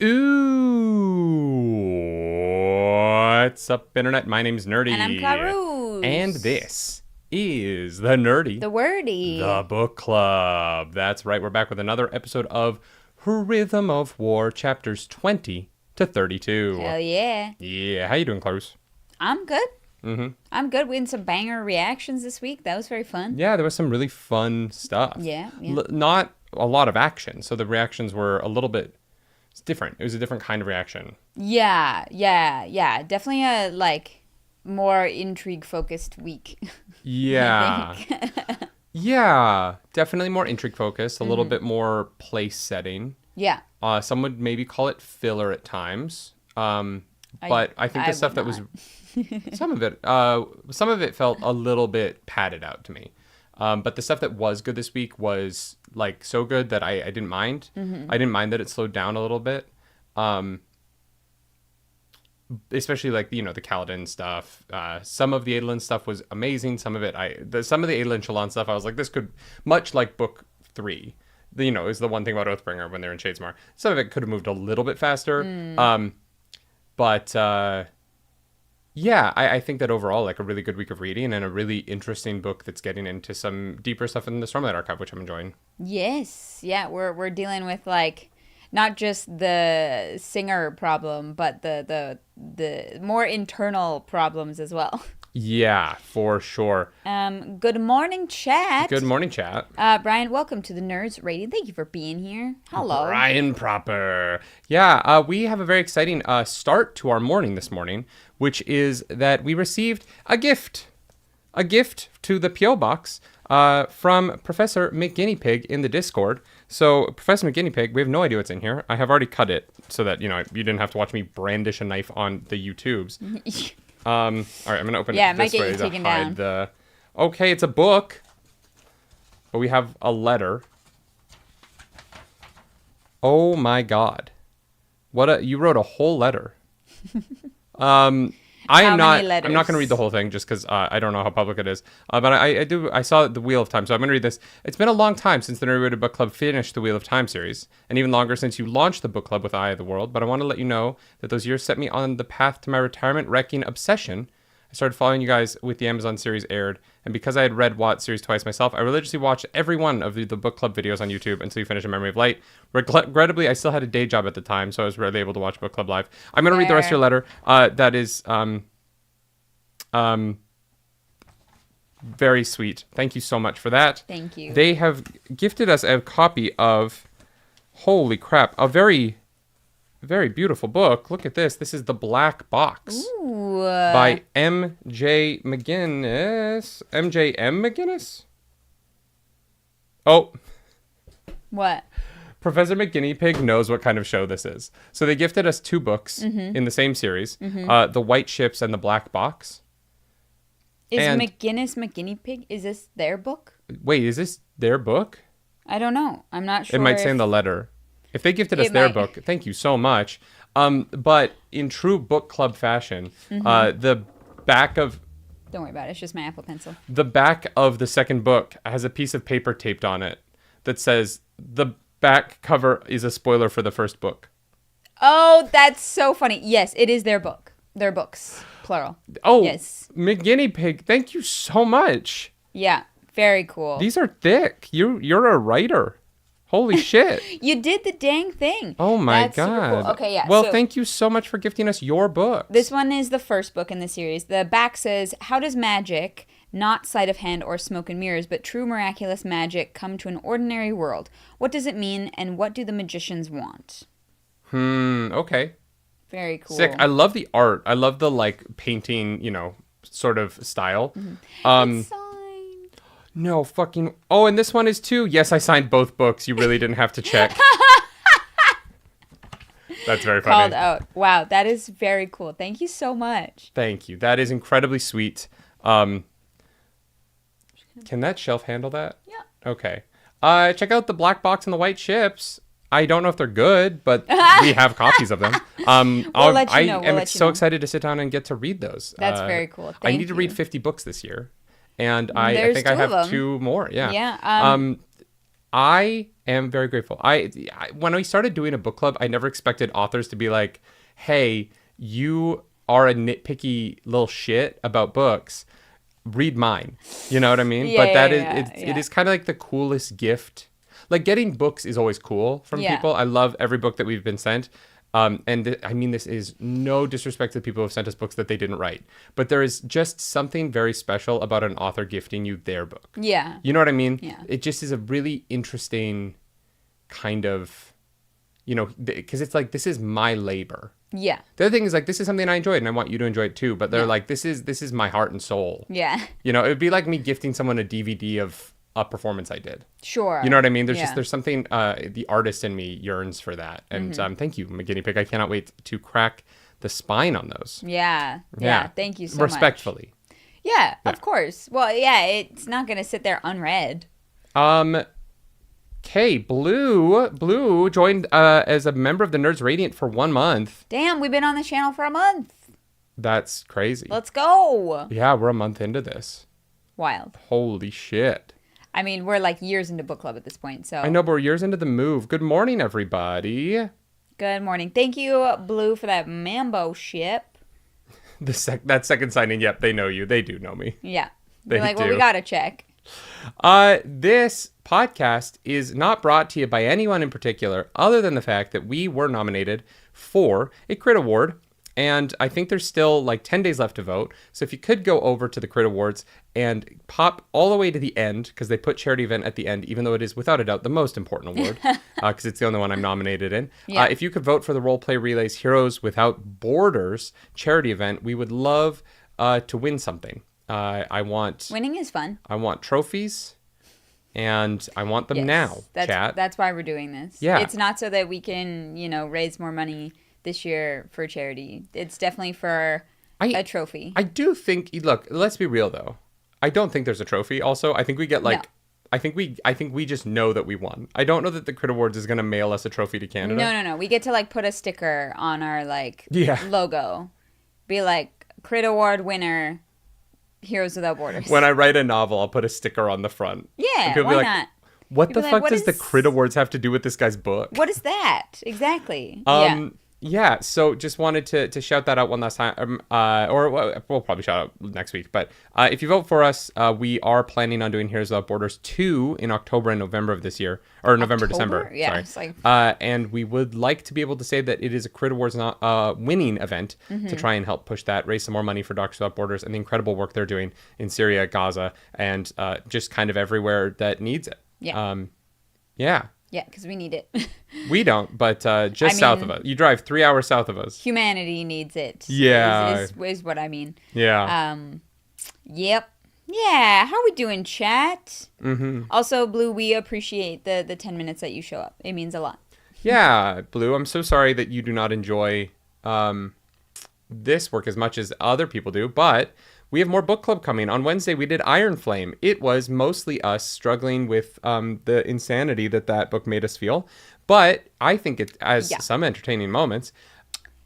Ooh, what's up, Internet? My name's Nerdy. And I'm Clarus. And this is the Nerdy. The Wordy. The Book Club. That's right, we're back with another episode of Rhythm of War, chapters 20 to 32. Hell yeah. Yeah, how you doing, Clarus? I'm good. Mm-hmm. I'm good. We had some banger reactions this week. That was very fun. Yeah, there was some really fun stuff. Yeah. Not a lot of action, so the reactions were a little bit different. It was a different kind of reaction. Yeah. Definitely a, more intrigue-focused week. Yeah. Yeah, definitely more intrigue-focused, a little bit more place setting. Yeah. Some would maybe call it filler at times. But I think the stuff that was... some of it felt a little bit padded out to me. But the stuff that was good this week was so good that I didn't mind. Mm-hmm. I didn't mind that it slowed down a little bit. Especially the Kaladin stuff. Some of the Adolin stuff was amazing. Some of the Adolin Shallan stuff, I was like, this could, much like book 3, is the one thing about Oathbringer when they're in Shadesmar. Some of it could have moved a little bit faster. Yeah, I think that overall, a really good week of reading and a really interesting book that's getting into some deeper stuff in the Stormlight Archive, which I'm enjoying. Yes. Yeah, we're dealing with, not just the singer problem, but the more internal problems as well. Yeah, for sure. Good morning, chat. Good morning, chat. Brian, welcome to the Nerds Radio. Thank you for being here. Hello. Brian proper. Yeah, we have a very exciting start to our morning this morning, which is that we received a gift to the P.O. Box from Professor McGuinea-Pig in the Discord. So, Professor McGuinea-Pig, we have no idea what's in here. I have already cut it so that, you didn't have to watch me brandish a knife on the YouTubes. All right, I'm going to open it this way to hide the... Okay, it's a book, but we have a letter. Oh my God. You wrote a whole letter. I'm not going to read the whole thing just because I don't know how public it is. But I saw the Wheel of Time, so I'm going to read this. It's been a long time since the Nerdy Book Club finished the Wheel of Time series, and even longer since you launched the book club with Eye of the World. But I want to let you know that those years set me on the path to my retirement-wrecking obsession. I started following you guys with the Amazon series aired, and because I had read Watt series twice myself, I religiously watched every one of the book club videos on YouTube until you finished A Memory of Light. Regrettably, I still had a day job at the time, so I was rarely able to watch book club live. I'm going to read the rest of your letter. That is very sweet. Thank you so much for that. Thank you. They have gifted us a copy of, holy crap, a very, very beautiful book. Look at this. This is The Black Box. Ooh. By M.J. McGinnis. M.J.M. McGinnis? Oh. What? Professor McGuinea-Pig knows what kind of show this is. So they gifted us 2 books in the same series. The White Ships and The Black Box. Is McGuinness-McGuinea-Pig, is this their book? Wait, is this their book? I don't know. I'm not sure. It might say in the letter. If they gifted us their book, thank you so much. But in true book club fashion, the back of... Don't worry about it. It's just my Apple Pencil. The back of the second book has a piece of paper taped on it that says the back cover is a spoiler for the first book. Oh, that's so funny. Yes, it is their book. Their books, plural. Oh, yes. McGuinea-Pig, thank you so much. Yeah, very cool. These are thick. You're a writer. Holy shit. You did the dang thing. Oh my That's God. super cool. Okay, yeah. Well, thank you so much for gifting us your book. This one is the first book in the series. The back says, how does magic, not sleight of hand or smoke and mirrors, but true miraculous magic come to an ordinary world? What does it mean, and what do the magicians want? Okay. Very cool. Sick. I love the art. I love the painting, sort of style. It's signed. No fucking... Oh, and this one is too. Yes, I signed both books. You really didn't have to check. That's very funny. Called out. Wow, that is very cool. Thank you so much. Thank you. That is incredibly sweet. Can that shelf handle that? Yeah. Okay. Check out the Black Box and the White Ships. I don't know if they're good, but we have copies of them. We'll let you know. I am so excited to sit down and get to read those. That's very cool. I need to read 50 books this year. And I think I have 2 more. Yeah. Yeah. I am very grateful. When we started doing a book club, I never expected authors to be like, hey, you are a nitpicky little shit about books. Read mine. You know what I mean? But it is kind of like the coolest gift. Like, getting books is always cool from people. I love every book that we've been sent. This is no disrespect to the people who have sent us books that they didn't write. But there is just something very special about an author gifting you their book. Yeah. You know what I mean? Yeah. It just is a really interesting kind of, because it's like, this is my labor. Yeah. The other thing is, like, this is something I enjoyed and I want you to enjoy it too. But they're like, this is my heart and soul. Yeah. It would be like me gifting someone a DVD of a performance I did. Sure. You know what I mean? There's something, the artist in me yearns for that. And thank you, my guinea pig. I cannot wait to crack the spine on those. Yeah. Thank you so Respectfully. much. Yeah, of course. Well, yeah, it's not going to sit there unread. Okay, Blue joined as a member of the Nerds Radiant for 1 month. Damn, we've been on the channel for a month. That's crazy. Let's go. Yeah, we're a month into this. Wild. Holy shit. I mean, we're like years into book club at this point, so. I know, but we're years into the move. Good morning, everybody. Good morning. Thank you, Blue, for that mambo ship. That second signing, yep, they know you. They do know me. Yeah. They're like, well, we gotta check. This podcast is not brought to you by anyone in particular, other than the fact that we were nominated for a Crit Award. And I think there's still like 10 days left to vote. So if you could go over to the Crit Awards and pop all the way to the end, because they put charity event at the end, even though it is without a doubt the most important award, because it's the only one I'm nominated in. Yeah. If you could vote for the Roleplay Relays Heroes Without Borders charity event, we would love to win something. Winning is fun. I want trophies. And I want them now, chat. That's why we're doing this. Yeah. It's not so that we can, raise more money this year for charity. It's definitely for a trophy. I do think, look, let's be real though. I don't think there's a trophy. Also, I think we get like, no. I think we just know that we won. I don't know that the Crit Awards is going to mail us a trophy to Canada. No. We get to like put a sticker on our logo. Be like, Crit Award winner, Heroes Without Borders. When I write a novel, I'll put a sticker on the front. Yeah, why not? What the fuck does the Crit Awards have to do with this guy's book? What is that? Exactly. Yeah, so just wanted to shout that out one last time, or we'll probably shout out next week. But if you vote for us, we are planning on doing Heroes Without Borders 2 in October and November of this year, or November, December. Yeah, sorry. And we would like to be able to say that it is a Crit Awards winning event to try and help push that, raise some more money for Doctors Without Borders, and the incredible work they're doing in Syria, Gaza, and just kind of everywhere that needs it. Yeah. Yeah, because we need it. We don't, but south of us. You drive 3 hours south of us. Humanity needs it. Yeah. Is what I mean. Yeah. Yep. Yeah. How are we doing, chat? Mm-hmm. Also, Blue, we appreciate the 10 minutes that you show up. It means a lot. Yeah, Blue, I'm so sorry that you do not enjoy this work as much as other people do, but we have more book club coming. On Wednesday, we did Iron Flame. It was mostly us struggling with the insanity that book made us feel. But I think it has some entertaining moments.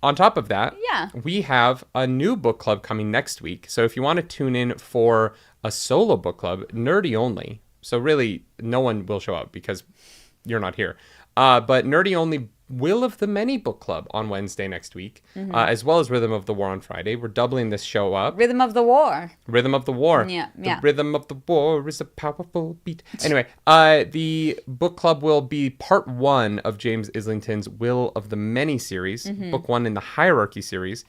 On top of that, we have a new book club coming next week. So if you want to tune in for a solo book club, nerdy only. So really, no one will show up because you're not here. But nerdy only Will of the Many book club on Wednesday next week, as well as Rhythm of the War on Friday. We're doubling this show up. Rhythm of the War. Rhythm of the War. Yeah. The rhythm of the war is a powerful beat. Anyway, the book club will be part 1 of James Islington's Will of the Many series, book 1 in the Hierarchy series,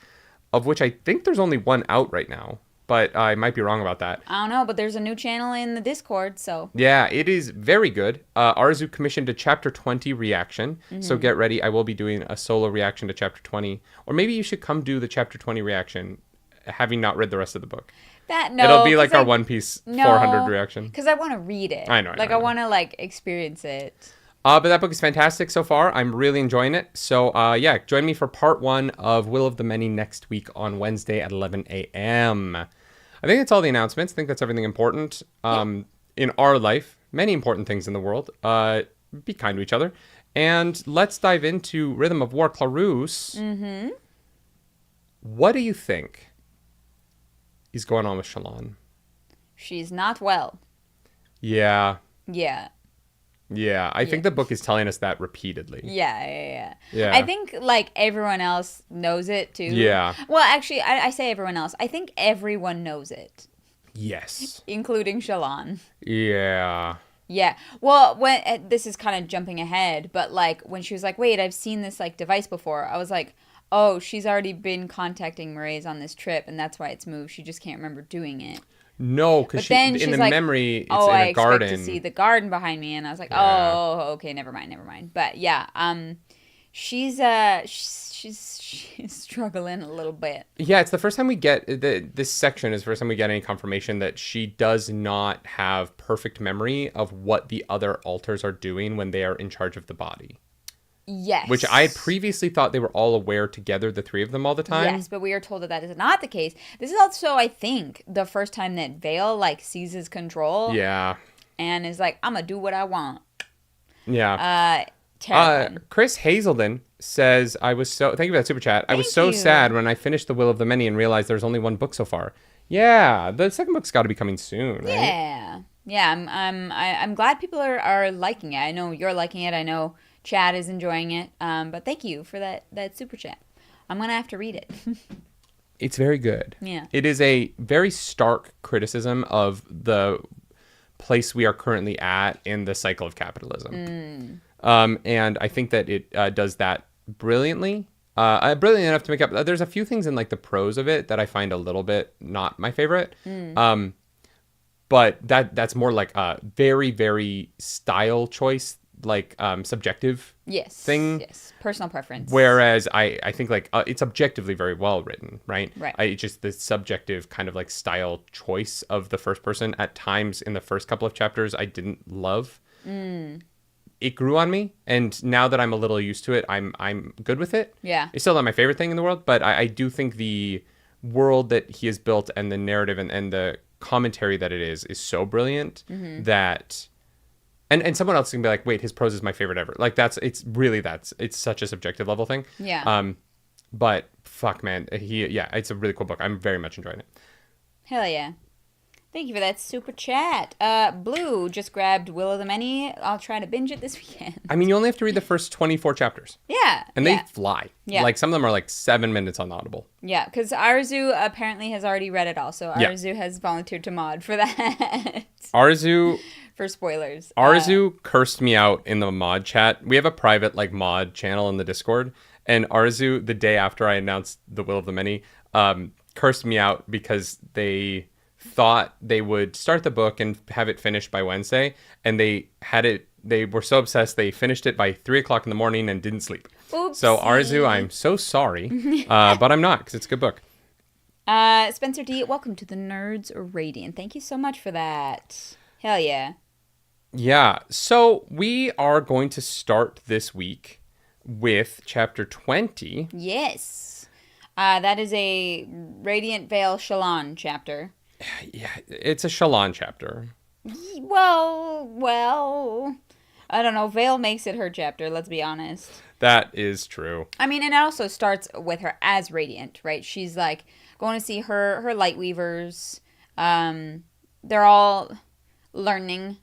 of which I think there's only one out right now. But I might be wrong about that. I don't know, but there's a new channel in the Discord, so. Yeah, it is very good. Arzu commissioned a Chapter 20 reaction, so get ready. I will be doing a solo reaction to Chapter 20. Or maybe you should come do the Chapter 20 reaction, having not read the rest of the book. It'll be like our One Piece 400 reaction. Because I want to read it. I know. I want to, experience it. But that book is fantastic so far. I'm really enjoying it. So, join me for part 1 of Will of the Many next week on Wednesday at 11 a.m. I think that's all the announcements. I think that's everything important in our life. Many important things in the world. Be kind to each other. And let's dive into Rhythm of War. Clarus, what do you think is going on with Shallan? She's not well. Yeah. Yeah. Yeah, I think the book is telling us that repeatedly. Yeah. I think, like, everyone else knows it, too. Yeah. Well, actually, I say everyone else. I think everyone knows it. Yes. Including Shallan. Yeah. Yeah. Well, when this is kind of jumping ahead, but, like, when she was like, wait, I've seen this, like, device before, I was like, oh, she's already been contacting Mraize on this trip, and that's why it's moved. She just can't remember doing it. No, because in the like, memory, it's in a garden. I expect to see the garden behind me, and I was like, oh, okay, never mind. But yeah, she's struggling a little bit. Yeah, it's the first time we get this section is the first time we get any confirmation that she does not have perfect memory of what the other altars are doing when they are in charge of the body. Yes. Which I previously thought they were all aware together, the three of them all the time. Yes, but we are told that is not the case. This is also, I think, the first time that Vale, like, seizes control. Yeah. And is like, I'm going to do what I want. Yeah. Terrifying. Chris Hazelden says, thank you for that super chat. I was so sad when I finished The Will of the Many and realized there's only one book so far. Yeah, the second book's got to be coming soon, right? Yeah, I'm glad people are liking it. I know you're liking it. I know Chad is enjoying it. But thank you for that super chat. I'm going to have to read it. It's very good. Yeah. It is a very stark criticism of the place we are currently at in the cycle of capitalism. And I think that it does that brilliantly. Brilliant enough to make up. There's a few things in, like, the prose of it that I find a little bit not my favorite. But that's more like a very, very style choice, like subjective thing. Yes, personal preference. Whereas I think, like, it's objectively very well written, right? Right. Just the subjective kind of, like, style choice of the first person at times in the first couple of chapters I didn't love. It grew on me, and now that I'm a little used to it, I'm good with it. Yeah. It's still not my favorite thing in the world, but I do think the world that he has built and the narrative and the commentary that it is so brilliant that... And someone else can be like, wait, his prose is my favorite ever. Like, it's such a subjective level thing. Yeah. But fuck, man, it's a really cool book. I'm very much enjoying it. Hell yeah. Thank you for that super chat. Blue just grabbed Will of the Many. I'll try to binge it this weekend. I mean, you only have to read the first 24 chapters. Yeah. And they fly. Yeah. Like, some of them are like 7 minutes on Audible. Yeah, because Arzu apparently has already read it also. Arzu has volunteered to mod for that. Arzu... for spoilers. Arzu cursed me out in the mod chat. We have a private, like, mod channel in the Discord. And Arzu, the day after I announced The Will of the Many, cursed me out because they... thought they would start the book and have it finished by Wednesday, and they were so obsessed they finished it by 3:00 in the morning and didn't sleep. Oopsie. So Arzu, I'm so sorry, but I'm not, because it's a good book. Spencer D, welcome to the Nerds Radiant. Thank you so much for that. Hell yeah. Yeah, so we are going to start this week with chapter 20. Yes. That is a Radiant Veil Shallan chapter. Yeah, it's a Shallan chapter. Well, I don't know. Vale makes it her chapter, let's be honest. That is true. I mean, and it also starts with her as Radiant, right? She's, like, going to see her Lightweavers. They're all learning.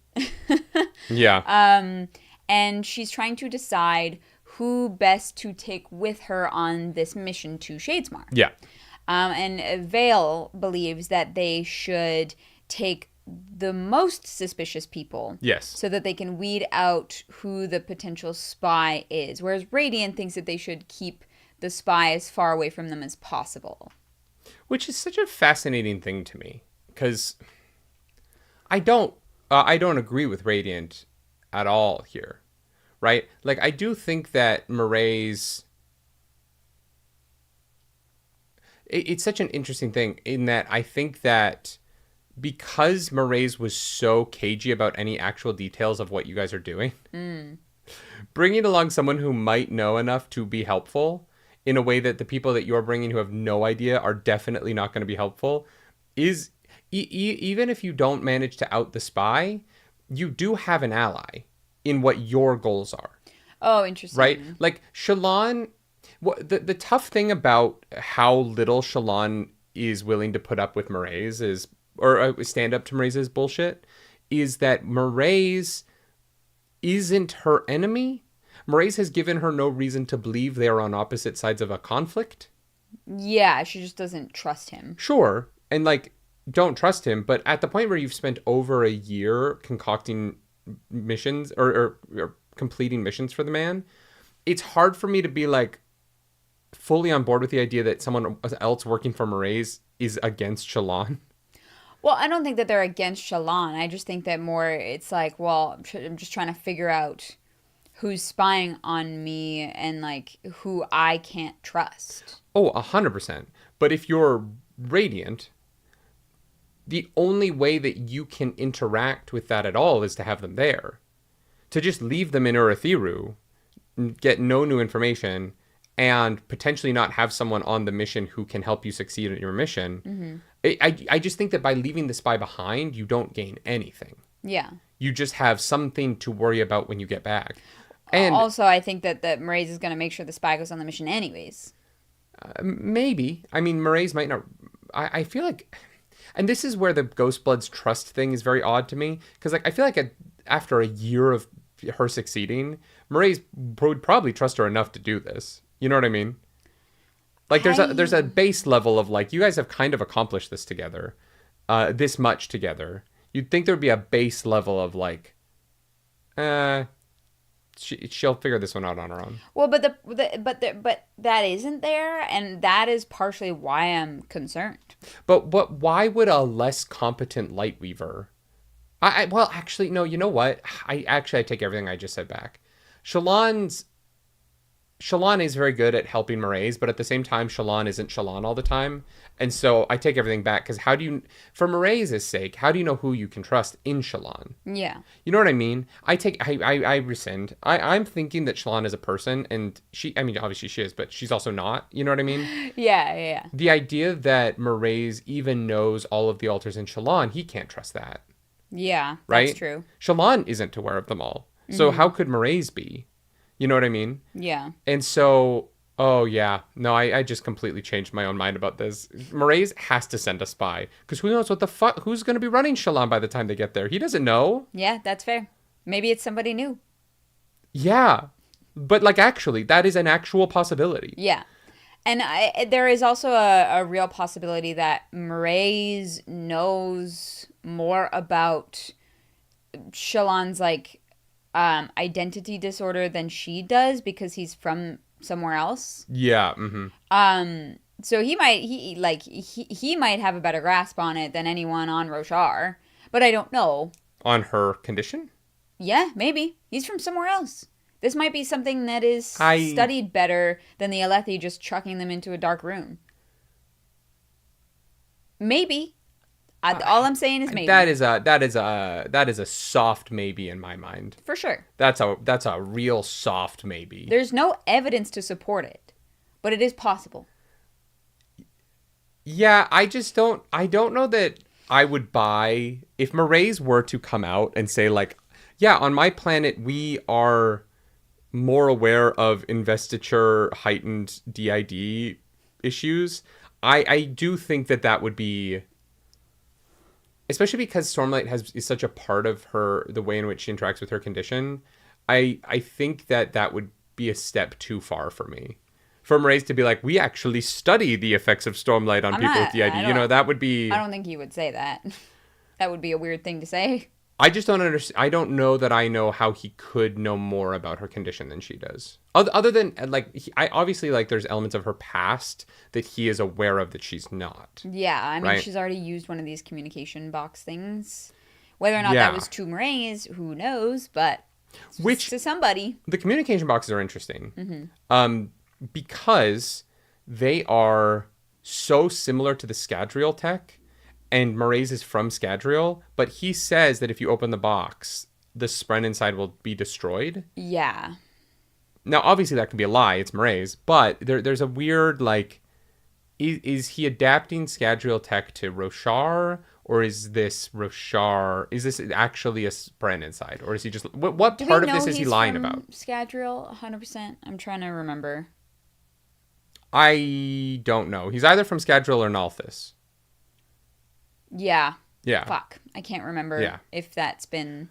Yeah. And she's trying to decide who best to take with her on this mission to Shadesmar. Yeah. And Vale believes that they should take the most suspicious people. Yes. So that they can weed out who the potential spy is. Whereas Radiant thinks that they should keep the spy as far away from them as possible. Which is such a fascinating thing to me. Because I don't agree with Radiant at all here. Right? Like, I do think that Mraize... It's such an interesting thing in that I think that because Mraize was so cagey about any actual details of what you guys are doing, bringing along someone who might know enough to be helpful in a way that the people that you're bringing who have no idea are definitely not going to be helpful is, even if you don't manage to out the spy, you do have an ally in what your goals are. Oh, interesting. Right? Like, Shallan... The tough thing about how little Shallan is willing to put up with Mraize or stand up to Mraize's bullshit is that Mraize isn't her enemy? Mraize has given her no reason to believe they are on opposite sides of a conflict? Yeah, she just doesn't trust him. Sure. And, like, don't trust him. But at the point where you've spent over a year concocting missions or completing missions for the man, it's hard for me to be, like, fully on board with the idea that someone else working for Mraize is against Shallan. Well, I don't think that they're against Shallan. I just think that more it's like, well, I'm just trying to figure out who's spying on me and, like, who I can't trust. Oh, 100%. But if you're Radiant, the only way that you can interact with that at all is to have them there. To just leave them in Urithiru, get no new information, and potentially not have someone on the mission who can help you succeed in your mission. I just think that by leaving the spy behind, you don't gain anything. Yeah. You just have something to worry about when you get back. And also, I think that Mraize is going to make sure the spy goes on the mission anyways. Maybe. I mean, Mraize might not... I feel like... And this is where the Ghostbloods trust thing is very odd to me. Because, like, I feel like after a year of her succeeding, Mraize would probably trust her enough to do this. You know what I mean? Like, there's a base level of, like, you guys have kind of accomplished this together. This much together. You'd think there'd be a base level of, like... She'll figure this one out on her own. Well, but that isn't there, and that is partially why I'm concerned. But why would a less competent Lightweaver? Well, actually, no. You know what? I take everything I just said back. Shallan is very good at helping Mraize, but at the same time, Shallan isn't Shallan all the time. And so I take everything back, because for Mraize's sake, how do you know who you can trust in Shallan? Yeah. You know what I mean? I rescind. I'm thinking that Shallan is a person, and obviously she is, but she's also not. You know what I mean? Yeah. The idea that Mraize even knows all of the altars in Shallan, he can't trust that. Yeah, right? That's true. Shallan isn't aware of them all. So how could Mraize be? You know what I mean? Yeah. And so, I just completely changed my own mind about this. Mraize has to send a spy, because who knows who's going to be running Shallan by the time they get there? He doesn't know. Yeah, that's fair. Maybe it's somebody new. Yeah. But, like, actually, that is an actual possibility. Yeah. And there is also a real possibility that Mraize knows more about Shallan's, like, identity disorder than she does, because he's from somewhere else. Yeah. So he might have a better grasp on it than anyone on Roshar, but I don't know. On her condition? Yeah, maybe. He's from somewhere else. This might be something that is studied better than the Alethi just chucking them into a dark room. Maybe. All I'm saying is maybe. That is a soft maybe in my mind. For sure. That's a real soft maybe. There's no evidence to support it, but it is possible. Yeah, I don't know that I would buy if Mraize were to come out and say, like, yeah, on my planet we are more aware of investiture heightened DID issues. I do think that would be, especially because Stormlight is such a part of the way in which she interacts with her condition. I think that would be a step too far for me. For Mraize to be like, we actually study the effects of Stormlight on people with DID. That would be... I don't think he would say that. That would be a weird thing to say. I just don't understand. I don't know that I know how he could know more about her condition than she does. Other than, like, obviously, like, there's elements of her past that he is aware of that she's not. Yeah, I mean, she's already used one of these communication box things. Whether or not that was to Mraize, who knows, but to somebody. The communication boxes are interesting. Because they are so similar to the Scadrial tech. And Mraize is from Scadrial, but he says that if you open the box, the spren inside will be destroyed. Yeah. Now, obviously, that could be a lie. It's Mraize. But there's a weird, like... Is he adapting Scadrial tech to Roshar? Or is this Roshar... Is this actually a spren inside? Or is he just... What part of this is he lying about? Scadrial, 100%. I'm trying to remember. I don't know. He's either from Scadrial or Nalthis. Yeah. Yeah. Fuck. I can't remember if that's been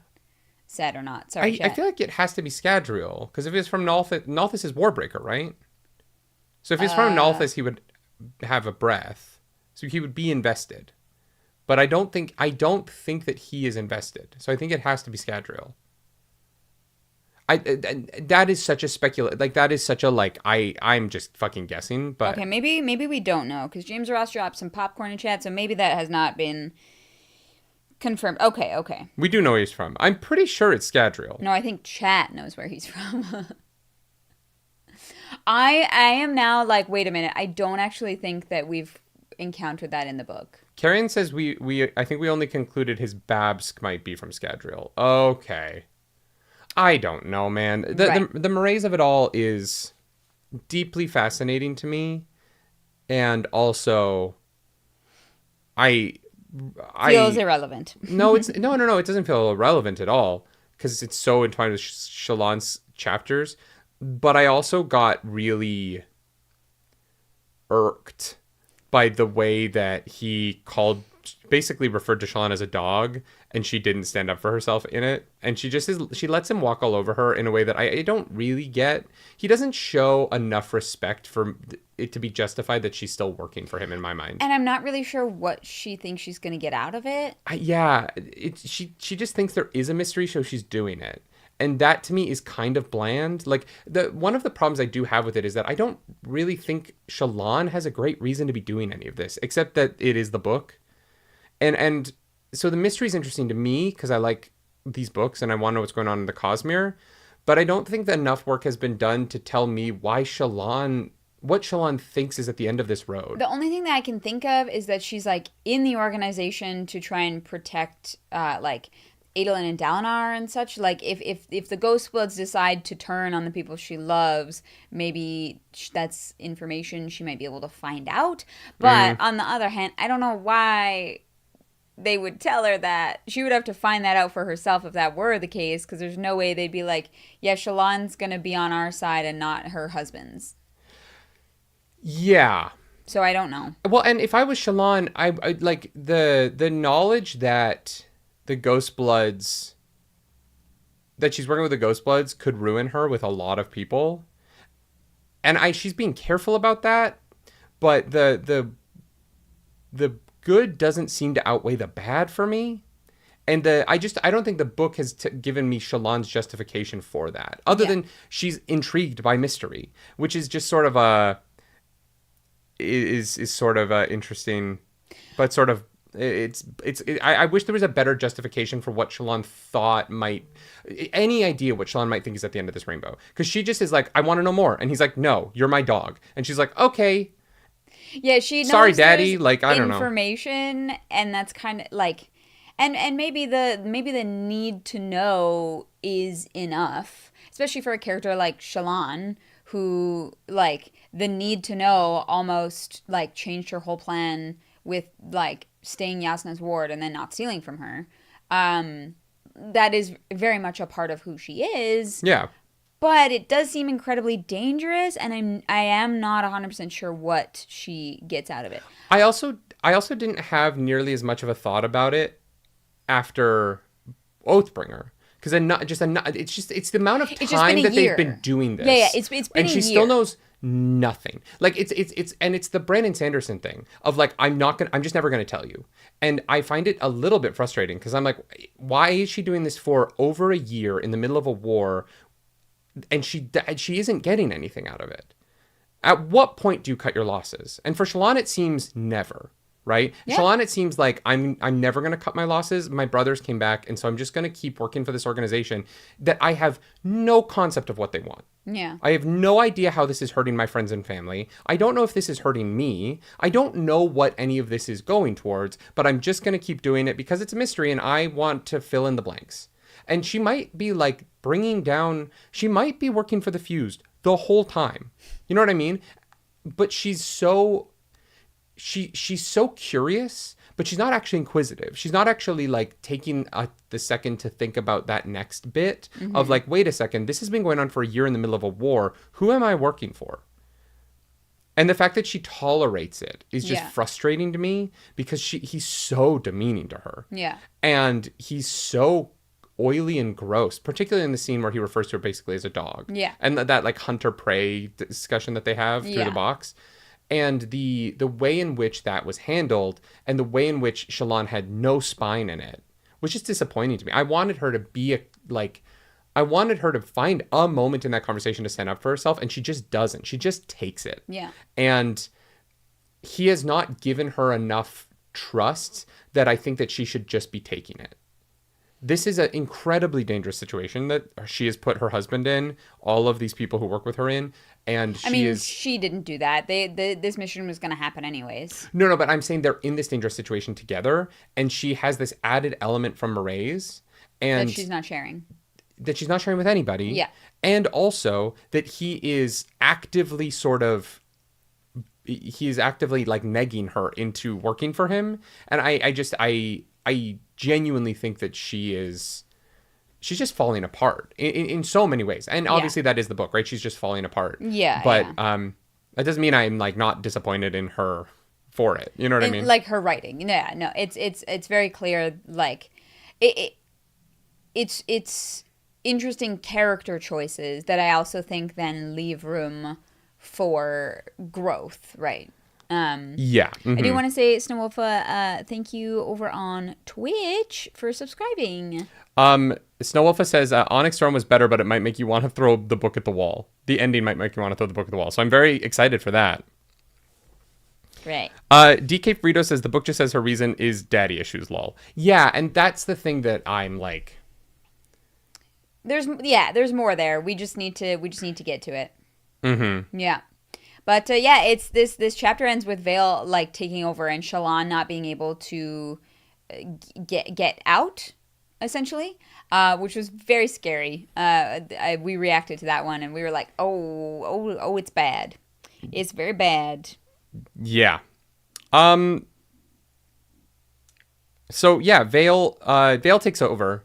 said or not. Sorry, I feel like it has to be Scadrial, because if it's from Nalthis is Warbreaker, right? So if it's from Nalthis, he would have a breath, so he would be invested. But I don't think that he is invested. So I think it has to be Scadrial. That is such a I'm just fucking guessing, but okay, maybe we don't know, because James Ross dropped some popcorn in chat, so maybe that has not been confirmed. Okay. We do know where he's from. I'm pretty sure it's Scadrial. No, I think chat knows where he's from. I am now like, wait a minute, I don't actually think that we've encountered that in the book. Carrion says I think we only concluded his Babsk might be from Scadrial. Okay. I don't know, man. The mores of it all is deeply fascinating to me, and also, feels irrelevant. No, it's no. It doesn't feel irrelevant at all, because it's so entwined with Shallan's chapters. But I also got really irked by the way that he basically referred to Shallan as a dog, and she didn't stand up for herself in it. And she lets him walk all over her in a way that I don't really get. He doesn't show enough respect for it to be justified that she's still working for him, in my mind. And I'm not really sure what she thinks she's going to get out of it. She just thinks there is a mystery, so she's doing it. And that, to me, is kind of bland. Like, one of the problems I do have with it is that I don't really think Shallan has a great reason to be doing any of this, except that it is the book. And so the mystery is interesting to me, because I like these books, and I want to know what's going on in the Cosmere. But I don't think that enough work has been done to tell me what Shallan thinks is at the end of this road. The only thing that I can think of is that she's, like, in the organization to try and protect, Adolin and Dalinar and such. Like, if the Ghostbloods decide to turn on the people she loves, maybe that's information she might be able to find out. But on the other hand, I don't know why they would tell her that. She would have to find that out for herself if that were the case, because there's no way they'd be like, yeah, Shallan's going to be on our side and not her husband's. Yeah. So I don't know. Well, and if I was Shallan, I like the knowledge that the Ghostbloods, that she's working with the Ghostbloods, could ruin her with a lot of people. And she's being careful about that, but the good doesn't seem to outweigh the bad for me. And I don't think the book has given me Shallan's justification for that, other than she's intrigued by mystery, which is just sort of interesting, but sort of, I wish there was a better justification for what Shallan thought any idea what Shallan might think is at the end of this rainbow. Because she just is like, I want to know more. And he's like, no, you're my dog. And she's like, okay. Yeah, she knows. Sorry, Daddy. Like, I don't know. Information, and that's kind of like, and maybe the need to know is enough, especially for a character like Shallan, who, like, the need to know almost, like, changed her whole plan with, like, staying Yasna's ward and then not stealing from her. That is very much a part of who she is. Yeah. But it does seem incredibly dangerous, and I am not 100% sure what she gets out of it. I also didn't have nearly as much of a thought about it after Oathbringer. Because it's the amount of time that they've been doing this. Yeah, it's been a year. And she still knows nothing. Like, it's the Brandon Sanderson thing of, like, I'm just never gonna tell you. And I find it a little bit frustrating, because I'm like, why is she doing this for over a year in the middle of a war, and she isn't getting anything out of it? At what point do you cut your losses? And for Shallan, it seems never. Right? Yeah. Shallan, it seems like I'm never going to cut my losses. My brothers came back, and so I'm just going to keep working for this organization that I have no concept of what they want. Yeah. I have no idea how this is hurting my friends and family. I don't know if this is hurting me. I don't know what any of this is going towards, but I'm just going to keep doing it because it's a mystery, and I want to fill in the blanks. And she might be, like, she might be working for the Fused the whole time. You know what I mean? But she's so curious, but she's not actually inquisitive. She's not actually, like, taking the second to think about that next bit of, like, wait a second, this has been going on for a year in the middle of a war. Who am I working for? And the fact that she tolerates it is just frustrating to me, because he's so demeaning to her. Yeah. And he's so oily and gross, particularly in the scene where he refers to her basically as a dog. Yeah. And that like hunter-prey discussion that they have through the box. And the way in which that was handled and the way in which Shallan had no spine in it was just disappointing to me. I wanted her to be I wanted her to find a moment in that conversation to stand up for herself, and she just doesn't. She just takes it. Yeah. And he has not given her enough trust that I think that she should just be taking it. This is an incredibly dangerous situation that she has put her husband in, all of these people who work with her in, and she didn't do that. This mission was going to happen anyways. No, but I'm saying they're in this dangerous situation together, and she has this added element from Maraise, and that she's not sharing. That she's not sharing with anybody. Yeah. And also that he is actively like negging her into working for him. And I genuinely think that she's just falling apart in so many ways. And obviously that is the book, right? She's just falling apart. Yeah. But that doesn't mean I'm like not disappointed in her for it. You know what I mean? Like her writing. Yeah, no, it's very clear. Like it's interesting character choices that I also think then leave room for growth, right? Yeah. Mm-hmm. I do want to say, Snowwolfa, thank you over on Twitch for subscribing. Snowwolfa says Onyx Throne was better, but it might make you want to throw the book at the wall. The ending might make you want to throw the book at the wall. So I'm very excited for that. Right. DK Frito says the book just says her reason is daddy issues, lol. Yeah, and that's the thing that I'm like. There's more there. We just need to get to it. Mm-hmm. Yeah. But it's this chapter ends with Vale like taking over and Shallan not being able to get out, essentially, which was very scary. We reacted to that one and we were like, oh, it's bad. It's very bad. Yeah. So yeah, Vale takes over.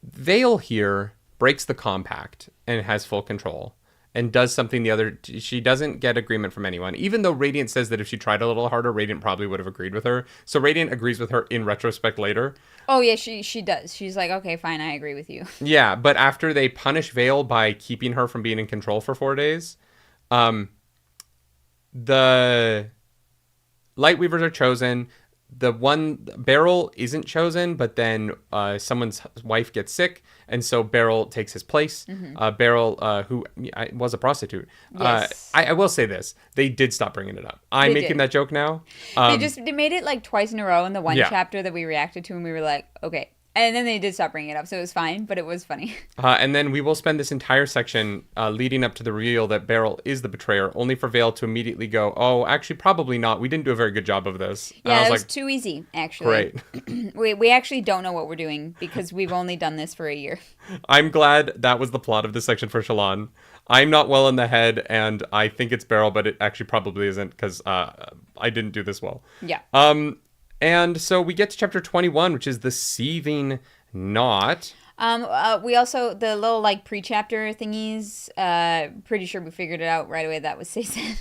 Vale here breaks the compact and has full control and does something she doesn't get agreement from anyone, even though Radiant says that if she tried a little harder, Radiant probably would have agreed with her. So Radiant agrees with her in retrospect later. Oh yeah, she does. She's like, okay, fine, I agree with you. Yeah, but after they punish Vale by keeping her from being in control for 4 days, the Lightweavers are chosen. The one Beryl isn't chosen, but then someone's wife gets sick, and so Beryl takes his place. Mm-hmm. Beryl, who was a prostitute. Yes. I will say this: they did stop bringing it up. I'm making that joke now. They made it like twice in a row in the one chapter that we reacted to, and we were like, okay. And then they did stop bringing it up, so it was fine, but it was funny. And then we will spend this entire section leading up to the reveal that Beryl is the betrayer, only for Vale to immediately go, oh, actually, probably not. We didn't do a very good job of this. Yeah, it was too easy, actually. Great. we actually don't know what we're doing because we've only done this for a year. I'm glad that was the plot of this section for Shallan. I'm not well in the head, and I think it's Beryl, but it actually probably isn't because I didn't do this well. Yeah. And so we get to chapter 21, which is the Seething Knot. We also, the little like pre-chapter thingies, pretty sure we figured it out right away. That was Cezanne.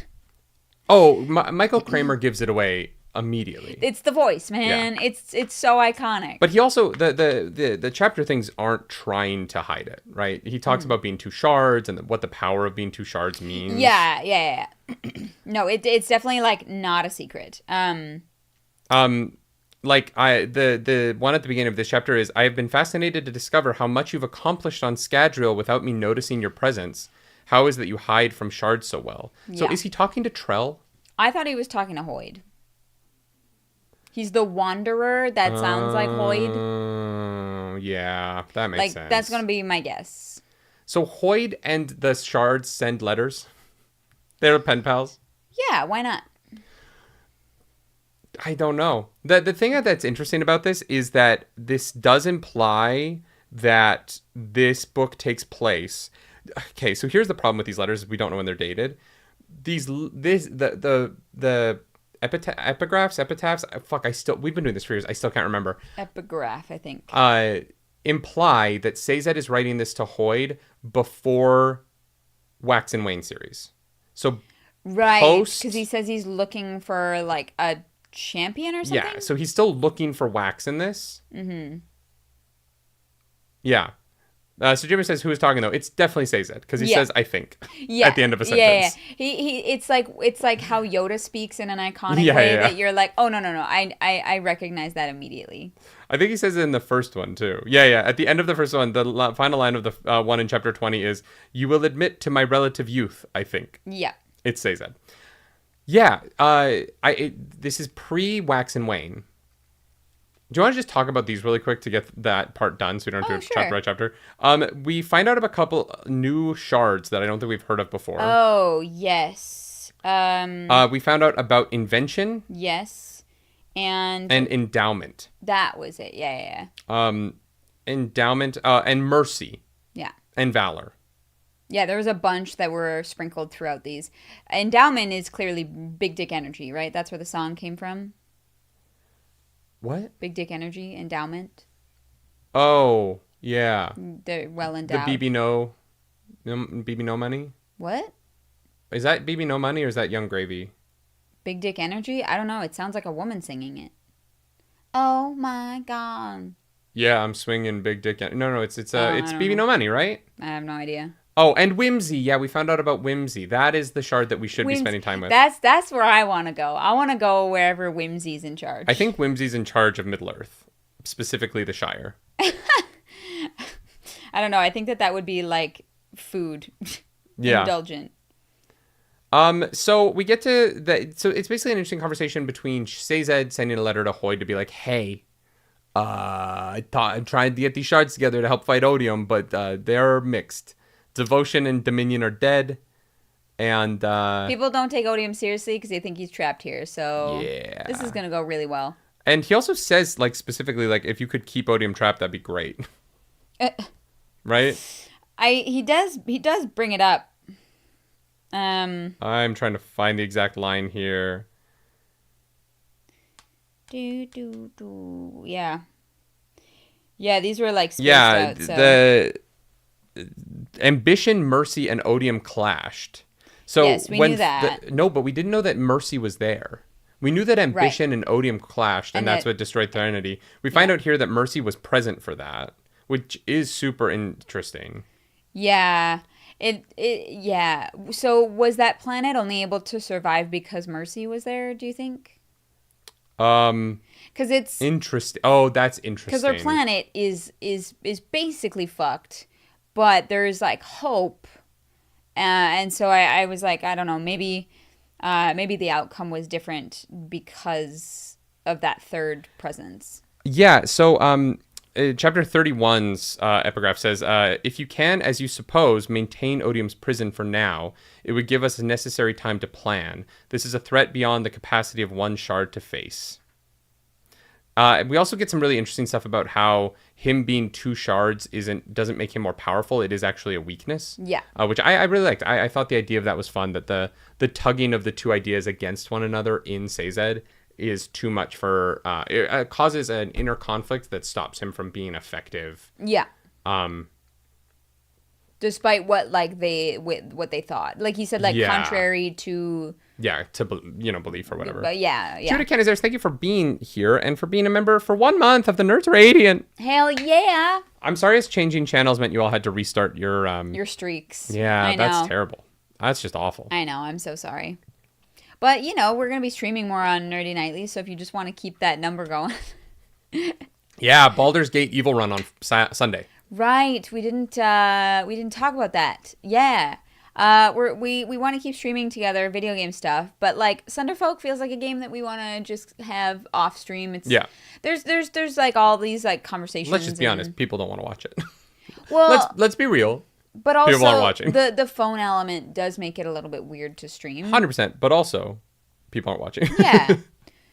Oh, Michael Kramer gives it away immediately. It's the voice, man. Yeah. It's so iconic. But he also, the chapter things aren't trying to hide it, right? He talks about being 2 shards and what the power of being 2 shards means. Yeah. No, it's definitely like not a secret. Like the one at the beginning of this chapter is, I have been fascinated to discover how much you've accomplished on Scadrial without me noticing your presence. How is that you hide from shards so well? Yeah. So is he talking to Trell? I thought he was talking to Hoid. He's the wanderer that sounds like Hoid. Yeah, that makes sense. Like, that's going to be my guess. So Hoid and the shards send letters? They're pen pals? Yeah, why not? I don't know. The thing that's interesting about this is that this does imply that this book takes place. Okay, so here's the problem with these letters: we don't know when they're dated. The epitaphs. We've been doing this for years. I still can't remember. Epigraph, I think. Imply that Sazed is writing this to Hoid before Wax and Wayne series. So right, because he says he's looking for like a champion or something? Yeah, so he's still looking for Wax in this. Mm-hmm. Yeah. So Jimmy says, who is talking though? It's definitely Sazed, because he says, I think, at the end of a sentence. Yeah. It's like how Yoda speaks in an iconic way that you're like, oh, no. I recognize that immediately. I think he says it in the first one, too. Yeah. At the end of the first one, the final line of the one in chapter 20 is, you will admit to my relative youth, I think. Yeah. It's Sazed. Yeah. This is pre-Wax and Wane. Do you want to just talk about these really quick to get that part done so we don't have to do chapter by chapter? We find out of a couple new shards that I don't think we've heard of before. Oh, yes. We found out about invention. Yes. And endowment. That was it. Yeah. Endowment and mercy. Yeah. And valor. Yeah, there was a bunch that were sprinkled throughout these. Endowment is clearly big dick energy, right? That's where the song came from. What? Big dick energy, endowment. Oh, yeah. They're well endowed. The BB No Money? What? Is that BB No Money or is that Young Gravy? Big dick energy? I don't know. It sounds like a woman singing it. Oh my God. Yeah, I'm swinging big dick. No, it's BB No Money, right? I have no idea. Oh, and Whimsy. Yeah, we found out about Whimsy. That is the shard that we should be spending time with. That's where I want to go. I want to go wherever Whimsy's in charge. I think Whimsy's in charge of Middle-earth, specifically the Shire. I don't know. I think that would be like food. Yeah. Indulgent. So we get to that. So it's basically an interesting conversation between Sazed sending a letter to Hoyd to be like, hey, I tried to get these shards together to help fight Odium, but they're mixed. Devotion and Dominion are dead, and people don't take Odium seriously because they think he's trapped here. So yeah, this is gonna go really well. And he also says, like, specifically, like, if you could keep Odium trapped, that'd be great. Right? He does bring it up. I'm trying to find the exact line here. Yeah. Yeah, these were like spaced out, so. The ambition, mercy, and Odium clashed. So yes, we knew that. But we didn't know that mercy was there. We knew that ambition and Odium clashed, and that's what destroyed Threnody. We find out here that mercy was present for that, which is super interesting. Yeah. Yeah. So was that planet only able to survive because mercy was there, do you think? Because it's interesting. Oh, that's interesting. Because our planet is basically fucked, but there's like hope, and so I was like, I don't know, maybe the outcome was different because of that third presence. Yeah. So chapter 31's epigraph says, if you can, as you suppose, maintain Odium's prison for now, it would give us a necessary time to plan. This is a threat beyond the capacity of one shard to face. We also get some really interesting stuff about how him being two shards doesn't make him more powerful. It is actually a weakness. Yeah. Which I really liked. I thought the idea of that was fun, that the tugging of the two ideas against one another in Sazed is too much for... it causes an inner conflict that stops him from being effective. Yeah. Despite what what they thought. Like he said, contrary to... Yeah, to belief or whatever. But yeah. Judah Canizers, thank you for being here and for being a member for 1 month of the Nerds Radiant. Hell yeah! I'm sorry, as changing channels meant you all had to restart your streaks. Yeah, I know. That's terrible. That's just awful. I know. I'm so sorry. But we're gonna be streaming more on Nerdy Nightly, so if you just want to keep that number going. Yeah, Baldur's Gate Evil Run on Sunday. Right. We didn't talk about that. Yeah. We want to keep streaming together video game stuff, but like Sunderfolk feels like a game that we want to just have off stream. There's like all these like conversations. Let's just be honest, people don't want to watch it. Well, let's be real. But also, people aren't watching. The phone element does make it a little bit weird to stream. 100%, but also people aren't watching. Yeah.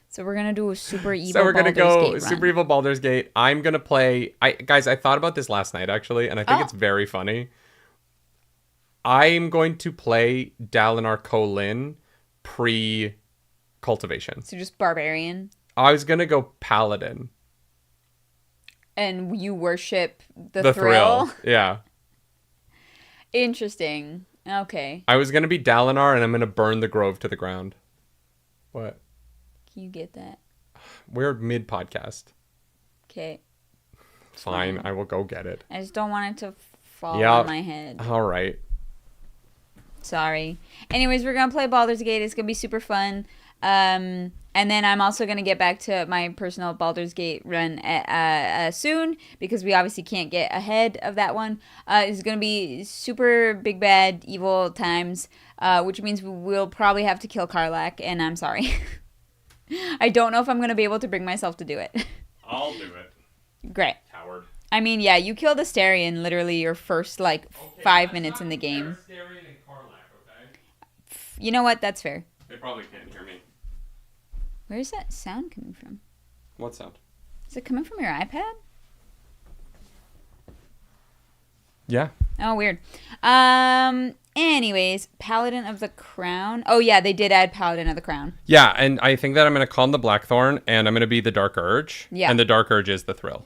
So we're gonna do a super evil. So we're gonna go Gate super evil Baldur's Gate. I'm gonna play. Guys, I thought about this last night actually, and I think it's very funny. I'm going to play Dalinar Kholin pre-cultivation. So just barbarian? I was going to go paladin. And you worship the thrill? Yeah. Interesting. Okay. I was going to be Dalinar and I'm going to burn the grove to the ground. What? Can you get that? We're mid-podcast. Okay. Fine, I will go get it. I just don't want it to fall on my head. All right. Sorry. Anyways, we're going to play Baldur's Gate. It's going to be super fun. And then I'm also going to get back to my personal Baldur's Gate run soon, because we obviously can't get ahead of that one. It's going to be super big, bad, evil times, which means we'll probably have to kill Karlach, and I'm sorry. I don't know if I'm going to be able to bring myself to do it. I'll do it. Great. Coward. I mean, yeah, you killed Astarion literally your first, 5 minutes in the game. Astarion and Karlach, okay? You know what? That's fair. They probably can't hear me. Where's that sound coming from? What sound? Is it coming from your iPad? Yeah. Oh, weird. Anyways, Paladin of the Crown. Oh, yeah, they did add Paladin of the Crown. Yeah, and I think that I'm going to call him the Blackthorn, and I'm going to be the Dark Urge. Yeah. And the Dark Urge is the Thrill.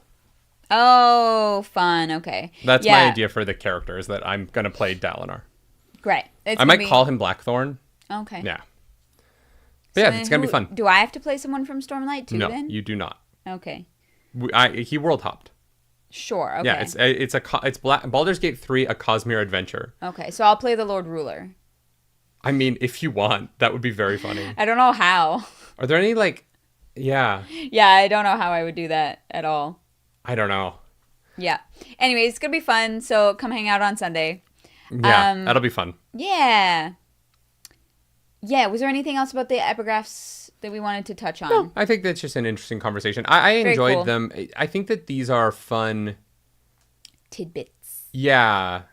Oh, fun. Okay. That's my idea for the characters, that I'm going to play Dalinar. Great. I might call him Blackthorn. Okay. Yeah. But yeah, it's going to be fun. Do I have to play someone from Stormlight too, then? No, you do not. Okay. He world hopped. Sure, okay. Yeah, it's Baldur's Gate 3, a Cosmere adventure. Okay, so I'll play the Lord Ruler. I mean, if you want, that would be very funny. I don't know how. Are there any, yeah. Yeah, I don't know how I would do that at all. I don't know. Yeah. Anyways, it's going to be fun, so come hang out on Sunday. Yeah, that'll be fun. Yeah. Yeah, was there anything else about the epigraphs that we wanted to touch on? No, I think that's just an interesting conversation. I enjoyed them. I think that these are fun tidbits. Yeah.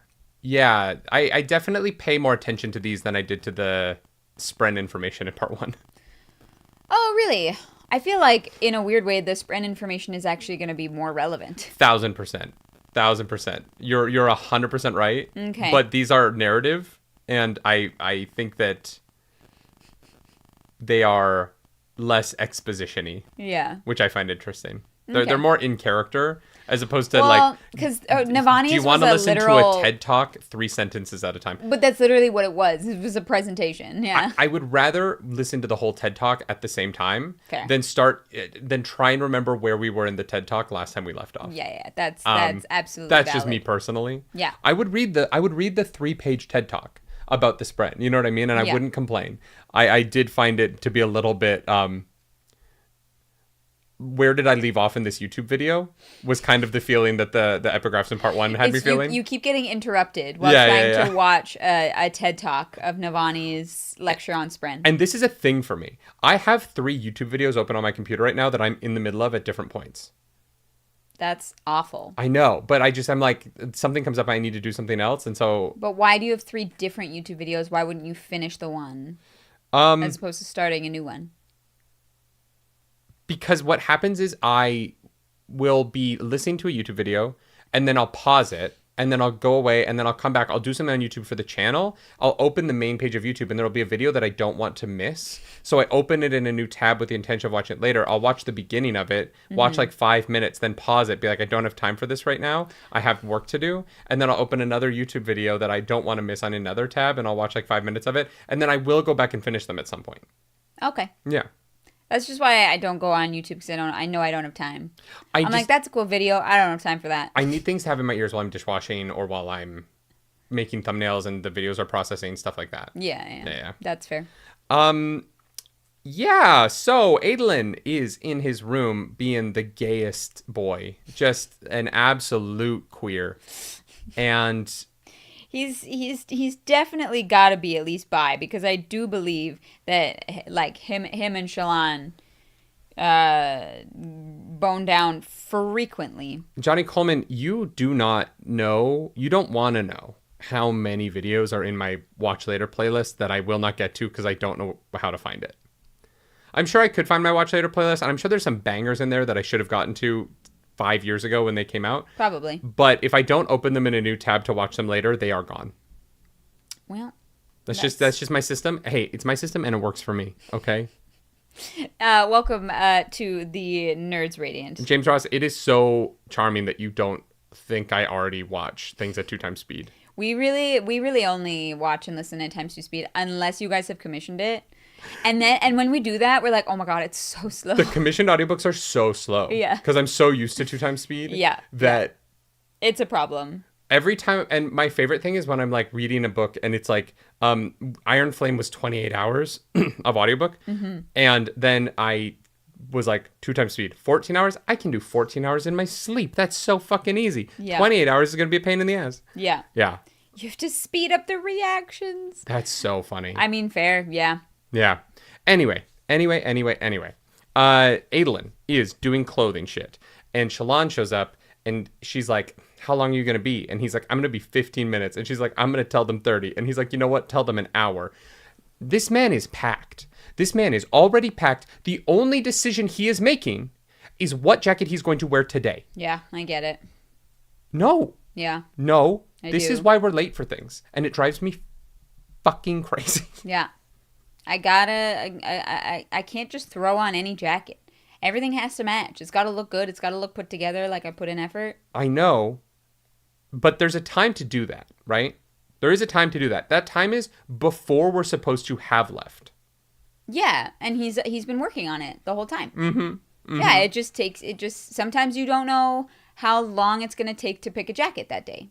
Yeah. I definitely pay more attention to these than I did to the Spren information in part 1. Oh, really? I feel like, in a weird way, the Spren information is actually going to be more relevant. 1,000%. 1,000%. You're 100% right. Okay. But these are narrative, and I think that they are less exposition-y. Yeah. Which I find interesting. Okay. They're more in character, as opposed to because Navani's do you want to listen literal... to a TED Talk 3 sentences at a time? But that's literally what it was. It was a presentation. Yeah. I would rather listen to the whole TED Talk at the same time than try and remember where we were in the TED Talk last time we left off. Yeah. That's absolutely that's valid. just me personally. Yeah. I would read the 3-page TED Talk about the Spren. You know what I mean? And I wouldn't complain. I did find it to be a little bit where did I leave off in this YouTube video was kind of the feeling that the epigraphs in part 1 had me feeling. You keep getting interrupted while trying to watch a TED Talk of Navani's lecture on Spren. And this is a thing for me. I have 3 YouTube videos open on my computer right now that I'm in the middle of at different points. That's awful. I know, but I'm like, something comes up, I need to do something else, and so... But why do you have 3 different YouTube videos? Why wouldn't you finish the one as opposed to starting a new one? Because what happens is I will be listening to a YouTube video, and then I'll pause it, and then I'll go away, and then I'll come back. I'll do something on YouTube for the channel. I'll open the main page of YouTube, and there'll be a video that I don't want to miss. So I open it in a new tab with the intention of watching it later. I'll watch the beginning of it, watch 5 minutes, then pause it, be like, I don't have time for this right now. I have work to do. And then I'll open another YouTube video that I don't want to miss on another tab, and I'll watch 5 minutes of it. And then I will go back and finish them at some point. Okay. Yeah. That's just why I don't go on YouTube, because I know I don't have time. I'm like, that's a cool video. I don't have time for that. I need things to have in my ears while I'm dishwashing or while I'm making thumbnails and the videos are processing, stuff like that. Yeah. That's fair. Yeah, so Adolin is in his room being the gayest boy. Just an absolute queer. And... He's definitely got to be at least bi, because I do believe that him and Shallan bone down frequently. Johnny Coleman, you don't want to know how many videos are in my Watch Later playlist that I will not get to because I don't know how to find it. I'm sure I could find my Watch Later playlist, and I'm sure there's some bangers in there that I should have gotten to 5 years ago when they came out. Probably. But if I don't open them in a new tab to watch them later, they are gone. Well, that's just my system. Hey, it's my system and it works for me. Okay. Welcome to the Nerds Radiant. James Ross, it is so charming that you don't think I already watch things at 2 times speed. We really only watch and listen at times 2 speed unless you guys have commissioned it. And when we do that, we're like, oh my God, it's so slow. The commissioned audiobooks are so slow. Yeah. Because I'm so used to 2 times speed. Yeah. That it's a problem. Every time, and my favorite thing is when I'm like reading a book and it's like, Iron Flame was 28 hours of audiobook. Mm-hmm. And then I was like 2 times speed, 14 hours. I can do 14 hours in my sleep. That's so fucking easy. Yeah. 28 hours is going to be a pain in the ass. Yeah. Yeah. You have to speed up the reactions. That's so funny. I mean, fair. Yeah. Yeah. Anyway. Adolin is doing clothing shit. And Shallan shows up and she's like, how long are you going to be? And he's like, I'm going to be 15 minutes. And she's like, I'm going to tell them 30. And he's like, you know what? Tell them an hour. This man is packed. This man is already packed. The only decision he is making is what jacket he's going to wear today. Yeah, I get it. No. Yeah. No. This is why we're late for things. And it drives me fucking crazy. Yeah. I can't just throw on any jacket. Everything has to match. It's got to look good. It's got to look put together like I put in effort. I know. But there's a time to do that, right? There is a time to do that. That time is before we're supposed to have left. Yeah, and he's been working on it the whole time. Mm-hmm. Mm-hmm. Yeah, it just sometimes you don't know how long it's going to take to pick a jacket that day.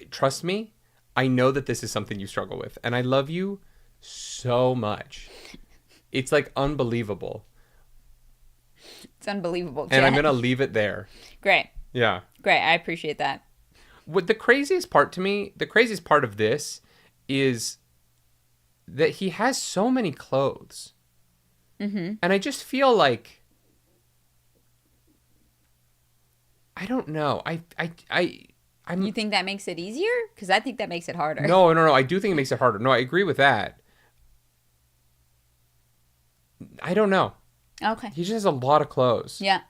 Trust me, I know that this is something you struggle with, and I love you so much. It's like unbelievable. It's unbelievable, Jen. And I'm going to leave it there. Great. Yeah. Great, I appreciate that. The craziest part of this is that he has so many clothes. Mm-hmm. And I just feel like, I don't know. You think that makes it easier? Because I think that makes it harder. No. I do think it makes it harder. No, I agree with that. I don't know. Okay. He just has a lot of clothes. Yeah.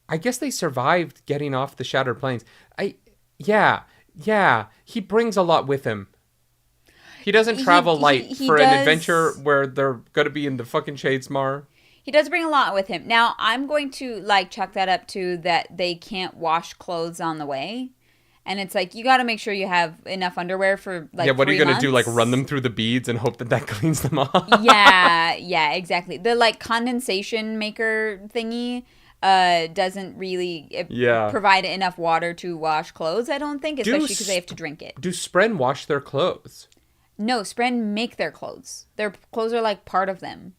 I guess they survived getting off the Shattered Plains. Yeah. He brings a lot with him. He doesn't travel light for an adventure where they're going to be in the fucking Shadesmar. He does bring a lot with him. Now, I'm going to, chalk that up to that they can't wash clothes on the way. And it's like, you got to make sure you have enough underwear for, Yeah, what are you going to do? Run them through the beads and hope that cleans them off? Yeah, exactly. The, condensation maker thingy doesn't really provide enough water to wash clothes, I don't think, especially because they have to drink it. Do Spren wash their clothes? No, Spren make their clothes. Their clothes are part of them.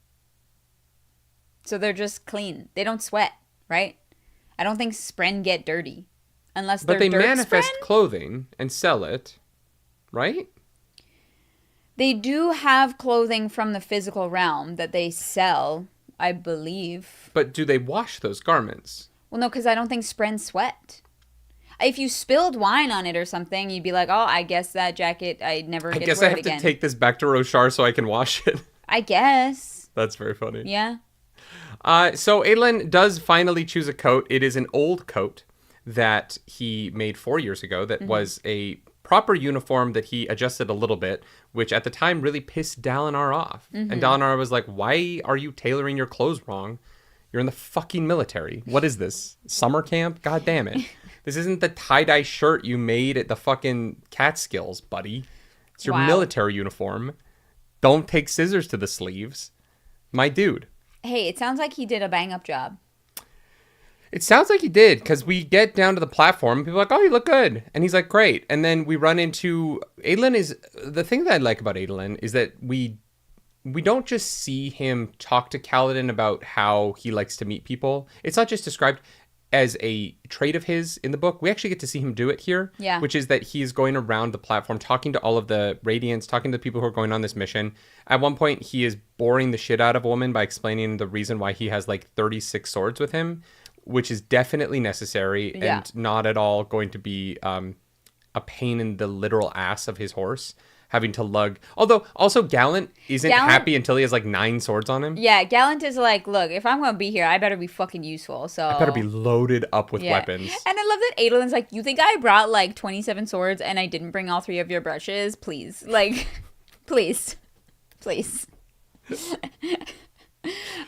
So they're just clean. They don't sweat, right? I don't think Spren get dirty. Unless they're dirt. But they manifest clothing and sell it, right? They do have clothing from the physical realm that they sell, I believe. But do they wash those garments? Well, no, because I don't think Spren sweat. If you spilled wine on it or something, you'd be like, oh, I guess that jacket, I'd never get to wear it again. I guess I have to take this back to Roshar so I can wash it. I guess. That's very funny. Yeah. So Adolin does finally choose a coat. It is an old coat that he made 4 years ago that was a proper uniform that he adjusted a little bit, which at the time really pissed Dalinar off. Mm-hmm. And Dalinar was like, why are you tailoring your clothes wrong? You're in the fucking military. What is this? Summer camp? God damn it. This isn't the tie-dye shirt you made at the fucking Catskills, buddy. It's your military uniform. Don't take scissors to the sleeves. My dude. Hey, it sounds like he did a bang-up job. It sounds like he did, because we get down to the platform, and people are like, oh, you look good. And he's like, great. And then we run into... The thing that I like about Adolin is that we don't just see him talk to Kaladin about how he likes to meet people. It's not just described as a trait of his in the book. We actually get to see him do it here, which is that he's going around the platform, talking to all of the Radiants, talking to the people who are going on this mission. At one point, he is boring the shit out of a woman by explaining the reason why he has 36 swords with him, which is definitely necessary and not at all going to be a pain in the literal ass of his horse, having to lug. Although, also, Gallant isn't happy until he has 9 swords on him. Yeah, Gallant is like, look, if I'm going to be here, I better be fucking useful. So I better be loaded up with weapons. And I love that Adolin's like, you think I brought 27 swords and I didn't bring all 3 of your brushes? Please. Please.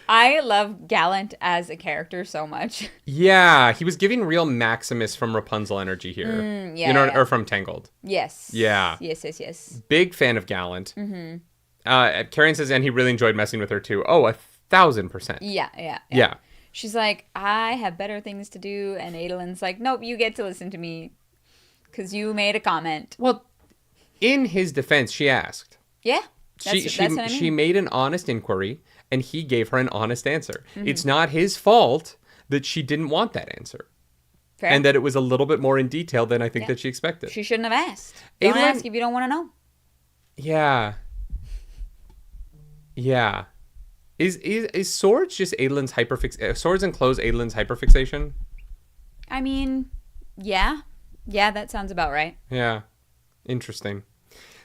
I love Gallant as a character so much. Yeah, he was giving real Maximus from Rapunzel energy here. Or from Tangled. Yes. Yeah. Yes. Big fan of Gallant. Mm-hmm. Karen says, and he really enjoyed messing with her too. Oh, 1,000%. Yeah. She's like, I have better things to do. And Adolin's like, nope, you get to listen to me because you made a comment. Well, in his defense, she asked. Yeah. That's what I mean. She made an honest inquiry and he gave her an honest answer. Mm-hmm. It's not his fault that she didn't want that answer. Fair. And that it was a little bit more in detail than I think that she expected. She shouldn't have asked. Don't ask if you don't want to know. Yeah. Yeah. Is swords just Adolin's swords and clothes Adolin's hyperfixation? I mean, yeah. Yeah, that sounds about right. Yeah. Interesting.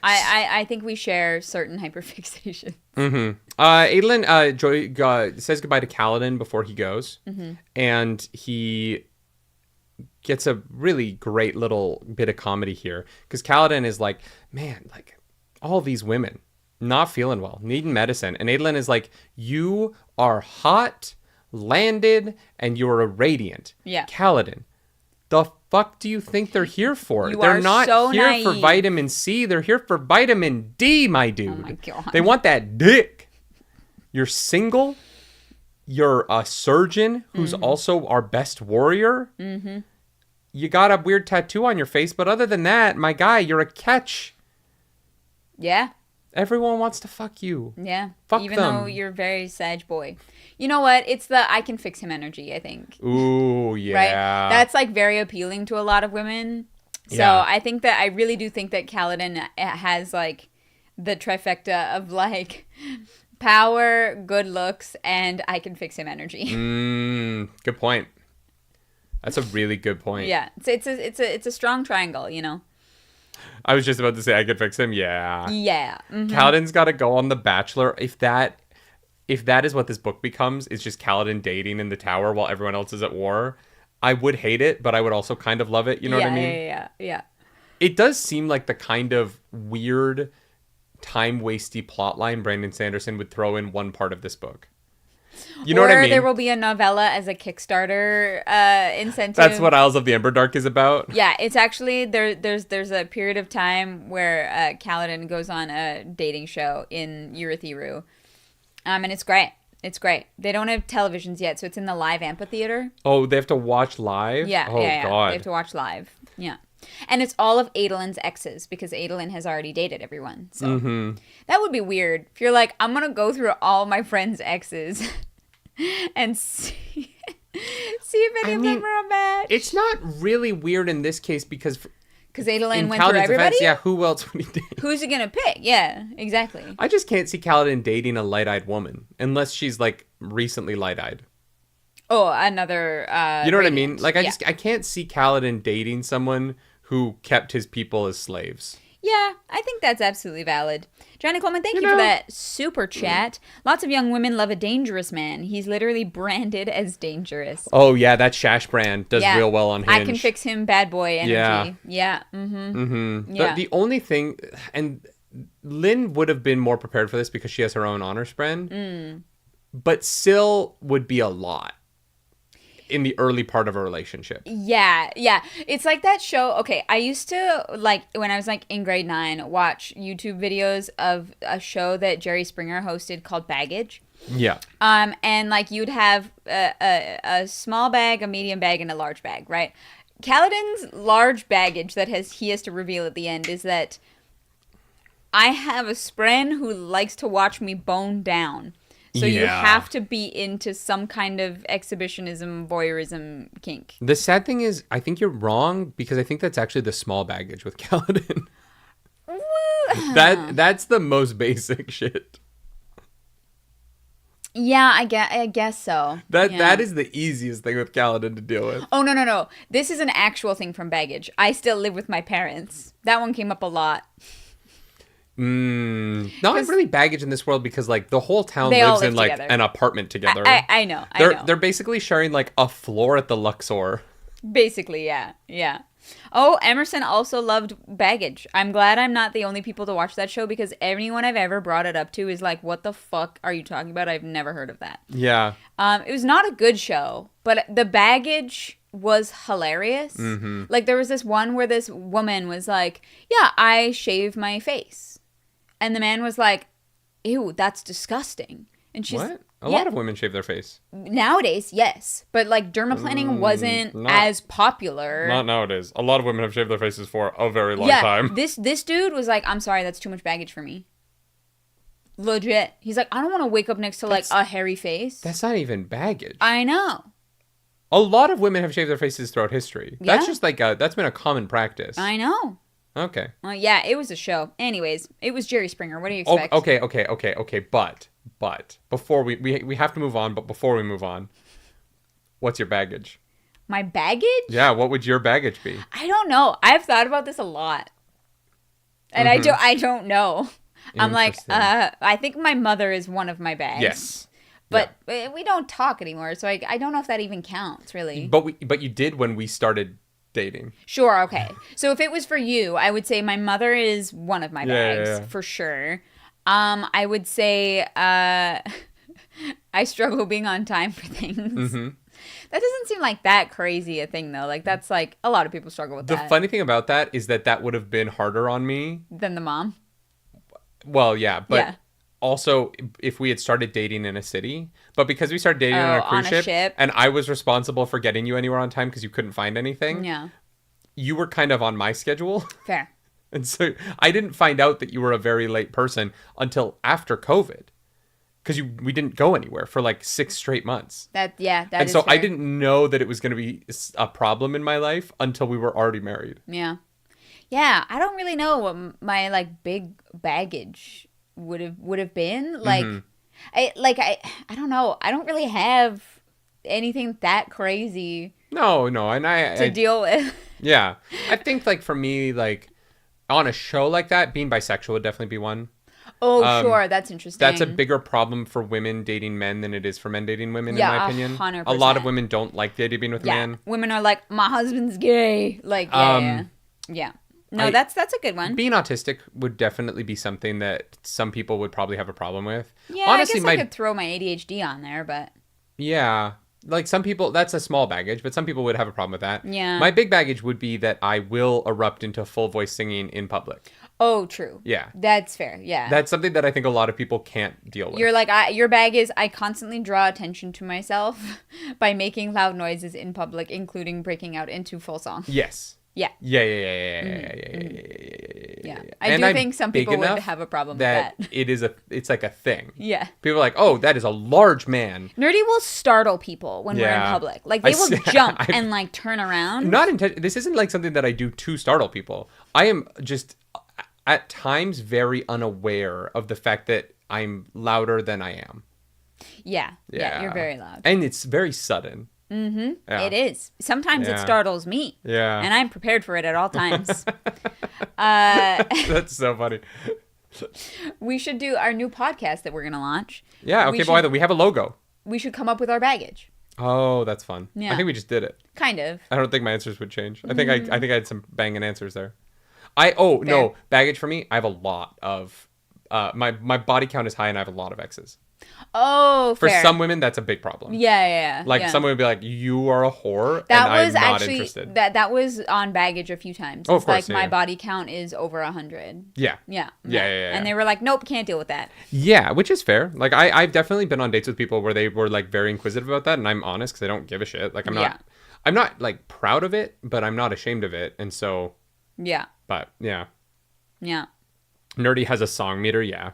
I think we share certain hyperfixations. Mm-hmm. Adolin says goodbye to Kaladin before he goes. Mm-hmm. And he gets a really great little bit of comedy here. Because Kaladin is like, man, like, all these women not feeling well, needing medicine. And Adolin is like, you are hot, landed, and you're a radiant. Yeah. Kaladin, the fuck do you think they're here for? They're not so here naive. For vitamin C. They're here for vitamin D, my dude. Oh my God. They want that dick. You're single. You're a surgeon who's also our best warrior. Mm-hmm. You got a weird tattoo on your face, but other than that, my guy, you're a catch. Yeah. Everyone wants to fuck you. Yeah. Fuck Even them. though you're very Sag boy. You know what? It's the I can fix him energy, I think. Ooh, yeah. Right? That's like very appealing to a lot of women. So I think that I really do think that Kaladin has like the trifecta of like power, good looks, and I can fix him energy. Good point. That's a really good point. Yeah. It's a strong triangle, you know? I was just about to say I could fix him. Yeah. Yeah. Mm-hmm. Kaladin's got to go on The Bachelor. If that is what this book becomes, is just Kaladin dating in the tower while everyone else is at war, I would hate it, but I would also kind of love it. You know what I mean? Yeah. It does seem like the kind of weird, time-wasty plotline Brandon Sanderson would throw in one part of this book. You know what I mean? Or there will be a novella as a Kickstarter incentive. That's what Isles of the Emberdark is about. Yeah, it's actually there's a period of time where Kaladin goes on a dating show in Urithiru. And it's great. It's great. They don't have televisions yet, so it's in the live amphitheater. Oh, they have to watch live? Yeah. Oh, God. They have to watch live. Yeah. And it's all of Adolin's exes because Adolin has already dated everyone. So that would be weird. If you're like, I'm going to go through all my friends' exes and see if any of them are a match. It's not really weird in this case because Adolin went through everybody? Defense, who else would he date? Who's he going to pick? Yeah, exactly. I just can't see Kaladin dating a light-eyed woman unless she's like recently light-eyed. Oh, another you know what I radiant. mean? Like I can't see Kaladin dating someone who kept his people as slaves. Yeah, I think that's absolutely valid. Johnny Coleman, thank you for that super chat. Lots of young women love a dangerous man. He's literally branded as dangerous. Oh, yeah, that Shash brand does real well on Hinge. I can fix him bad boy energy. Yeah. Mm-hmm. Yeah. The only thing, and Lynn would have been more prepared for this because she has her own honor spread, but Syl would be a lot in the early part of a relationship. Yeah. It's like that show. Okay, I used to, like, when I was, like, in grade 9, watch YouTube videos of a show that Jerry Springer hosted called Baggage. Yeah. And, like, you'd have a small bag, a medium bag, and a large bag, right? Kaladin's large baggage that he has to reveal at the end is that I have a spren who likes to watch me bone down. So you have to be into some kind of exhibitionism, voyeurism kink. The sad thing is, I think you're wrong because I think that's actually the small baggage with Kaladin. That's the most basic shit. Yeah, I guess so. That is the easiest thing with Kaladin to deal with. Oh, no. This is an actual thing from Baggage. I still live with my parents. That one came up a lot. Not really baggage in this world because like the whole town lives in like an apartment together. I know. They're basically sharing like a floor at the Luxor. Basically, yeah. Oh, Emerson also loved Baggage. I'm glad I'm not the only people to watch that show because anyone I've ever brought it up to is like, what the fuck are you talking about? I've never heard of that. Yeah. It was not a good show, but the Baggage was hilarious. Mm-hmm. Like there was this one where this woman was like, yeah, I shave my face. And the man was like, ew, that's disgusting. And she's what? A lot of women shave their face. Nowadays, yes. But like dermaplaning wasn't as popular. Not nowadays. A lot of women have shaved their faces for a very long time. This dude was like, I'm sorry, that's too much baggage for me. Legit. He's like, I don't want to wake up next to like a hairy face. That's not even baggage. I know. A lot of women have shaved their faces throughout history. Yeah. That's just like that's been a common practice. I know. Okay. Well, yeah, it was a show. Anyways, it was Jerry Springer. What do you expect? Okay. But before we have to move on. But before we move on, what's your baggage? My baggage? Yeah. What would your baggage be? I don't know. I've thought about this a lot, and I don't know. I'm like, I think my mother is one of my bags. Yes. But we don't talk anymore, so I don't know if that even counts, really. But you did when we started dating. Sure, okay. So if it was for you, I would say my mother is one of my bags, for sure. I would say I struggle being on time for things. Mm-hmm. That doesn't seem like that crazy a thing, though. Like, that's like, a lot of people struggle with that. The funny thing about that is that would have been harder on me. Than the mom? Well, yeah, but also if we had started dating in a city, but because we started dating on a cruise ship, and I was responsible for getting you anywhere on time because you couldn't find anything, you were kind of on my schedule. Fair. And so I didn't find out that you were a very late person until after COVID, because we didn't go anywhere for like 6 straight months. And so fair. I didn't know that it was going to be a problem in my life until we were already married. Yeah, I don't really know what my like big baggage would have been. Like, I don't know. I don't really have anything that crazy. No, and I deal with. Yeah, I think like for me, like on a show like that, being bisexual would definitely be one. Oh, sure, that's interesting. That's a bigger problem for women dating men than it is for men dating women, in my opinion. 100%. A lot of women don't like the idea of being with a man. Women are like, my husband's gay. Like, yeah. No, that's a good one. Being autistic would definitely be something that some people would probably have a problem with. Yeah, honestly, I guess I could throw my ADHD on there, but... Yeah. Like some people, that's a small baggage, but some people would have a problem with that. Yeah. My big baggage would be that I will erupt into full voice singing in public. Oh, true. Yeah. That's fair, yeah. That's something that I think a lot of people can't deal with. You're like, your bag is, I constantly draw attention to myself by making loud noises in public, including breaking out into full song. Yes. Yeah. Yeah. I do think some people would have a problem with that. It's like a thing. Yeah. People are like, oh, that is a large man. Nerdy will startle people when we're in public. Like, they will jump and, like, turn around. This isn't, like, something that I do to startle people. I am just, at times, very unaware of the fact that I'm louder than I am. Yeah, you're very loud. And it's very sudden. Mm-hmm. Yeah. It is. Sometimes it startles me. Yeah. And I'm prepared for it at all times. That's so funny. We should do our new podcast that we're going to launch. Yeah, okay, by the way, we have a logo. We should come up with our baggage. Oh, that's fun. Yeah. I think we just did it. Kind of. I don't think my answers would change. I think I had some banging answers there. No, baggage for me, I have a lot of my body count is high and I have a lot of exes. Oh, fair. For some women, that's a big problem. Yeah. Like, someone would be like, you are a whore, that and was I'm not actually, interested. That was on baggage a few times. Oh, of course, like, my body count is over 100. Yeah. And they were like, nope, can't deal with that. Yeah, which is fair. Like, I've definitely been on dates with people where they were, like, very inquisitive about that, and I'm honest, because I don't give a shit. Like, I'm not, like, proud of it, but I'm not ashamed of it, and so... Yeah. But, yeah. Yeah. Nerdy has a song meter, yeah.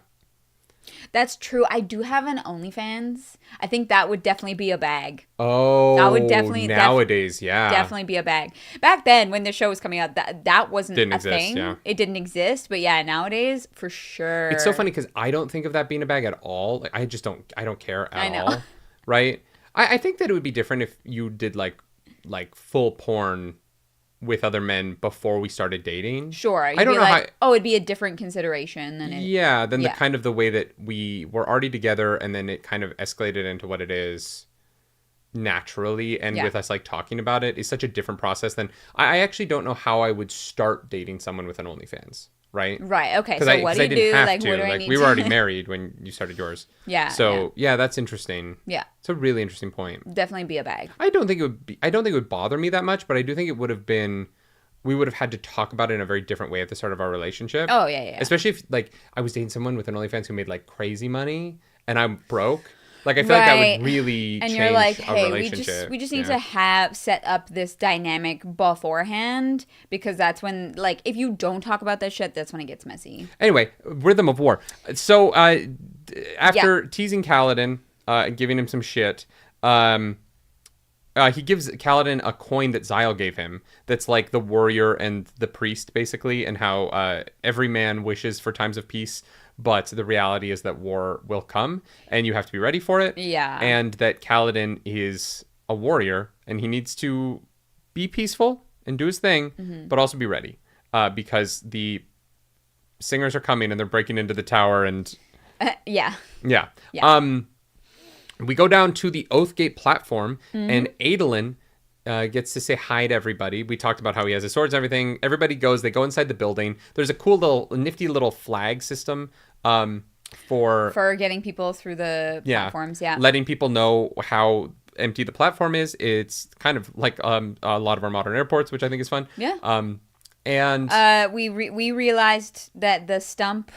That's true. I do have an OnlyFans. I think that would definitely be a bag. Oh, that would definitely nowadays, definitely be a bag. Back then, when the show was coming out, that wasn't a thing. Yeah. It didn't exist, but yeah, nowadays for sure. It's so funny because I don't think of that being a bag at all. Like, I don't care at all. Right? I think that it would be different if you did like full porn with other men before we started dating. Sure. I don't know it'd be a different consideration than it. Yeah, than the kind of the way that we were already together and then it kind of escalated into what it is naturally, and with us like talking about it is such a different process than I actually don't know how I would start dating someone with an OnlyFans. Right. Okay. So what do you do? Like, what do I need? We were already married when you started yours. Yeah. So yeah, that's interesting. Yeah. It's a really interesting point. Definitely be a bag. I don't think it would bother me that much, but I do think it would have been we would have had to talk about it in a very different way at the start of our relationship. Oh, yeah. Especially if, like, I was dating someone with an OnlyFans who made, like, crazy money, and I'm broke. Like, I feel like that would really change you're like, our hey, relationship. we just need to set up this dynamic beforehand, because that's when, like, if you don't talk about that shit, that's when it gets messy. Anyway, Rhythm of War. So, after teasing Kaladin, and giving him some shit, he gives Kaladin a coin that Xyle gave him that's like the warrior and the priest, basically, and how every man wishes for times of peace, but the reality is that war will come, and you have to be ready for it. Yeah. And that Kaladin is a warrior, and he needs to be peaceful and do his thing, but also be ready, because the singers are coming, and they're breaking into the tower, and... Yeah. We go down to the Oathgate platform, and Adolin gets to say hi to everybody. We talked about how he has his swords and everything. Everybody goes. They go inside the building. There's a cool nifty little flag system for getting people through the platforms. Yeah, letting people know how empty the platform is. It's kind of like a lot of our modern airports, which I think is fun. Yeah. And we realized that the stump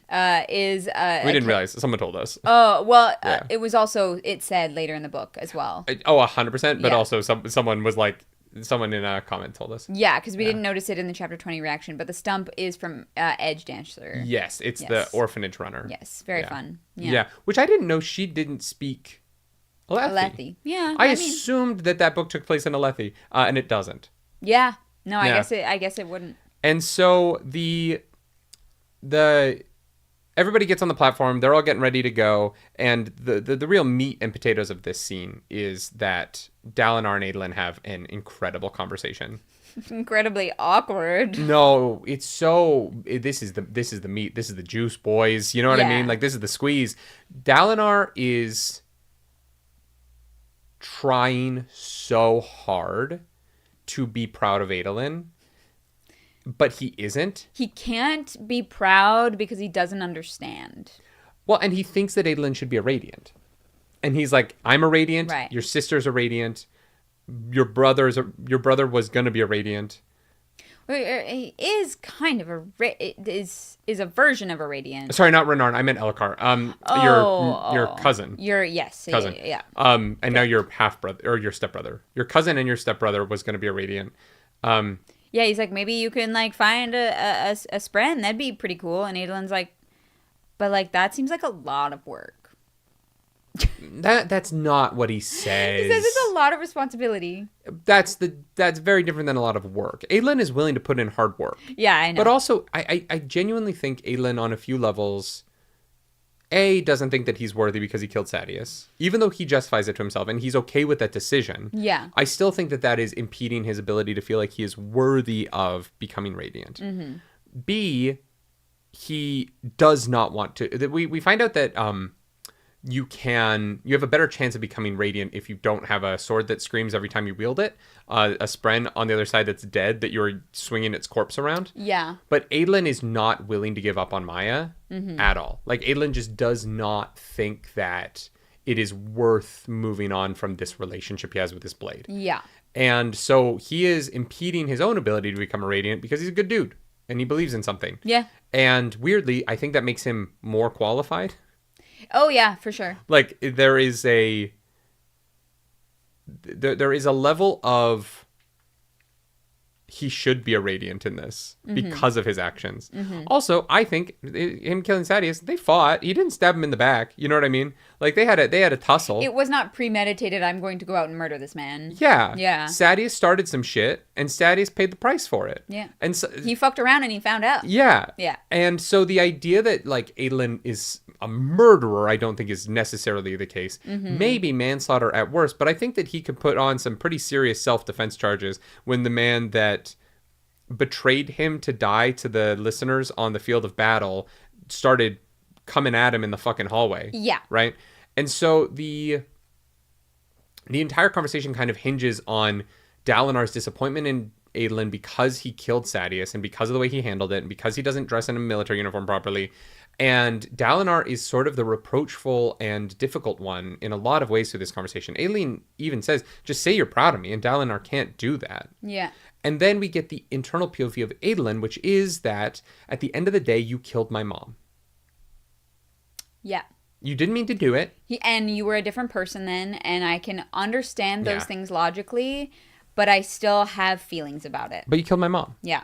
is we didn't realize. Someone told us. Oh, well, it was also, it said later in the book as well. 100%, but also someone was like, someone in a comment told us. Yeah, because we didn't notice it in the chapter 20 reaction, but the stump is from Edge Dancer. Yes, it's the orphanage runner. Yes, very fun. Yeah, which I didn't know she didn't speak Alethi. Yeah. I assumed that book took place in Alethi, and it doesn't. Yeah. No, I guess it wouldn't. And so the everybody gets on the platform. They're all getting ready to go. And the real meat and potatoes of this scene is that Dalinar and Adolin have an incredible conversation. Incredibly awkward. No, it's so... This is the meat. This is the juice, boys. You know what I mean? Like, this is the squeeze. Dalinar is trying so hard to be proud of Adolin, but he isn't. He can't be proud because he doesn't understand. Well, and he thinks that Adolin should be a Radiant. And he's like, I'm a Radiant. Right. Your sister's a Radiant. Your brother was going to be a Radiant. He is kind of is a version of a Radiant. Sorry, not Renarin. I meant Elhokar. Your cousin. Cousin. Yeah. And now your half brother or your stepbrother. Your cousin and your stepbrother was going to be a Radiant. Yeah, he's like, maybe you can like find a spren. That'd be pretty cool. And Adolin's like, but like that seems like a lot of work. That's not what he says. He says it's a lot of responsibility. That's very different than a lot of work. Adolin is willing to put in hard work. Yeah, I know. But also, I genuinely think Adolin on a few levels, doesn't think that he's worthy because he killed Sadeas, even though he justifies it to himself and he's okay with that decision. Yeah. I still think that is impeding his ability to feel like he is worthy of becoming Radiant. Mm-hmm. B, he does not want to. We find out that you have a better chance of becoming Radiant if you don't have a sword that screams every time you wield it. A spren on the other side that's dead that you're swinging its corpse around. Yeah. But Adolin is not willing to give up on Maya at all. Like, Adolin just does not think that it is worth moving on from this relationship he has with this blade. Yeah. And so he is impeding his own ability to become a Radiant because he's a good dude and he believes in something. Yeah. And weirdly, I think that makes him more qualified. Oh yeah, for sure. Like there is a level of he should be a Radiant in this because of his actions. Mm-hmm. Also, I think him killing Sadeas, they fought. He didn't stab him in the back. You know what I mean? Like they had a tussle. It was not premeditated. I'm going to go out and murder this man. Yeah. Yeah. Sadeas started some shit, and Sadeas paid the price for it. Yeah. And so, he fucked around and he found out. Yeah. Yeah. And so the idea that like Adolin is a murderer, I don't think is necessarily the case. Mm-hmm. Maybe manslaughter at worst, but I think that he could put on some pretty serious self-defense charges when the man that betrayed him to die to the listeners on the field of battle started coming at him in the fucking hallway. Yeah. Right? And so the entire conversation kind of hinges on Dalinar's disappointment in Adolin because he killed Sadeas and because of the way he handled it and because he doesn't dress in a military uniform properly. And Dalinar is sort of the reproachful and difficult one in a lot of ways through this conversation. Adolin even says, just say you're proud of me, and Dalinar can't do that. Yeah. And then we get the internal POV of Adolin, which is that at the end of the day, you killed my mom. Yeah. You didn't mean to do it. And you were a different person then, and I can understand those things logically, but I still have feelings about it. But you killed my mom. Yeah.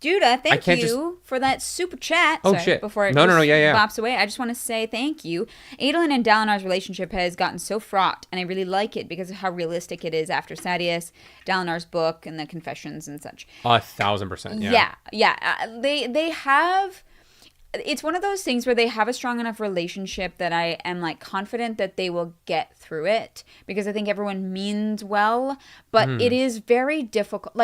Judah, thank you for that super chat. Oh, shit. Before it bops away, I just want to say thank you. Adolin and Dalinar's relationship has gotten so fraught, and I really like it because of how realistic it is after Sadeas, Dalinar's book, and the confessions and such. 1,000%, yeah. Yeah. They have... It's one of those things where they have a strong enough relationship that I am like confident that they will get through it, because I think everyone means well, but it is very difficult.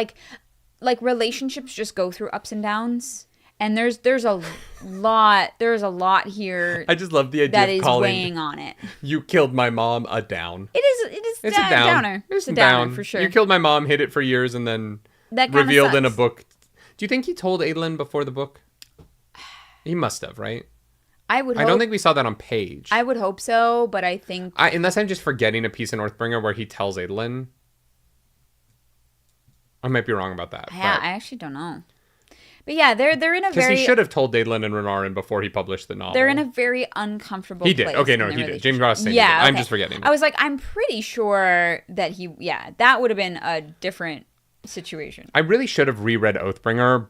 Like relationships just go through ups and downs, and there's a lot here. I just love the idea that of is calling weighing on it. You killed my mom a down. It's a downer. It's a downer for sure. You killed my mom, hid it for years, and then that revealed in a book. Do you think he told Adolin before the book? He must have, right? I don't think we saw that on page. I would hope so, but I think... unless I'm just forgetting a piece in Northbringer where he tells Adolin. I might be wrong about that. Yeah, I actually don't know. But yeah, they're in a very... Because he should have told Adolin and Renarin before he published the novel. They're in a very uncomfortable place. He did. Okay, no, he did. James Ross said he did. I'm just forgetting. I was like, I'm pretty sure that he... Yeah, that would have been a different situation. I really should have reread Oathbringer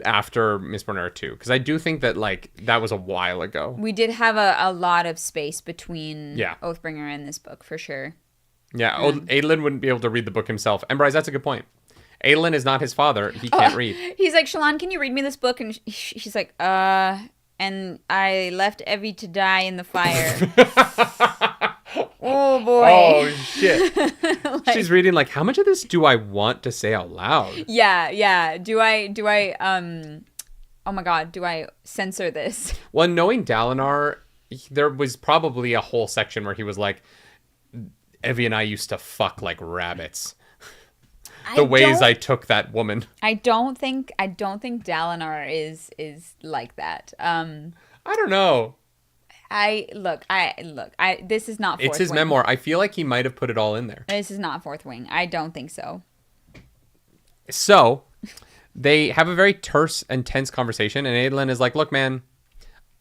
after Mistborn 2, because I do think that that was a while ago. We did have a lot of space between Yeah. Oathbringer and this book, for sure. Yeah, Adolin wouldn't be able to read the book himself. And Bryce, that's a good point. Adolin is not his father. He can't read. He's like, Shallan, can you read me this book? And she's like, and I left Evie to die in the fire. Oh, boy. Oh, shit. She's reading, how much of this do I want to say out loud? Yeah. Do I, oh my God, do I censor this? Well, knowing Dalinar, there was probably a whole section where he was like, Evie and I used to fuck like rabbits. The ways I took that woman. I don't think Dalinar is like that. I don't know. This is not Fourth It's his Wing. memoir. I feel like he might have put it all in there. This is not Fourth Wing. I don't think so. So, they have a very terse and tense conversation, and Adolin is like, look, man,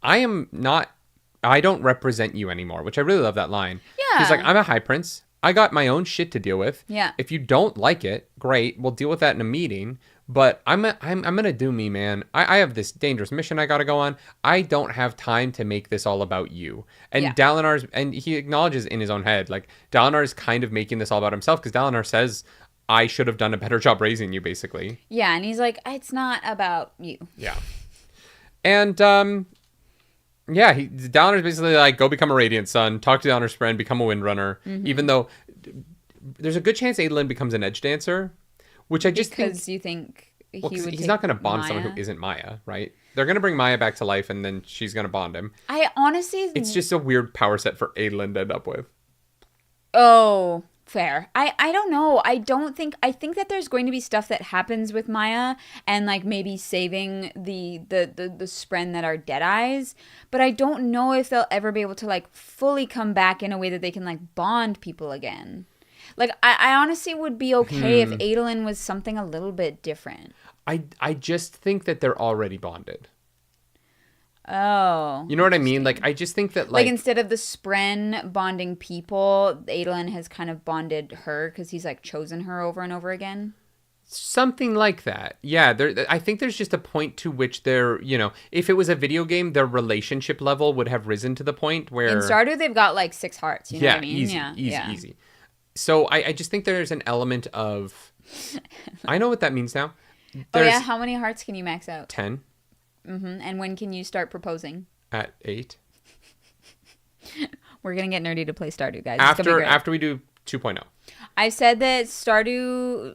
I don't represent you anymore, which I really love that line. Yeah. He's like, I'm a high prince. I got my own shit to deal with. Yeah. If you don't like it, great. We'll deal with that in a meeting. But I'm gonna do me, man. I have this dangerous mission I gotta go on. I don't have time to make this all about you. And Dalinar's, and he acknowledges in his own head, Dalinar's kind of making this all about himself, because Dalinar says, I should have done a better job raising you, basically. Yeah, and he's like, it's not about you. Yeah. And Dalinar's basically like, go become a Radiant Son, talk to Dalinar's friend, become a Windrunner, even though there's a good chance Adolin becomes an Edge Dancer. Which I just because you think he's not going to bond someone who isn't Maya, right? They're going to bring Maya back to life, and then she's going to bond him. I honestly... It's just a weird power set for Adolin to end up with. Oh, fair. I don't know. I think that there's going to be stuff that happens with Maya, and maybe saving the Spren that are Deadeyes, but I don't know if they'll ever be able to fully come back in a way that they can bond people again. I honestly would be okay if Adolin was something a little bit different. I just think that they're already bonded. Oh. You know what I mean? I just think that, instead of the Spren bonding people, Adolin has kind of bonded her because he's, chosen her over and over again. Something like that. Yeah, I think there's just a point to which they're, if it was a video game, their relationship level would have risen to the point where... In Stardew, they've got, 6 hearts. You know what I mean? Easy. So I just think there's an element of... I know what that means now. How many hearts can you max out? 10. Mm-hmm. And when can you start proposing? At 8. We're going to get nerdy to play Stardew, guys. After we do 2.0. I said that Star D&D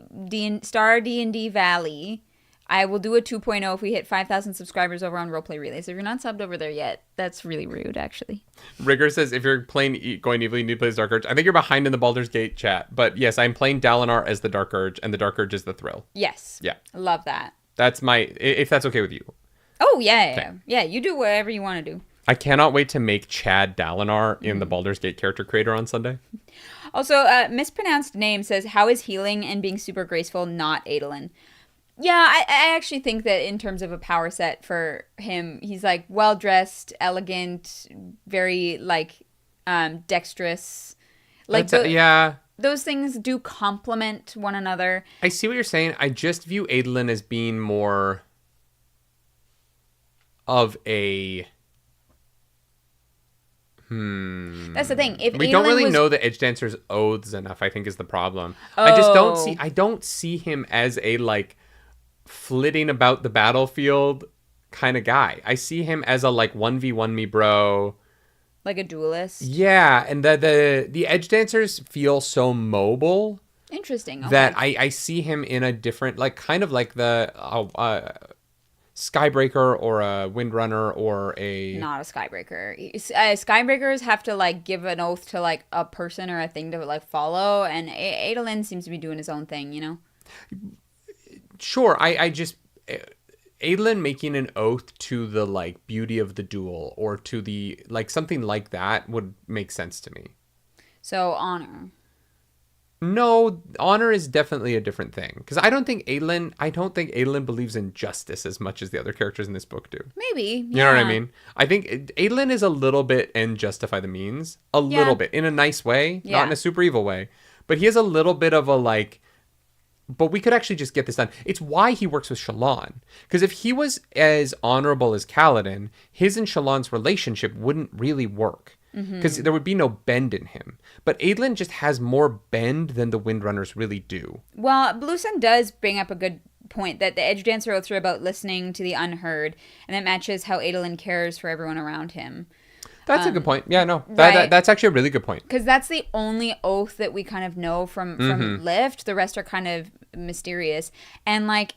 Valley, I will do a 2.0 if we hit 5,000 subscribers over on Roleplay Relays. If you're not subbed over there yet, that's really rude, actually. Rigger says, if you're playing Going Evil, you need to play as Dark Urge. I think you're behind in the Baldur's Gate chat. But yes, I'm playing Dalinar as the Dark Urge, and the Dark Urge is the thrill. Yes. Yeah. Love that. That's if that's okay with you. Oh, yeah. Yeah, you do whatever you want to do. I cannot wait to make Chad Dalinar in the Baldur's Gate character creator on Sunday. Also, mispronounced name says, how is healing and being super graceful not Adolin? Yeah, I actually think that in terms of a power set for him, he's like well-dressed, elegant, very like dexterous. Like yeah. Those things do complement one another. I see what you're saying. I just view Adolin as being more of a... That's the thing. If we Adolin don't really know the Edge Dancer's oaths enough, I think, is the problem. I just don't see him as a like flitting about the battlefield kind of guy. I see him as a like 1v1 me bro. Like a duelist. Yeah, and the Edge Dancers feel so mobile. Interesting. Okay. That I see him in a different, like kind of like the Skybreaker or a Windrunner or a... Not a Skybreaker. Skybreakers have to like give an oath to like a person or a thing to like follow, and Adolin seems to be doing his own thing, you know? Sure, I just... Adolin making an oath to the like beauty of the duel or to the like something like that would make sense to me. So honor. No, honor is definitely a different thing because I don't think Adolin believes in justice as much as the other characters in this book do. Maybe, you know what I mean? I think Adolin is a little bit in justify the means, a little bit in a nice way, not in a super evil way, but he has a little bit of a like. But we could actually just get this done. It's why he works with Shallan. Because if he was as honorable as Kaladin, his and Shallan's relationship wouldn't really work. Because there would be no bend in him. But Adolin just has more bend than the Windrunners really do. Well, Blue Sun does bring up a good point that the Edge Dancer oaths are about listening to the unheard, and that matches how Adolin cares for everyone around him. That's a good point. Yeah, no. That's actually a really good point. Because that's the only oath that we kind of know from Lift. The rest are kind of mysterious. And, like,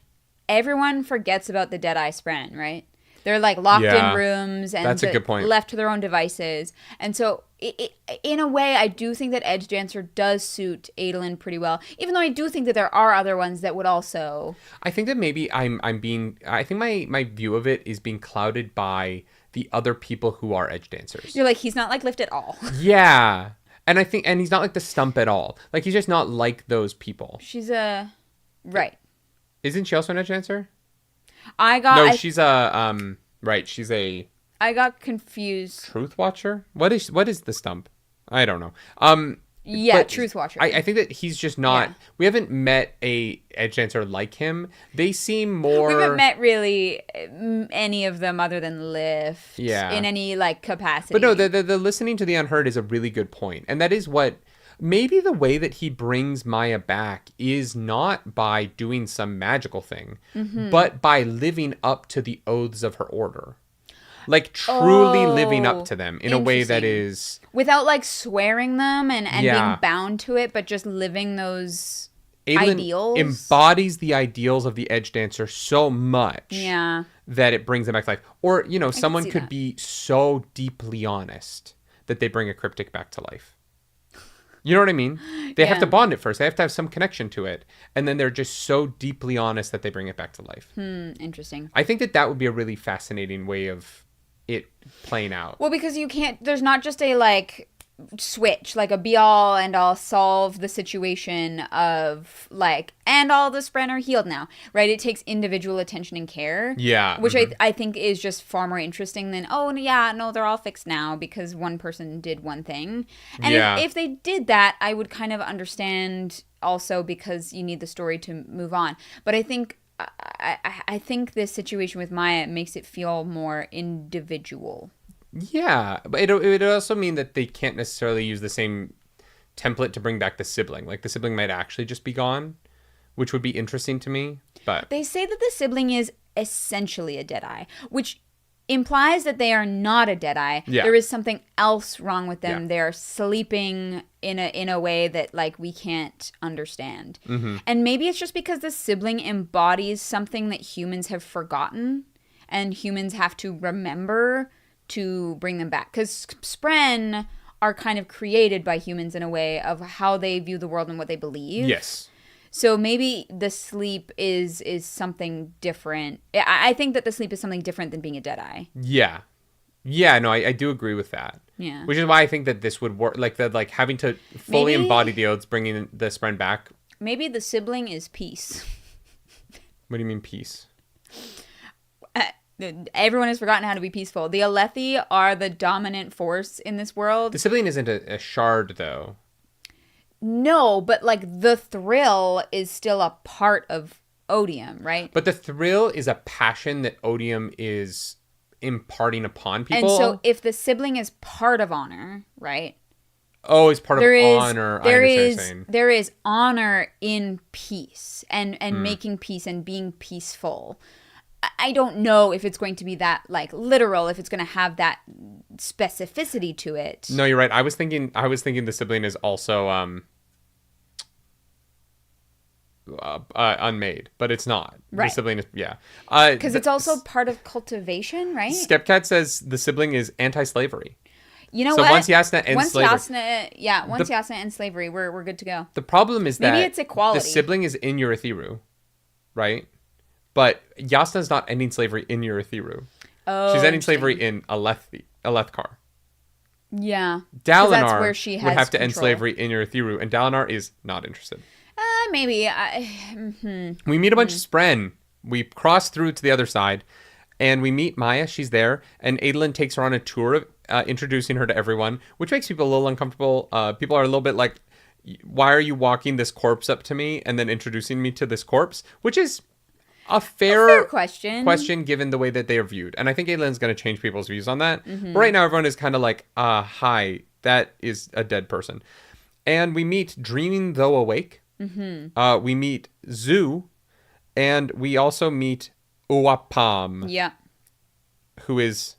everyone forgets about the Deadeye Spren, right? They're, like, locked in rooms and that's a good point. Left to their own devices. And so, in a way, I do think that Edge Dancer does suit Adolin pretty well. Even though I do think that there are other ones that would also... I think that maybe I think my view of it is being clouded by... the other people who are Edge Dancers. You're like, he's not like Lift at all. Yeah. And he's not like the Stump at all. Like, he's just not like those people. She's a... Right. Isn't she also an Edge Dancer? She's a... Right, she's a... I got confused. Truth Watcher? What is the Stump? I don't know. Yeah, Truth Watcher. I think that he's just not... Yeah. We haven't met a Edge Dancer like him. They seem more... We haven't met really any of them other than Lift. Yeah. In any, like, capacity. But no, the listening to the unheard is a really good point. And that is what... Maybe the way that he brings Maya back is not by doing some magical thing, but by living up to the oaths of her order. Like, truly living up to them in a way that is... Without, like, swearing them and being bound to it, but just living those ideals. Embodies the ideals of the Edge Dancer so much that it brings them back to life. Or, you know, someone could be so deeply honest that they bring a cryptic back to life. You know what I mean? They have to bond it first. They have to have some connection to it. And then they're just so deeply honest that they bring it back to life. Interesting. I think that would be a really fascinating way of... it playing out. Well, because you can't... There's not just a, like, switch, like a be-all and all solve the situation of, like, and all the Spren are healed now, right? It takes individual attention and care. Yeah. Which I think is just far more interesting than, they're all fixed now because one person did one thing. And if they did that, I would kind of understand also because you need the story to move on. But I think... I think this situation with Maya makes it feel more individual. Yeah, but it would also mean that they can't necessarily use the same template to bring back the sibling. Like, the sibling might actually just be gone, which would be interesting to me. But they say that the sibling is essentially a Deadeye, which implies that they are not a Deadeye. Yeah. There is something else wrong with them. Yeah. They're sleeping in a way that, like, we can't understand. And maybe it's just because the sibling embodies something that humans have forgotten and humans have to remember to bring them back. Because Spren are kind of created by humans in a way of how they view the world and what they believe. Yes. So maybe the sleep is something different. I think that the sleep is something different than being a Deadeye. Yeah. Yeah, no, I do agree with that. Yeah. Which is why I think that this would work, like having to fully embody the oaths, bringing the Spren back. Maybe the sibling is peace. What do you mean peace? Everyone has forgotten how to be peaceful. The Alethi are the dominant force in this world. The sibling isn't a shard, though. No, but like the thrill is still a part of odium, right? But the thrill is a passion that odium is imparting upon people. And so if the sibling is part of honor, right? Oh, it's part of honor. I understand what you're saying. There is honor in peace and making peace and being peaceful. I don't know if it's going to be that like literal, if it's going to have that specificity to it. No, you're right. I was thinking the sibling is also unmade, but it's not. Right. The sibling is because it's also part of cultivation, right? Skepcat says the sibling is anti-slavery. You know so what? Once Yasna ends Yasna ends slavery, we're good to go. The problem is that maybe it's equality. The sibling is in Urithiru, right? But Yasna's not ending slavery in Urithiru. Oh, she's ending slavery in Alethkar. Yeah. Dalinar that's where she has would have to control. end slavery in Urithiru, and Dalinar is not interested. Maybe. We meet a bunch of Spren. We cross through to the other side, and we meet Maya. She's there, and Adolin takes her on a tour, introducing her to everyone, which makes people a little uncomfortable. People are a little bit like, why are you walking this corpse up to me and then introducing me to this corpse? Which is a fair question given the way that they are viewed. And I think Adolin's going to change people's views on that. Mm-hmm. But right now, everyone is kind of like, hi, that is a dead person. And we meet Dreaming Though Awake. Mm-hmm. We meet Zu. And we also meet Uapam. Yeah. Who is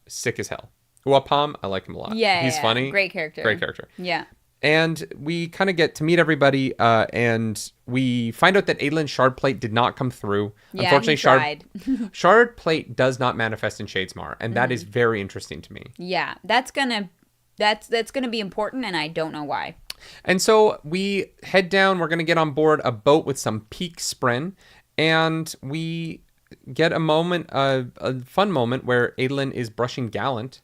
sick as hell. Uapam, I like him a lot. Yeah, he's funny. Great character. Yeah. And we kind of get to meet everybody, and we find out that Adolin's shard plate did not come through. Yeah, unfortunately, he tried. shard plate does not manifest in Shadesmar, and that is very interesting to me. Yeah, that's gonna be important, and I don't know why. And so we head down. We're gonna get on board a boat with some peak Spren, and we get a moment, a fun moment where Adolin is brushing Gallant.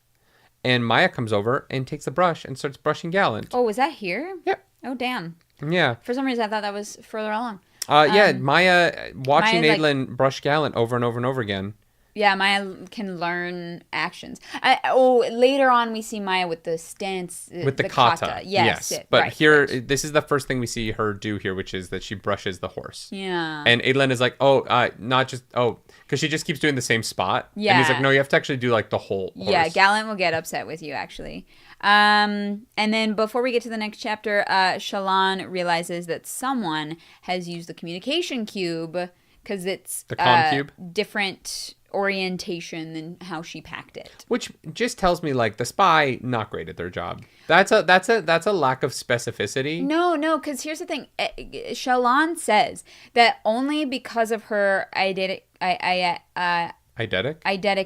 And Maya comes over and takes the brush and starts brushing Gallant. Oh, was that here? Yep. Oh, damn. Yeah. For some reason, I thought that was further along. Maya watching Adolin brush Gallant over and over and over again. Yeah, Maya can learn actions. Later on, we see Maya with the stance. With the kata. Yes. But this is the first thing we see her do here, which is that she brushes the horse. Yeah. And Adolin is like, because she just keeps doing the same spot. Yeah. And he's like, no, you have to actually do like the whole horse. Yeah, Gallant will get upset with you, actually. And then before we get to the next chapter, Shallan realizes that someone has used the communication cube because it's the comm cube? Different orientation than how she packed it, which just tells me like the spy not great at their job. That's a lack of specificity. No, because here's the thing. Shallan says that only because of her eidetic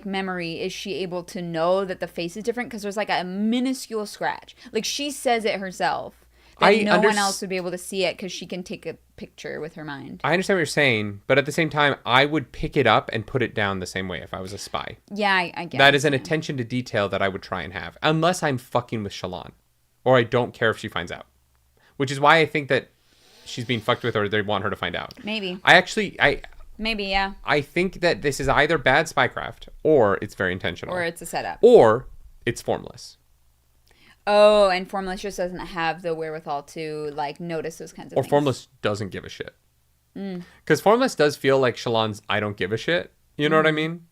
memory is she able to know that the face is different, because there's like a minuscule scratch. Like she says it herself. That no one else would be able to see it because she can take a picture with her mind. I understand what you're saying, but at the same time, I would pick it up and put it down the same way if I was a spy. Yeah, I get that is an attention to detail that I would try and have, unless I'm fucking with Shallan, or I don't care if she finds out. Which is why I think that she's being fucked with, or they want her to find out. Maybe. Maybe, yeah. I think that this is either bad spycraft, or it's very intentional. Or it's a setup. Or it's formless. Oh, and Formless just doesn't have the wherewithal to like notice those kinds of things. Or Formless doesn't give a shit. Because Formless does feel like Shallan's I don't give a shit. You know what I mean?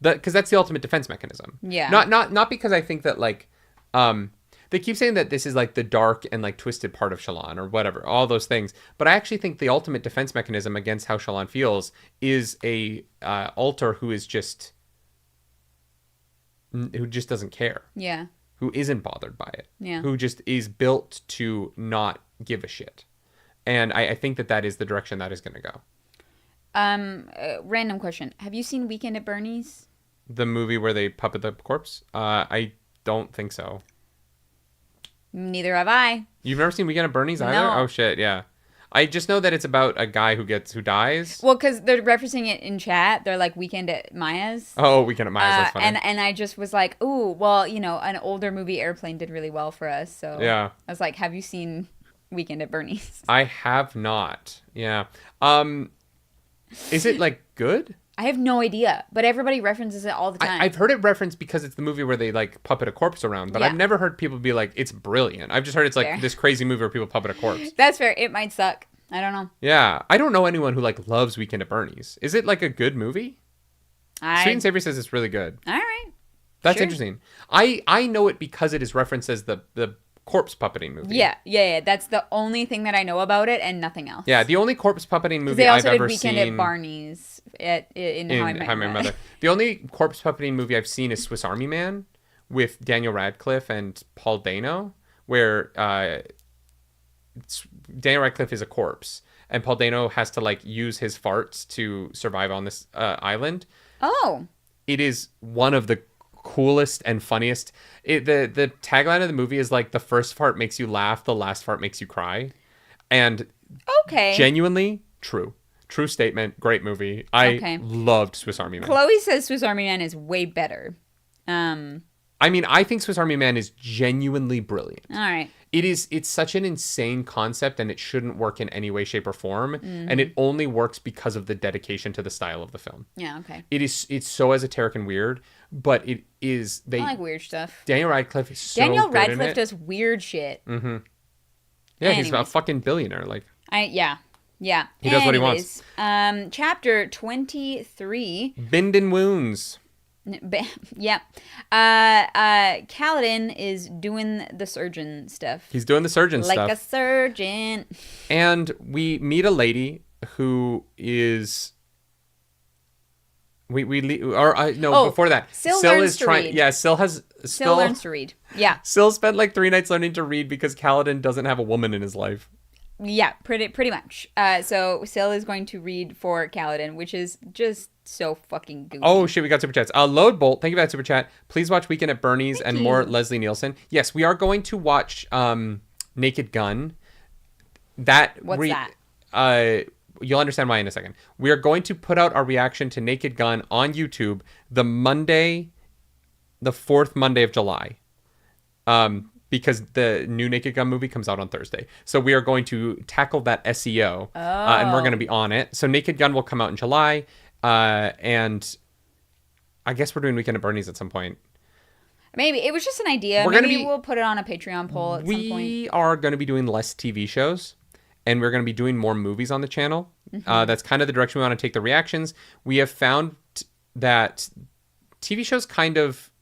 Because that's the ultimate defense mechanism. Yeah. Not because I think that like they keep saying that this is like the dark and like twisted part of Shallan or whatever, all those things. But I actually think the ultimate defense mechanism against how Shallan feels is a alter who just doesn't care. Yeah. Who isn't bothered by it. Yeah. Who just is built to not give a shit. And I think that is the direction that is going to go. Random question. Have you seen Weekend at Bernie's? The movie where they puppet the corpse? I don't think so. Neither have I. You've never seen Weekend at Bernie's either? No. Oh, shit, yeah. I just know that it's about a guy who dies. Well, because they're referencing it in chat. They're like Weekend at Maya's. Oh, Weekend at Maya's. That's funny. And I just was like, ooh, well, an older movie, Airplane, did really well for us. So yeah. I was like, have you seen Weekend at Bernie's? I have not. Yeah. Is it like good? I have no idea, but everybody references it all the time. I've heard it referenced because it's the movie where they like puppet a corpse around, but I've never heard people be like, it's brilliant. I've just heard it's like this crazy movie where people puppet a corpse. That's fair. It might suck. I don't know. Yeah. I don't know anyone who like loves Weekend at Bernie's. Is it like a good movie? Sweet and Savory says it's really good. All right. That's interesting. I know it because it is referenced as the corpse puppeting movie. Yeah. That's the only thing that I know about it and nothing else. Yeah, the only corpse puppeting movie I've ever seen. They also did Weekend at Barney's in How I Met Your Mother. The only corpse puppeting movie I've seen is Swiss Army Man with Daniel Radcliffe and Paul Dano, where Daniel Radcliffe is a corpse and Paul Dano has to like use his farts to survive on this island. Oh. It is one of the coolest and funniest. The tagline of the movie is like, the first fart makes you laugh, the last fart makes you cry. And genuinely true statement. Great movie. I loved Swiss Army Man. Chloe says Swiss Army Man is way better. I mean, I think Swiss Army Man is genuinely brilliant. All right. It's such an insane concept and it shouldn't work in any way, shape, or form. And it only works because of the dedication to the style of the film. Yeah, okay. It's so esoteric and weird, but it is... I like weird stuff. Daniel Radcliffe is so good in it. Daniel Radcliffe does weird shit. Mm-hmm. Yeah, he's a fucking billionaire. Like, Yeah. He does what he wants. Chapter 23. Bend Wounds. Yeah. Kaladin is doing the surgeon stuff. He's doing the surgeon stuff. Like a surgeon. And we meet a lady who is... before that. Syl learns to read. Yeah, Syl learns to read. Yeah. Syl spent like 3 nights learning to read because Kaladin doesn't have a woman in his life. Yeah, pretty much. So Syl is going to read for Kaladin, which is just so fucking goofy. Oh shit, we got super chats. Load Bolt, thank you for that super chat. Please watch Weekend at Bernie's and more Leslie Nielsen. Yes, we are going to watch Naked Gun. What's that? You'll understand why in a second. We are going to put out our reaction to Naked Gun on YouTube the fourth Monday of July. Because the new Naked Gun movie comes out on Thursday. So we are going to tackle that SEO. And we're going to be on it. So Naked Gun will come out in July. And I guess we're doing Weekend at Bernie's at some point. Maybe. It was just an idea. Maybe we'll put it on a Patreon poll at some point. We are going to be doing less TV shows. And we're going to be doing more movies on the channel. That's kind of the direction we want to take the reactions. We have found that TV shows kind of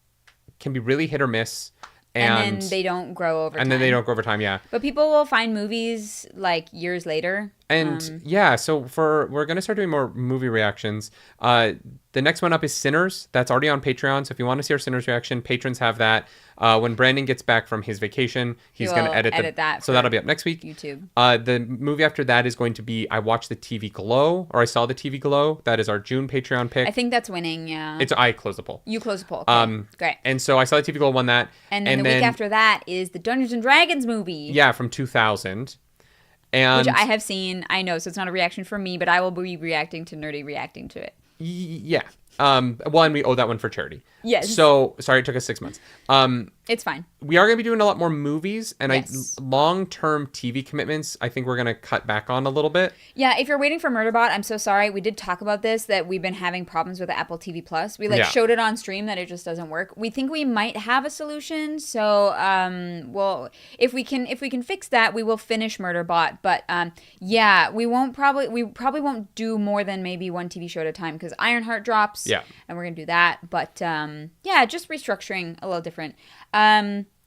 can be really hit or miss. And then they don't grow over time. Yeah. But people will find movies like years later. And so we're going to start doing more movie reactions. The next one up is Sinners. That's already on Patreon. So if you want to see our Sinners reaction, patrons have that. When Brandon gets back from his vacation, he's going to edit that. So that'll be up next week. YouTube. The movie after that is going to be I Watched the TV Glow, or I Saw the TV Glow. That is our June Patreon pick. I think that's winning, yeah. I closed the poll. You closed the poll. Okay. Great. And so I Saw the TV Glow won that. And then the week after that is the Dungeons and Dragons movie. Yeah, from 2000. And which I have seen. I know, so it's not a reaction from me, but I will be reacting to Nerdy reacting to it. Yeah. And we owe that one for charity. Yes. So, sorry, it took us 6 months. It's fine. We are going to be doing a lot more movies, and long-term TV commitments, I think we're going to cut back on a little bit. Yeah, if you're waiting for Murderbot, I'm so sorry. We did talk about this, that we've been having problems with the Apple TV Plus. We showed it on stream that it just doesn't work. We think we might have a solution, so well, if we can fix that, we will finish Murderbot. But we probably won't do more than maybe one TV show at a time because Ironheart drops. Yeah. And we're going to do that. But just restructuring a little different.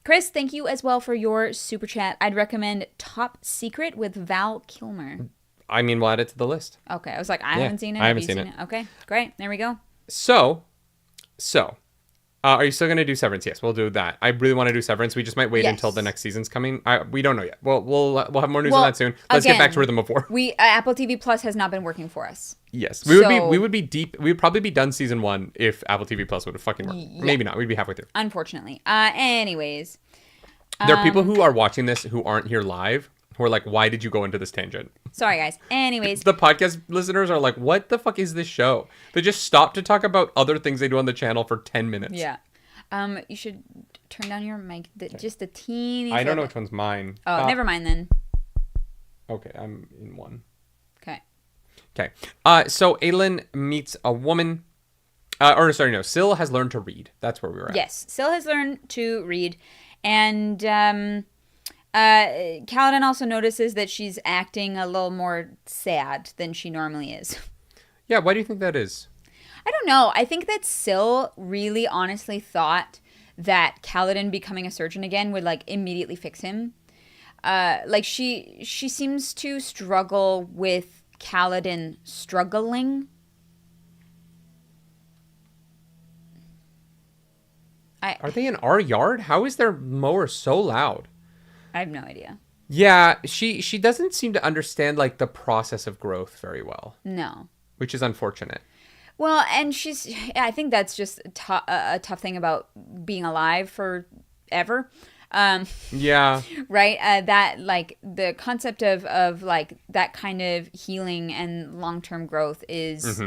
Chris, thank you as well for your super chat. I'd recommend Top Secret with Val Kilmer. I mean, we'll add it to the list. Okay. I was like, I haven't seen it. I haven't seen it. Okay, great. There we go. So, are you still going to do Severance? Yes, we'll do that. I really want to do Severance. We just might wait until the next season's coming. We don't know yet. We'll have more news on that soon. Let's get back to Rhythm of War. Apple TV Plus has not been working for us. Yes, we would probably be done season 1 if Apple TV Plus would have fucking worked. Yeah. Maybe not. We'd be halfway through. Unfortunately. Anyways, there are people who are watching this who aren't here live who are like, "Why did you go into this tangent?" Sorry, guys. Anyways, the podcast listeners are like, "What the fuck is this show?" They just stop to talk about other things they do on the channel for 10 minutes. Yeah. You should turn down your mic just a teeny. I don't know which one's mine. Oh, never mind then. Okay, I'm in one. Okay. Okay. So Adolin meets a woman. Syl has learned to read. That's where we were at. Yes, Syl has learned to read. And Kaladin also notices that she's acting a little more sad than she normally is. Yeah, why do you think that is? I don't know. I think that Syl really honestly thought that Kaladin becoming a surgeon again would like immediately fix him. Like she seems to struggle with Kaladin struggling. Are they in our yard? How is their mower so loud? I have no idea. Yeah, she doesn't seem to understand like the process of growth very well. No. Which is unfortunate. Well, and I think that's just a tough thing about being alive forever. Yeah. Right? That like the concept of like that kind of healing and long-term growth is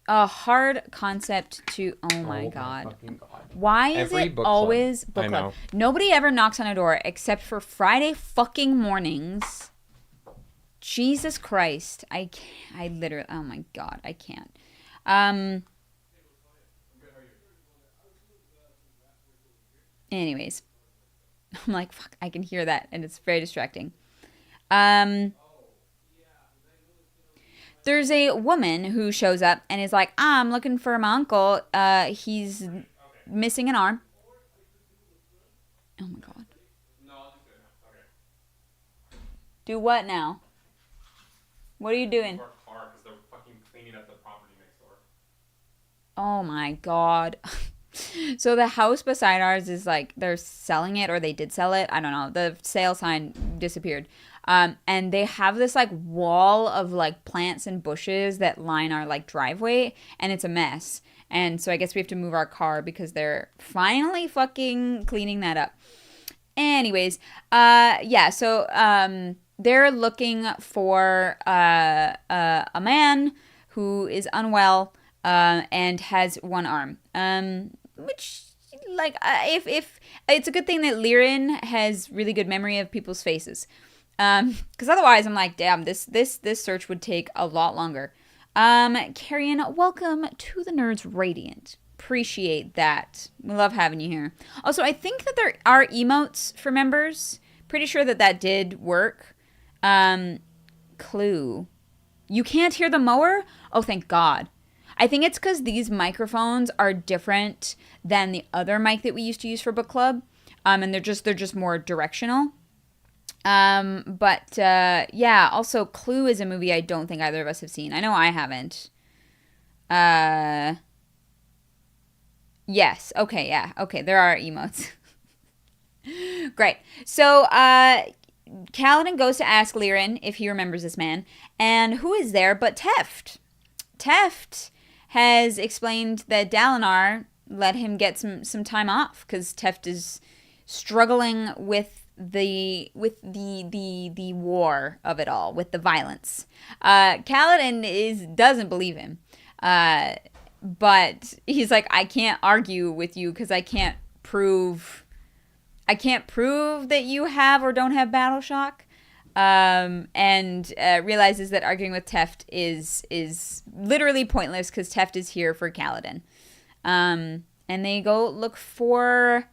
a hard concept to. Oh my god. Why is it always book club? Nobody ever knocks on a door except for Friday fucking mornings. Jesus Christ. I literally, oh my god, I can't. Anyways. I'm like, fuck, I can hear that and it's very distracting. There's a woman who shows up and is like, I'm looking for my uncle. He's missing an arm. Oh my god. Do what now? What are you doing? Oh my god. So the house beside ours is like, they're selling it or they did sell it. I don't know. The sale sign disappeared. And they have this like wall of like plants and bushes that line our like driveway, and it's a mess. And so I guess we have to move our car because they're finally fucking cleaning that up. Anyways, yeah, so they're looking for a man who is unwell and has one arm. Which, like, if it's a good thing that Lirin has really good memory of people's faces. Because otherwise I'm like, damn, this search would take a lot longer. Carrion, welcome to the Nerds Radiant. Appreciate that. We love having you here. Also, I think that there are emotes for members. Pretty sure that did work. Clue. You can't hear the mower? Oh, thank God. I think it's because these microphones are different than the other mic that we used to use for book club. And they're just more directional. Yeah, also Clue is a movie I don't think either of us have seen. I know I haven't. Yes. Okay, yeah. Okay, there are emotes. Great. So, Kaladin goes to ask Lirin if he remembers this man. And who is there but Teft? Teft has explained that Dalinar let him get some time off because Teft is struggling with the war of it all, with the violence. Kaladin doesn't believe him. But he's like, I can't argue with you because I can't prove that you have or don't have battle shock. And realizes that arguing with Teft is literally pointless because Teft is here for Kaladin. And they go look for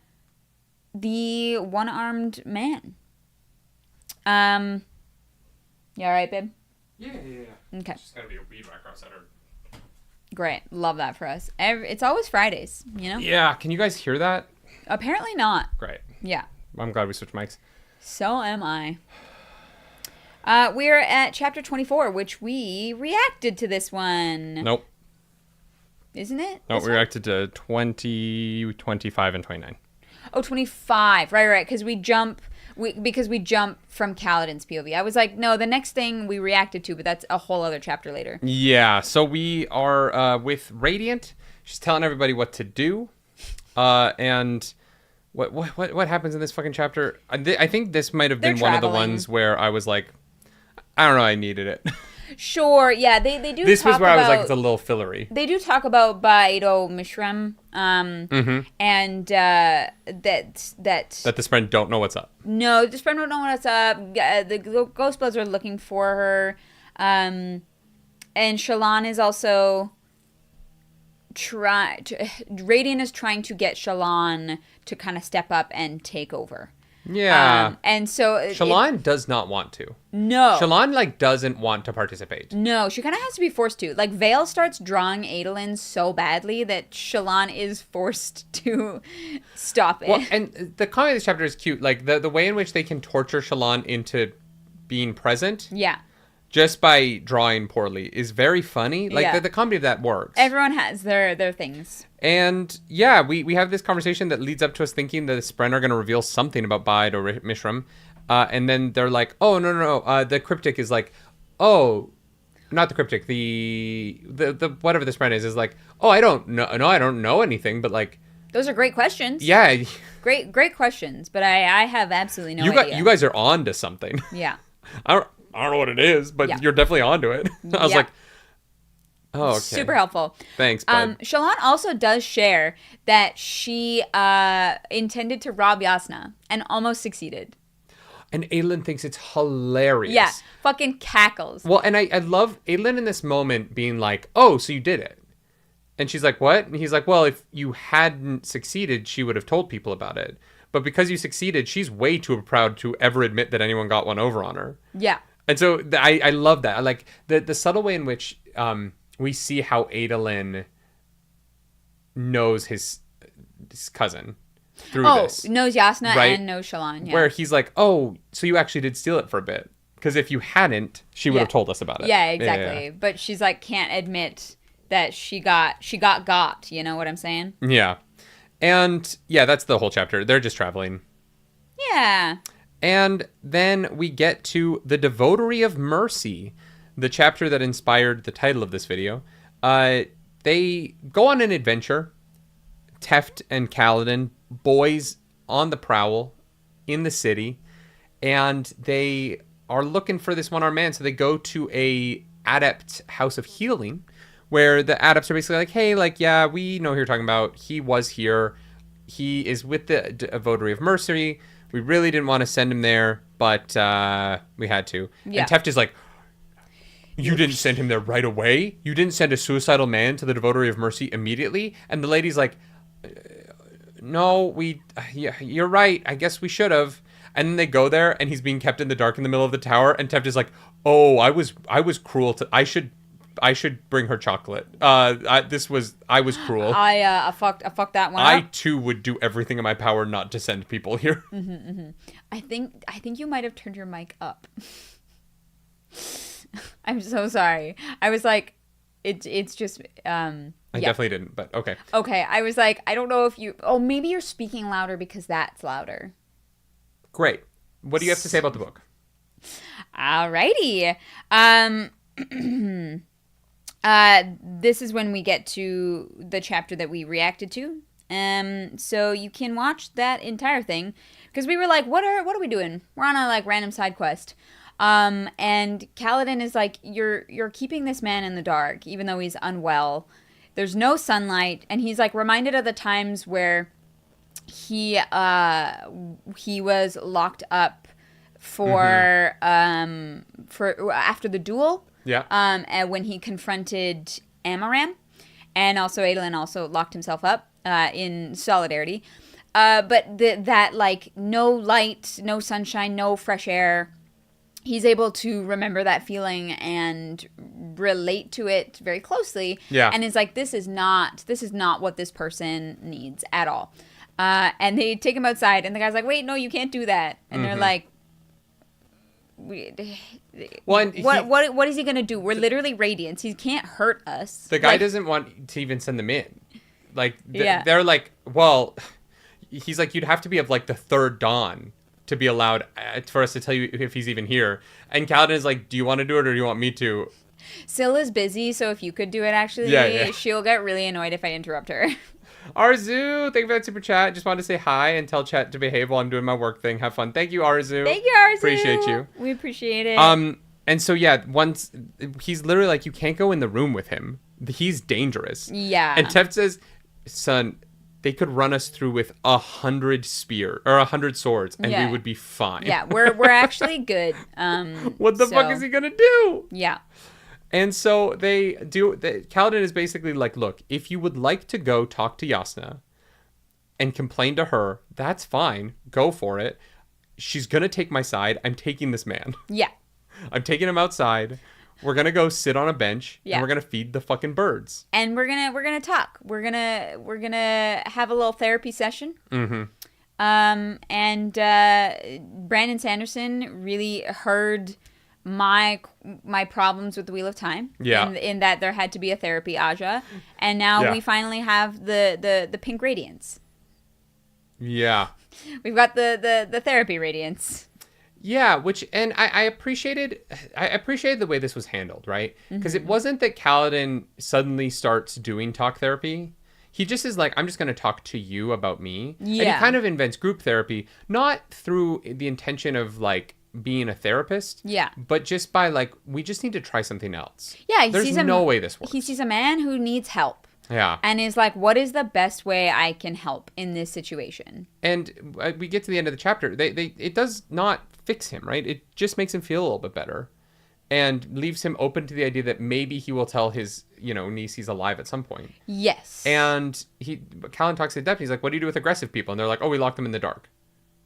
the one-armed man. You alright, babe? Yeah. Okay. It's just gotta be a weed whacker outside our... Great. Love that for us. It's always Fridays, you know? Yeah. Can you guys hear that? Apparently not. Great. Yeah. I'm glad we switched mics. So am I. We're at chapter 24, which we reacted to this one. Nope. Isn't it? No, we reacted to 20, 25, and 29. Oh, 25. Right. Because we jump from Kaladin's POV. I was like, no, the next thing we reacted to, but that's a whole other chapter later. Yeah. So we are with Radiant. She's telling everybody what to do. And what happens in this fucking chapter? I think this might have been one of the ones where I was like, I don't know, I needed it. Sure, yeah, they do. This was where I was like, it's a little fillery. They do talk about Baedo Mishram, and that No, the Spren don't know what's up. The Ghostbloods are looking for her. And Shallan is also Radiant is trying to get Shallan to kind of step up and take over. Yeah. And so Shallan does not want to. No. Shallan doesn't want to participate. No, she kind of has to be forced to. Vale starts drawing Adolin so badly that Shallan is forced to stop it. Well, and the comedy of this chapter is cute. The way in which they can torture Shallan into being present. Yeah. Just by drawing poorly is very funny. The comedy of that works. Everyone has their things. And yeah, we have this conversation that leads up to us thinking that the Spren are going to reveal something about Bide or Mishram. And then they're like, oh, no. The cryptic is like, oh, not the cryptic. The whatever the Spren is like, oh, I don't know. No, I don't know anything. But those are great questions. Yeah. Great questions. But I have absolutely no idea. You guys are on to something. Yeah. I don't know what it is, but you're definitely onto it. I was like, oh, okay. Super helpful. Thanks, bud. Shallan also does share that she intended to rob Yasna and almost succeeded. And Adolin thinks it's hilarious. Yeah, fucking cackles. Well, and I love Adolin in this moment being like, oh, so you did it. And she's like, what? And he's like, well, if you hadn't succeeded, she would have told people about it. But because you succeeded, she's way too proud to ever admit that anyone got one over on her. Yeah. And so I love that. I like the subtle way in which we see how Adolin knows his cousin through this. Knows Yasna, right? And knows Shallan. Yeah. Where he's like, oh, so you actually did steal it for a bit. Because if you hadn't, she would have told us about it. Yeah, exactly. Yeah. But she's can't admit that she got. You know what I'm saying? Yeah. And yeah, that's the whole chapter. They're just traveling. Yeah. And then we get to the Devotery of Mercy, the chapter that inspired the title of this video. They go on an adventure. Teft and Kaladin, boys on the prowl in the city. And they are looking for this one-armed man. So they go to a adept house of healing, where the adepts are basically like, hey, yeah, we know who you're talking about. He was here. He is with the Votary of Mercy. We really didn't want to send him there, but we had to. Yeah. And Teft is like, you didn't send him there right away? You didn't send a suicidal man to the Votary of Mercy immediately? And the lady's like, no, you're right. I guess we should have. And then they go there, and he's being kept in the dark in the middle of the tower. And Teft is like, oh, I was cruel to... I should bring her chocolate. I was cruel. I fucked that one up. I too would do everything in my power not to send people here. Mm-hmm, mm-hmm. I think you might have turned your mic up. I'm so sorry. I was like, it's just I definitely didn't, but okay. Okay, I was like, I don't know if you. Oh, maybe you're speaking louder because that's louder. Great. What do you have to say about the book? Alrighty. This is when we get to the chapter that we reacted to. So you can watch that entire thing because we were like, what are we doing? We're on a random side quest. And Kaladin is like, you're keeping this man in the dark, even though he's unwell. There's no sunlight, and he's reminded of the times where he was locked up for after the duel. Yeah. And when he confronted Amaram, and also Adolin also locked himself up in solidarity. But that no light, no sunshine, no fresh air. He's able to remember that feeling and relate to it very closely. Yeah. And is like, this is not what this person needs at all. And they take him outside, and the guy's like, wait, no, you can't do that. And they're like, what is he gonna do? We're literally Radiants. He can't hurt us. The guy doesn't want to even send them in. They're like, well, he's like, you'd have to be of the third dawn to be allowed for us to tell you if he's even here. And Kaladin is like, do you want to do it or do you want me to? Scylla's busy, so if you could do it, actually, she'll get really annoyed if I interrupt her. Arzu, thank you for that super chat. Just wanted to say hi and tell chat to behave while I'm doing my work thing. Have fun. Thank you, Arzu. Thank you, Arzu. Appreciate you. We appreciate it. And so once he's literally like, you can't go in the room with him. He's dangerous. Yeah. And Teft says, son, they could run us through with 100 swords, and we would be fine. Yeah, we're actually good. What the fuck is he gonna do? Yeah. And so Kaladin is basically like, look, if you would like to go talk to Jasnah and complain to her, that's fine. Go for it. She's gonna take my side. I'm taking this man. Yeah. I'm taking him outside. We're gonna go sit on a bench, and we're gonna feed the fucking birds. And we're gonna talk. We're gonna have a little therapy session. Mm-hmm. And Brandon Sanderson really heard my problems with the Wheel of Time. Yeah. In that there had to be a therapy Aja, and now we finally have the pink radiance. Yeah. We've got the therapy radiance. Yeah, and I appreciated the way this was handled, right? Because it wasn't that Kaladin suddenly starts doing talk therapy. He just is like, I'm just going to talk to you about me. Yeah. And he kind of invents group therapy, not through the intention of like being a therapist. Yeah. But just by like, we just need to try something else. Yeah. There's no way this works. He sees a man who needs help. Yeah. And is like, what is the best way I can help in this situation? And we get to the end of the chapter. It does not fix him, right? It just makes him feel a little bit better and leaves him open to the idea that maybe he will tell his, niece he's alive at some point. Yes. And Kaladin talks to the deputy. He's like, what do you do with aggressive people? And they're like, oh, we lock them in the dark.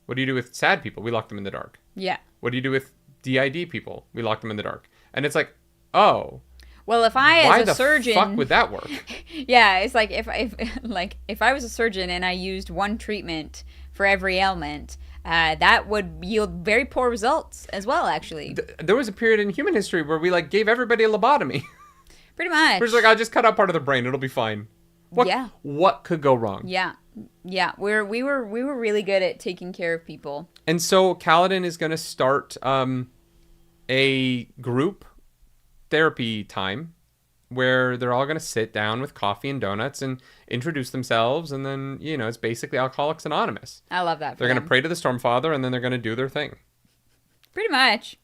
What do you do with sad people? We lock them in the dark. Yeah. What do you do with DID people? We lock them in the dark. And it's like, oh. Well, if I as a surgeon, why the fuck would that work? Yeah, it's like if I was a surgeon and I used one treatment for every ailment, that would yield very poor results as well. Actually, there was a period in human history where we like gave everybody a lobotomy. Pretty much. We're just like, I'll just cut out part of the brain; it'll be fine. What could go wrong? Yeah. We were really good at taking care of people. And so Kaladin is going to start a group therapy time where they're all going to sit down with coffee and donuts and introduce themselves, and then it's basically Alcoholics Anonymous. I love that. They're going to pray to the Stormfather, and then they're going to do their thing. Pretty much.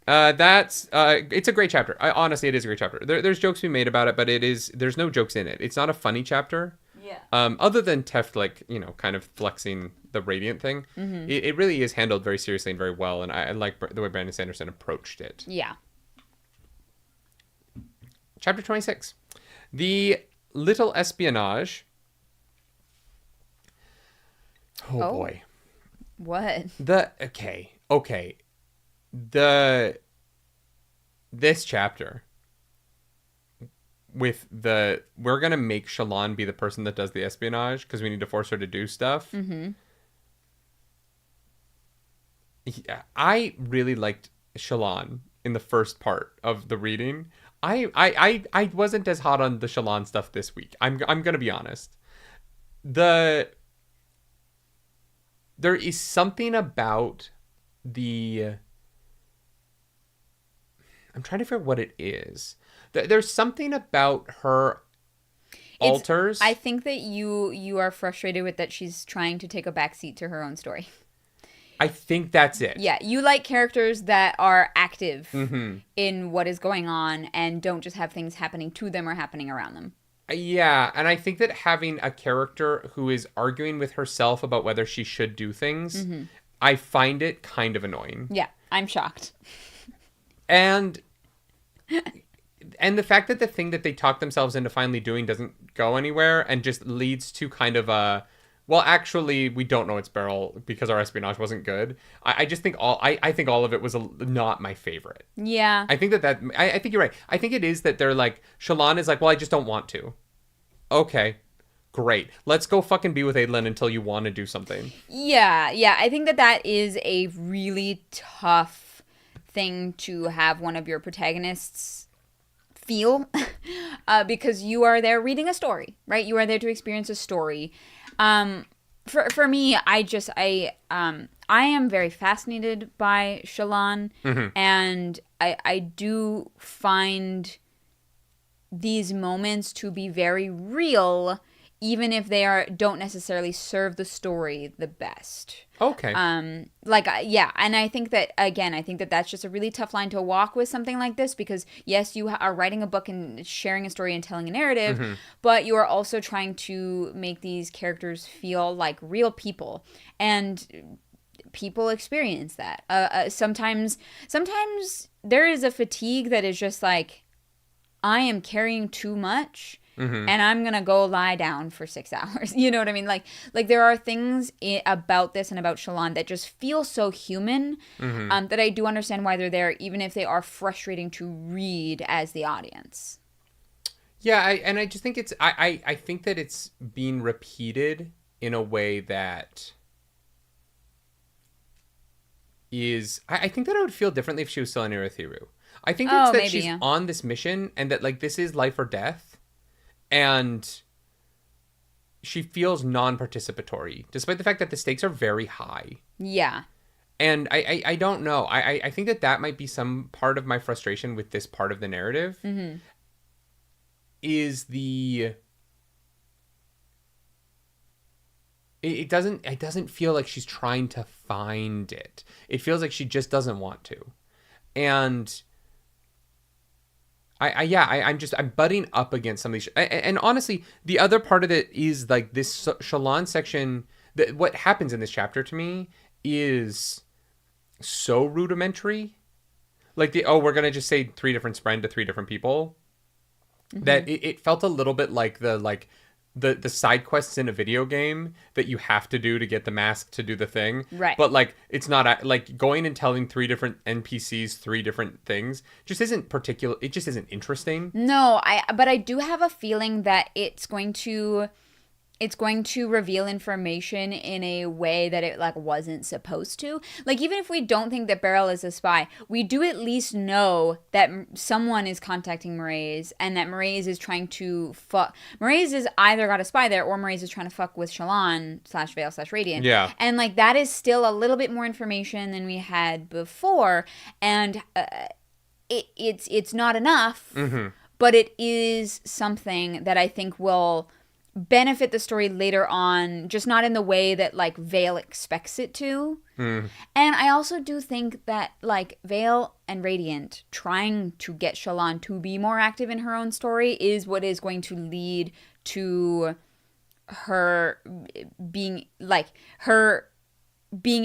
It's a great chapter. Honestly, it is a great chapter. There's jokes we made about it, but there's no jokes in it. It's not a funny chapter. Yeah. Other than Teft, kind of flexing the radiant thing, it really is handled very seriously and very well, and I like the way Brandon Sanderson approached it. Yeah. Chapter 26. The Little Espionage. Oh boy. What? Okay. This chapter with we're going to make Shallan be the person that does the espionage because we need to force her to do stuff. Mm-hmm. Yeah, I really liked Shallan in the first part of the reading. I wasn't as hot on the Shallan stuff this week. I'm gonna be honest. There is something about I'm trying to figure out what it is. There's something about her alters. I think that you are frustrated with that she's trying to take a backseat to her own story. I think that's it. Yeah, you like characters that are active in what is going on and don't just have things happening to them or happening around them. Yeah, and I think that having a character who is arguing with herself about whether she should do things, I find it kind of annoying. Yeah, I'm shocked. And the fact that the thing that they talk themselves into finally doing doesn't go anywhere and just leads to kind of a... Well, actually, we don't know it's Beryl because our espionage wasn't good. I just think I think all of it was not my favorite. Yeah. I think I think you're right. I think it is that they're like, Shallan is like, well, I just don't want to. Okay, great. Let's go fucking be with Adolin until you want to do something. Yeah. I think that is a really tough thing to have one of your protagonists feel because you are there reading a story, right? You are there to experience a story. For me, I am very fascinated by Shallan, and I do find these moments to be very real, even if they don't necessarily serve the story the best. Okay. Yeah, and I think that, again, that's just a really tough line to walk with something like this, because yes, you are writing a book and sharing a story and telling a narrative, but you are also trying to make these characters feel like real people, and people experience that. Sometimes there is a fatigue that is just like, I am carrying too much. And I'm going to go lie down for 6 hours. You know what I mean? Like there are things about this and about Shallan that just feel so human, that I do understand why they're there, even if they are frustrating to read as the audience. Yeah, I just think I think that it's being repeated in a way that is... I think that I would feel differently if she was still in Urithiru. I think it's that she's on this mission, and that, like, this is life or death. And she feels non-participatory, despite the fact that the stakes are very high. Yeah. And I don't know. I think that might be some part of my frustration with this part of the narrative. Is it doesn't feel like she's trying to find it. It feels like she just doesn't want to. And I'm butting up against some of these. And honestly, the other part of it is, like, this Shallan section, what happens in this chapter to me is so rudimentary. Like, we're going to just say 3 different spren to 3 different people. That it felt a little bit like the side quests in a video game that you have to do to get the mask to do the thing. Right. But, like, it's not... Like, going and telling 3 different NPCs 3 different things just isn't particular... It just isn't interesting. No, but I do have a feeling that it's going to reveal information in a way that it, like, wasn't supposed to. Like, even if we don't think that Beryl is a spy, we do at least know that someone is contacting Mraize, and that Mraize is trying to fuck... Mraize is either got a spy there, or Mraize is trying to fuck with Shallan /Veil/Radiant. Yeah. And, like, that is still a little bit more information than we had before, and it's not enough, but it is something that I think will benefit the story later on, just not in the way that, like, Veil expects it to. And I also do think that, like, Veil and Radiant trying to get Shallan to be more active in her own story is what is going to lead to her being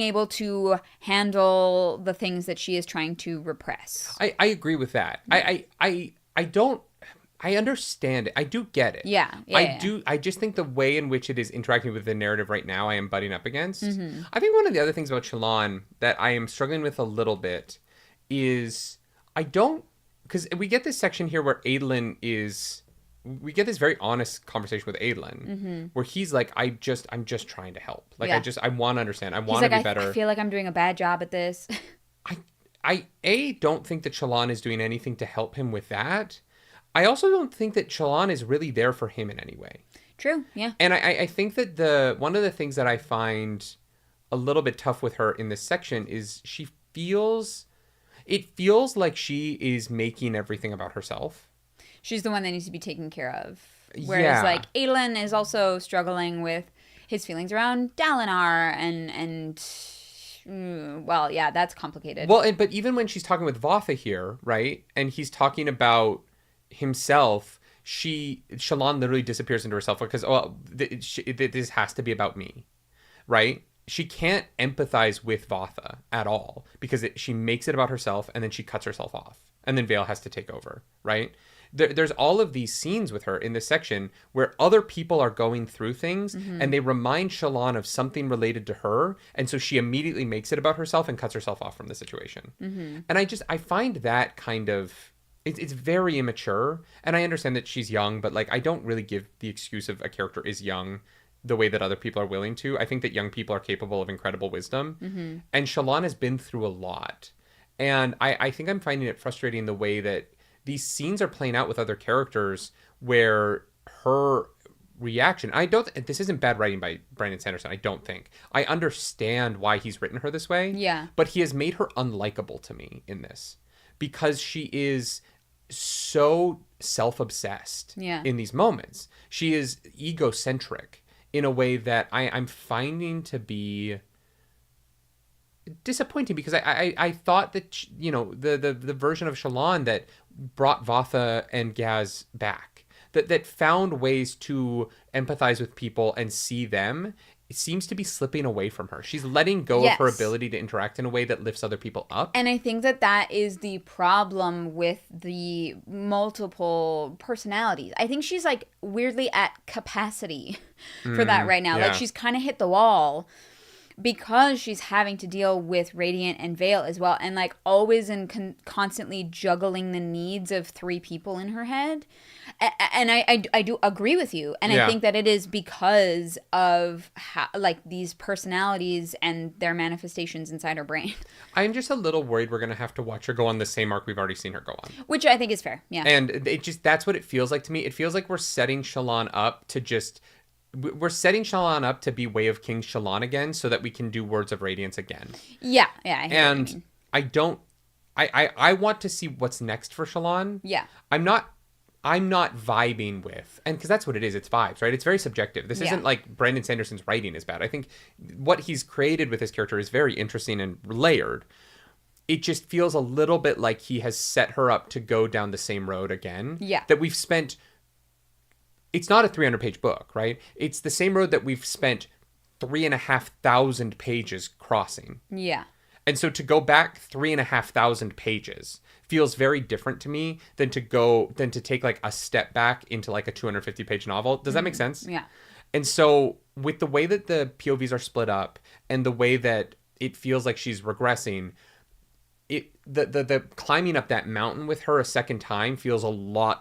able to handle the things that she is trying to repress. I agree with that. I understand it. I do get it. Yeah. I just think the way in which it is interacting with the narrative right now, I am butting up against. I think one of the other things about Shallan that I am struggling with a little bit is because we get this section here where we get this very honest conversation with Adolin, where he's like, I'm just trying to help. Like, I want to understand. I want to be better. I feel like I'm doing a bad job at this. I don't think that Shallan is doing anything to help him with that. I also don't think that Shallan is really there for him in any way. True, yeah. And I think that one of the things that I find a little bit tough with her in this section is it feels like she is making everything about herself. She's the one that needs to be taken care of. Whereas, like, Adolin is also struggling with his feelings around Dalinar and well, yeah, that's complicated. Well, but even when she's talking with Vatha here, right, and he's talking about himself, Shallan literally disappears into herself because this has to be about me, right? She can't empathize with Vatha at all because she makes it about herself, and then she cuts herself off, and then Veil has to take over, right? There's all of these scenes with her in this section where other people are going through things, and they remind Shallan of something related to her, and so she immediately makes it about herself and cuts herself off from the situation. And I find that kind of... It's very immature, and I understand that she's young, but, like, I don't really give the excuse of a character is young the way that other people are willing to. I think that young people are capable of incredible wisdom, and Shallan has been through a lot, and I think I'm finding it frustrating the way that these scenes are playing out with other characters where her reaction... This isn't bad writing by Brandon Sanderson, I don't think. I understand why he's written her this way, yeah, but he has made her unlikable to me in this. Because she is so self-obsessed in these moments. She is egocentric in a way that I'm finding to be disappointing because I thought that, you know, the version of Shallan that brought Vatha and Gaz back, that found ways to empathize with people and see them, it seems to be slipping away from her. She's letting go of her ability to interact in a way that lifts other people up. And I think that is the problem with the multiple personalities. I think she's like weirdly at capacity for that right now. Like she's kind of hit the wall because she's having to deal with Radiant and Veil as well. And like always constantly juggling the needs of 3 people in her head. And I do agree with you. And I think that it is because of how, like these personalities and their manifestations inside her brain. I'm just a little worried we're going to have to watch her go on the same arc we've already seen her go on. Which I think is fair. Yeah. And it just, that's what it feels like to me. It feels like we're setting Shallan up to just... We're setting Shallan up to be Way of King Shallan again so that we can do Words of Radiance again. Yeah. I hear and what you mean. I don't... I want to see what's next for Shallan. Yeah. I'm not vibing with, and because that's what it is, it's vibes, right? It's very subjective. This isn't like Brandon Sanderson's writing is bad. I think what he's created with his character is very interesting and layered. It just feels a little bit like he has set her up to go down the same road again. Yeah. That we've spent... It's not a 300-page book, right? It's the same road that we've spent 3,500 pages crossing. Yeah. And so to go back 3,500 pages feels very different to me than to take like a step back into like a 250-page novel. Does that make sense? Yeah. And so with the way that the POVs are split up and the way that it feels like she's regressing, the climbing up that mountain with her a second time feels like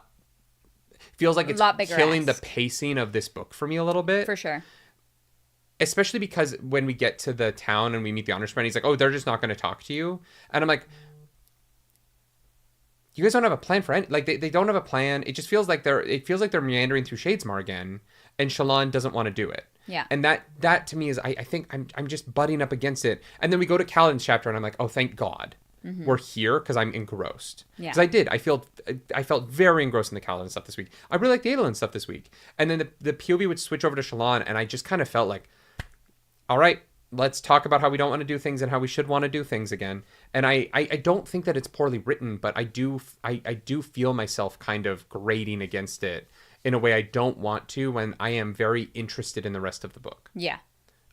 it's killing the pacing of this book for me a little bit. For sure. Especially because when we get to the town and we meet the honor sprint, he's like, oh, they're just not going to talk to you. And I'm like, you guys don't have a plan for any... Like, they don't have a plan. It just feels like they're meandering through Shadesmar again, and Shallan doesn't want to do it. Yeah. And that to me is, I think I'm just butting up against it. And then we go to Kaladin's chapter, and I'm like, oh, thank God. Mm-hmm. We're here because I'm engrossed. Yeah. Because I felt very engrossed in the Kaladin stuff this week. I really liked the Adolin stuff this week. And then the POV would switch over to Shallan, and I just kind of felt like, all right, let's talk about how we don't want to do things and how we should want to do things again. And I don't think that it's poorly written, but I do feel myself kind of grating against it in a way I don't want to when I am very interested in the rest of the book. Yeah.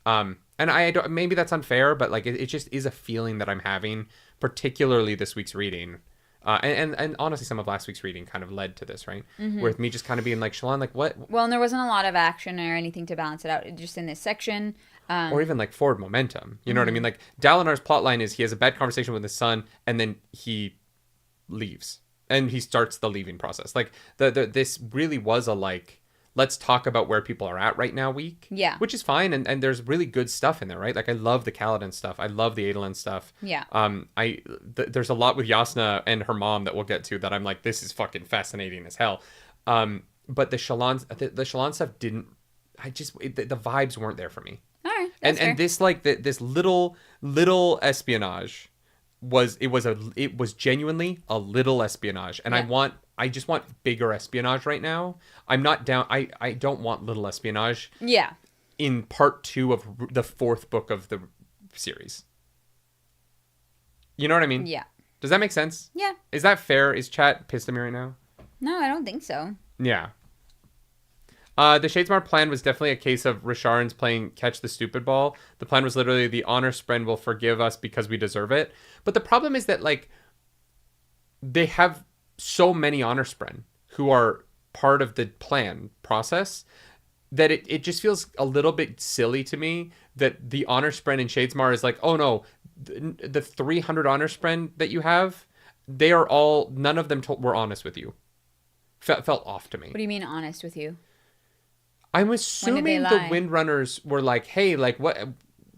And I don't, maybe that's unfair, but like it just is a feeling that I'm having, particularly this week's reading. And honestly, some of last week's reading kind of led to this, right? Mm-hmm. With me just kind of being like, Shallan, like what? Well, and there wasn't a lot of action or anything to balance it out. Just in this section. Or even like forward momentum. You know what I mean? Like Dalinar's plotline is he has a bad conversation with his son and then he leaves. And he starts the leaving process. Like this really was a like, let's talk about where people are at right now week. Yeah. Which is fine. And there's really good stuff in there, right? Like I love the Kaladin stuff. I love the Adolin stuff. Yeah. There's a lot with Yasna and her mom that we'll get to that I'm like, this is fucking fascinating as hell. But the Shallan stuff didn't, the vibes weren't there for me. All right. And this like this little espionage was genuinely a little espionage. And I just want bigger espionage right now. I'm not down. I don't want little espionage. Yeah. In part 2 of the 4th book of the series. You know what I mean? Yeah. Does that make sense? Yeah. Is that fair? Is chat pissed at me right now? No, I don't think so. Yeah. The Shadesmar plan was definitely a case of Risharan's playing Catch the Stupid Ball. The plan was literally the honor spren will forgive us because we deserve it. But the problem is that, like, they have so many honor spren who are part of the plan process that it just feels a little bit silly to me that the honor spren in Shadesmar is like, oh no, the 300 honor spren that you have, they are all, none of them were honest with you. Felt off to me. What do you mean honest with you? I'm assuming the Windrunners were like, hey, like what?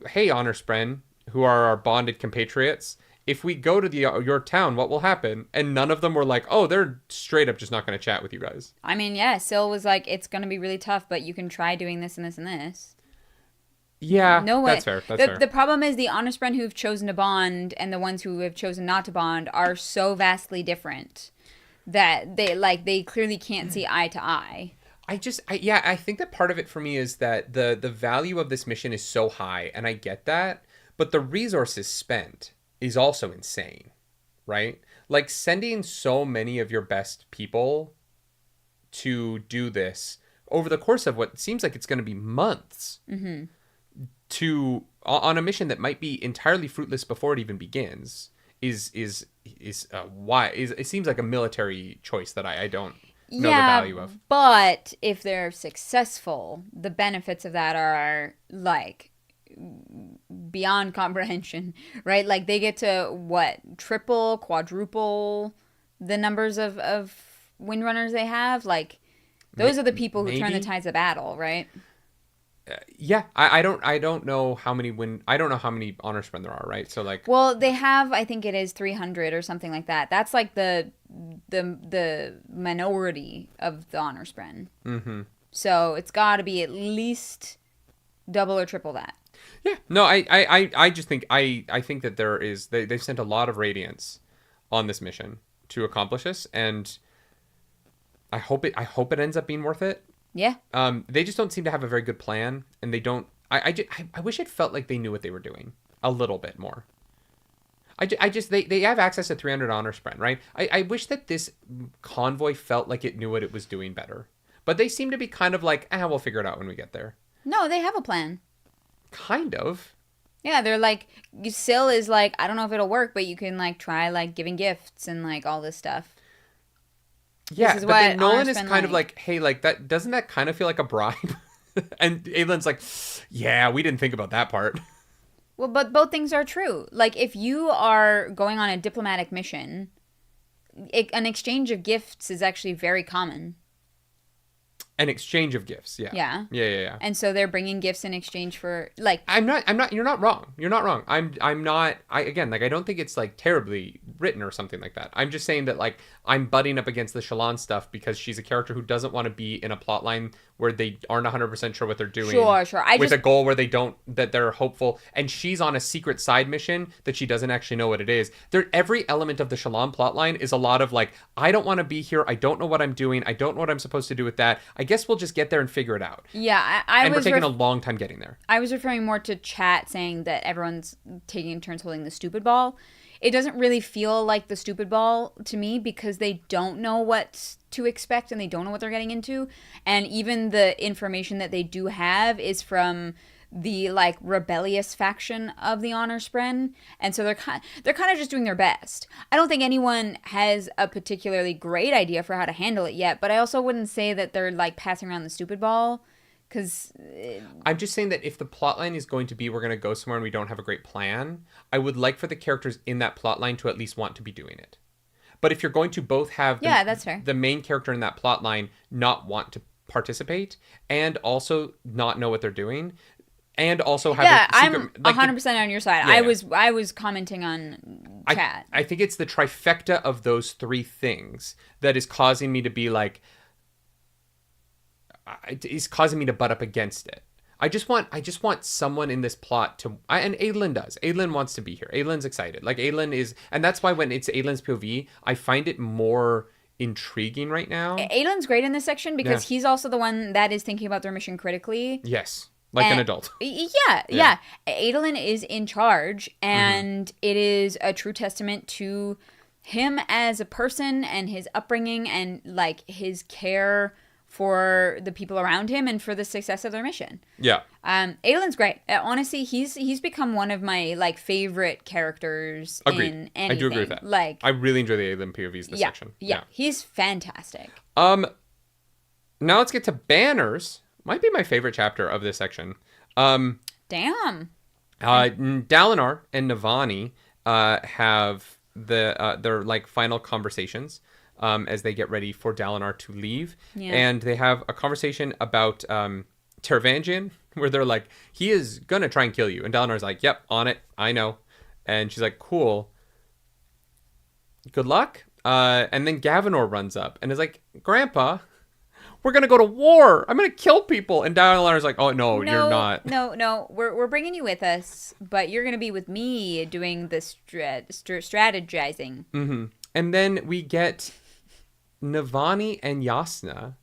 Hey, honor spren, who are our bonded compatriots, if we go to your town, what will happen? And none of them were like, oh, they're straight up just not going to chat with you guys. I mean, yeah, Syl was like, it's going to be really tough, but you can try doing this and this and this. Yeah, no way. That's fair. The problem is the honor spren who've chosen to bond and the ones who have chosen not to bond are so vastly different that they clearly can't see eye to eye. I think that part of it for me is that the value of this mission is so high, and I get that, But the resources spent is also insane, right? Like sending so many of your best people to do this over the course of what seems like it's going to be months to on a mission that might be entirely fruitless before it even begins is why it seems like a military choice that I don't know the value of. But if they're successful, the benefits of that are like beyond comprehension, right? Like they get to triple, quadruple the numbers of windrunners they have. Like those are the people who turn the tides of battle, right? Yeah, I don't know how many honor spren there are, right? So like, well, they have, I think it is 300 or something like that. That's like the minority of the honor spren. Mm-hmm. So it's got to be at least double or triple that. Yeah, no, I just think I think that they've sent a lot of radiance on this mission to accomplish this, and I hope it ends up being worth it. Yeah. They just don't seem to have a very good plan, and they don't. I wish it felt like they knew what they were doing a little bit more. They have access to 300 honor spren, right? I wish that this convoy felt like it knew what it was doing better, but they seem to be kind of like, we'll figure it out when we get there. No, they have a plan. Kind of. Yeah, they're like, Syl is like, I don't know if it'll work, but you can like try like giving gifts and like all this stuff. Yeah, but then Nolan is kind of like, hey, like that doesn't that kind of feel like a bribe? And Adlin's like, yeah, we didn't think about that part. Well, but both things are true. Like if you are going on a diplomatic mission, an exchange of gifts is actually very common. An exchange of gifts, yeah. Yeah. And so they're bringing gifts in exchange for like. You're not wrong. I don't think it's like terribly written or something like that. I'm just saying that like I'm butting up against the Shallan stuff because she's a character who doesn't want to be in a plot line where they aren't 100% sure what they're doing. Sure. A goal where they're hopeful, and she's on a secret side mission that she doesn't actually know what it is. Every element of the Shallan plot line is a lot of like, I don't want to be here. I don't know what I'm doing. I don't know what I'm supposed to do with that. I guess we'll just get there and figure it out. Yeah, we're taking a long time getting there. I was referring more to chat saying that everyone's taking turns holding the stupid ball. It doesn't really feel like the stupid ball to me because they don't know what to expect and they don't know what they're getting into. And even the information that they do have is from the like rebellious faction of the honor spren, and so they're kind of just doing their best. I don't think anyone has a particularly great idea for how to handle it yet, but I also wouldn't say that they're like passing around the stupid ball, because I'm just saying that if the plotline is going to be we're going to go somewhere and we don't have a great plan, I would like for the characters in that plotline to at least want to be doing it. But if you're going to both have that's fair. The main character in that plotline not want to participate and also not know what they're doing, and also have I'm 100% on your side. Yeah. I was commenting on chat. I think it's the trifecta of those three things that is causing me to be like, is causing me to butt up against it. I just want someone in this plot to, and Adolin does. Adolin wants to be here. Adolin's excited. Like Adolin is, and that's why when it's Adolin's POV, I find it more intriguing right now. Adolin's great in this section because he's also the one that is thinking about their mission critically. Yes. Like an adult. Yeah. Adolin is in charge, and it is a true testament to him as a person and his upbringing and like his care for the people around him and for the success of their mission. Yeah. Adolin's great. Honestly, he's become one of my like favorite characters in anything. I do agree with that. Like, I really enjoy the Adolin POVs this section. Yeah, he's fantastic. Now let's get to banners. Might be my favorite chapter of this section. Damn. Dalinar and Navani have their like final conversations as they get ready for Dalinar to leave. Yeah. And they have a conversation about Taravangian, where they're like, he is going to try and kill you. And Dalinar's like, yep, on it. I know. And she's like, cool. Good luck. And then Gavinor runs up and is like, Grandpa, we're going to go to war. I'm going to kill people. And Dalinar's like, oh, no, you're not. No. We're bringing you with us, but you're going to be with me doing the strategizing. Mm-hmm. And then we get Navani and Yasna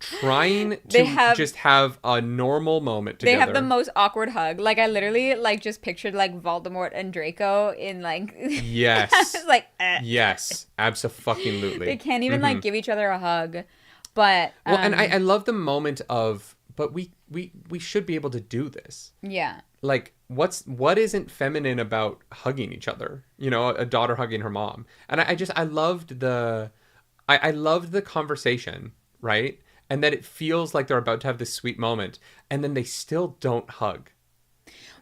trying to just have a normal moment together. They have the most awkward hug. Like, I literally, like, just pictured, like, Voldemort and Draco in, like... Yes. Like, Yes. Abso-fucking-lutely. They can't even, like, give each other a hug. But... Well, and I love the moment of... But we should be able to do this. Yeah. Like, what isn't feminine about hugging each other? You know, a daughter hugging her mom. And I loved the conversation, right? And that it feels like they're about to have this sweet moment, and then they still don't hug.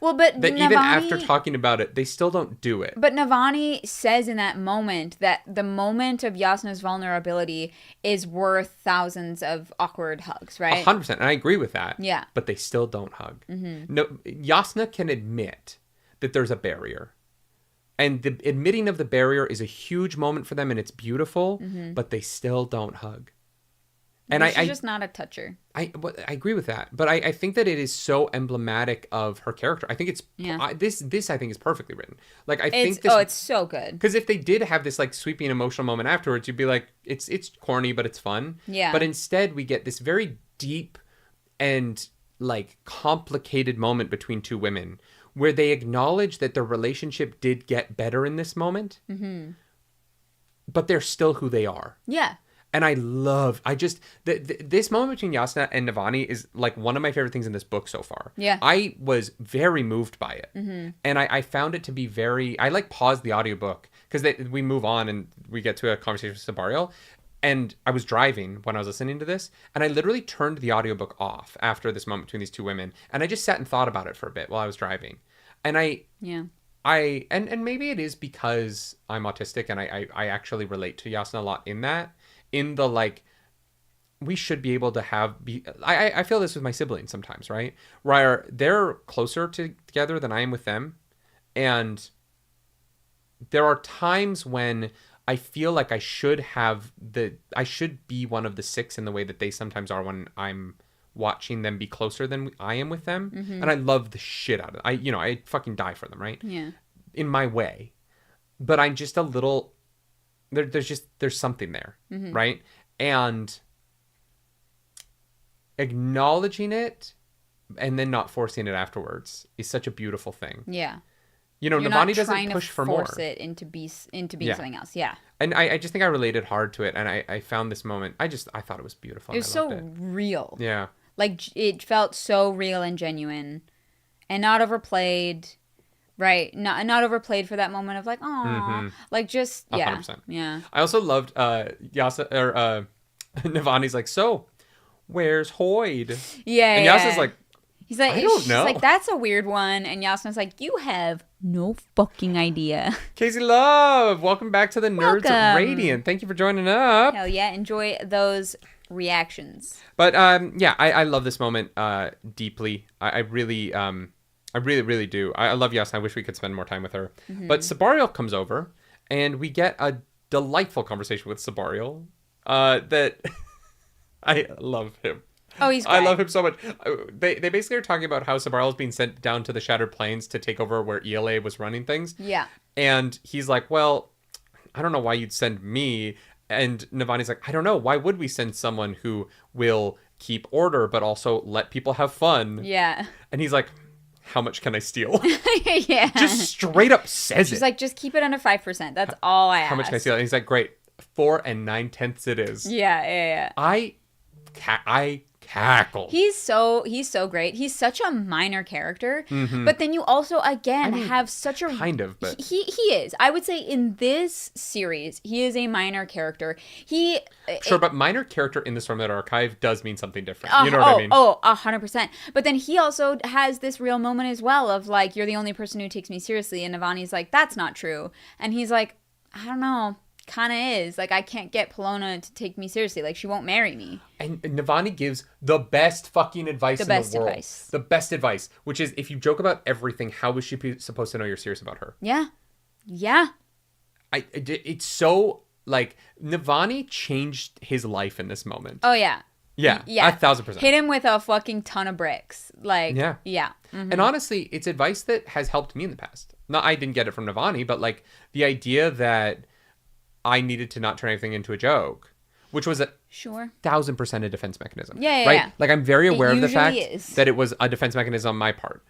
Well, but that even after talking about it, they still don't do it. But Navani says in that moment that the moment of Yasna's vulnerability is worth thousands of awkward hugs, right? 100%, and I agree with that. Yeah. But they still don't hug. No, Yasna can admit that there's a barrier. And the admitting of the barrier is a huge moment for them, and it's beautiful, but they still don't hug. And she's just not a toucher. I agree with that, but I think that it is so emblematic of her character. I think it's this I think is perfectly written. Like it's so good. Because if they did have this like sweeping emotional moment afterwards, you'd be like, it's corny, but it's fun. Yeah. But instead, we get this very deep and like complicated moment between two women where they acknowledge that their relationship did get better in this moment, but they're still who they are. Yeah. And this moment between Yasna and Navani is like one of my favorite things in this book so far. Yeah. I was very moved by it. And I found it to be I like paused the audiobook because we move on and we get to a conversation with Fabriel. And I was driving when I was listening to this, and I literally turned the audiobook off after this moment between these two women. And I just sat and thought about it for a bit while I was driving. And and maybe it is because I'm autistic and I actually relate to Yasna a lot in that. In the like, we should be able to I feel this with my siblings sometimes, right? Where they're closer together than I am with them. And there are times when I feel like I should be one of the six in the way that they sometimes are when I'm watching them be closer than I am with them. And I love the shit out of it. I fucking die for them, right? Yeah. In my way. But I'm just a little... There's something there, right? And acknowledging it and then not forcing it afterwards is such a beautiful thing. Yeah. Navani doesn't push for more. Force it into being something else. Yeah. And I just think I related hard to it, and I found this moment. I thought it was beautiful. It was so real. Yeah. Like it felt so real and genuine, and not overplayed. Right, not overplayed for that moment of like, oh, like just 100%. Yeah. I also loved Navani's like, so where's Hoyd? Yeah, and Yasna's like, he's like, I don't know. Like, that's a weird one, and Yasna's like, you have no fucking idea. Casey Love, welcome back to the Nerds Radiant. Thank you for joining up. Hell yeah, enjoy those reactions. But I love this moment deeply. I really, really do. I love Yasna. I wish we could spend more time with her. But Fabriel comes over, and we get a delightful conversation with Fabriel. That I love him. Oh, he's great. I love him so much. They basically are talking about how Fabriel is being sent down to the Shattered Plains to take over where ELA was running things. Yeah. And he's like, well, I don't know why you'd send me. And Navani's like, I don't know. Why would we send someone who will keep order but also let people have fun? Yeah. And he's like, how much can I steal? Yeah. Just straight up says She's like, just keep it under 5%. That's all I ask. How much can I steal? And he's like, great. 4 9/10 it is. Yeah. I cackle. He's so great. He's such a minor character, but then you also have such a but he is. I would say in this series he is a minor character. Sure, but minor character in the Stormlight Archive does mean something different. You know what I mean? 100%. But then he also has this real moment as well of like, you're the only person who takes me seriously, and Navani's like, that's not true, and he's like, I don't know. Kind of is. Like, I can't get Polona to take me seriously. Like, she won't marry me. And Navani gives the best fucking advice in the world. The best advice. Which is, if you joke about everything, how is she supposed to know you're serious about her? Yeah. It's so, like, Navani changed his life in this moment. Oh, yeah. Yeah. 1,000%. Hit him with a fucking ton of bricks. Like, yeah. And honestly, it's advice that has helped me in the past. I didn't get it from Navani, but, like, the idea that I needed to not turn anything into a joke which was a Sure. 1,000% a defense mechanism. Yeah, right? yeah. Like, I'm very aware of the fact is. that it was a defense mechanism on my part.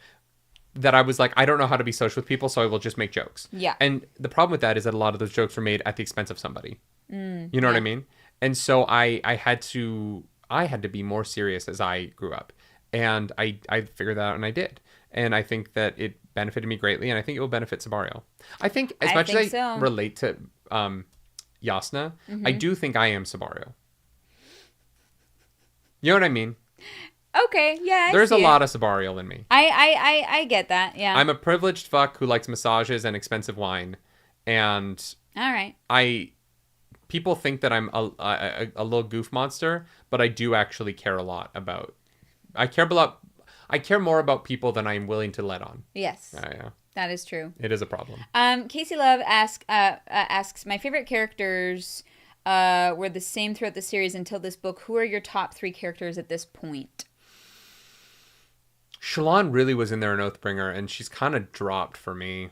That I was like, I don't know how to be social with people, so I will just make jokes. Yeah. And the problem with that is that a lot of those jokes were made at the expense of somebody. You know what I mean? And so I had to be more serious as I grew up. And I figured that out, and I did. And I think that it benefited me greatly, and I think it will benefit Fabriel. I think as much as I relate to Jasnah, I do think I am Fabriel. You know what I mean? Okay, yeah. There's a lot of Fabriel in me. I get that. Yeah. I'm a privileged fuck who likes massages and expensive wine, and all right. People think that I'm a little goof monster, but I do actually care a lot about. I care more about people than I'm willing to let on. Yes. Yeah. That is true. It is a problem. Casey Love asks, my favorite characters were the same throughout the series until this book. Who are your top 3 characters at this point? Shallan really was in there in Oathbringer, and she's kind of dropped for me.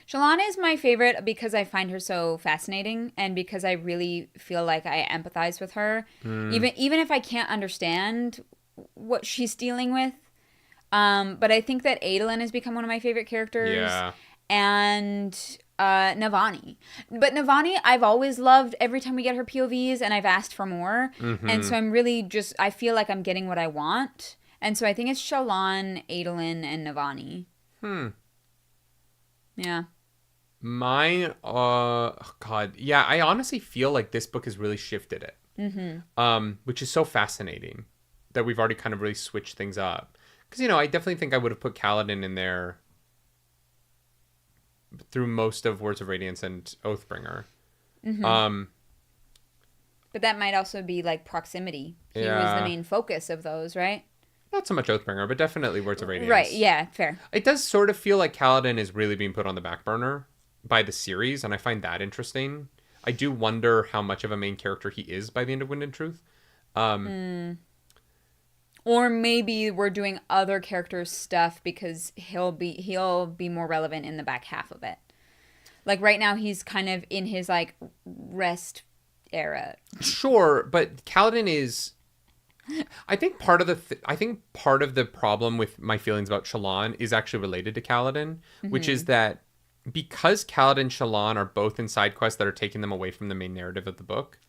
Shallan is my favorite because I find her so fascinating, and because I really feel like I empathize with her, even if I can't understand what she's dealing with. But I think that Adolin has become one of my favorite characters. Yeah. And Navani. But Navani, I've always loved every time we get her POVs, and I've asked for more. And so I'm really I feel like I'm getting what I want. And so I think it's Shallan, Adolin, and Navani. Yeah. Mine, God. Yeah, I honestly feel like this book has really shifted it. Which is so fascinating that we've already kind of really switched things up. Because, I definitely think I would have put Kaladin in there through most of Words of Radiance and Oathbringer. But that might also be like proximity. He was the main focus of those, right? Not so much Oathbringer, but definitely Words of Radiance. Right, yeah, fair. It does sort of feel like Kaladin is really being put on the back burner by the series, and I find that interesting. I do wonder how much of a main character he is by the end of Wind and Truth. Or maybe we're doing other characters' stuff because he'll be more relevant in the back half of it. Like right now he's kind of in his like rest era. Sure, but Kaladin is I think part of the problem with my feelings about Shallan is actually related to Kaladin, which is that because Kaladin and Shallan are both in side quests that are taking them away from the main narrative of the book,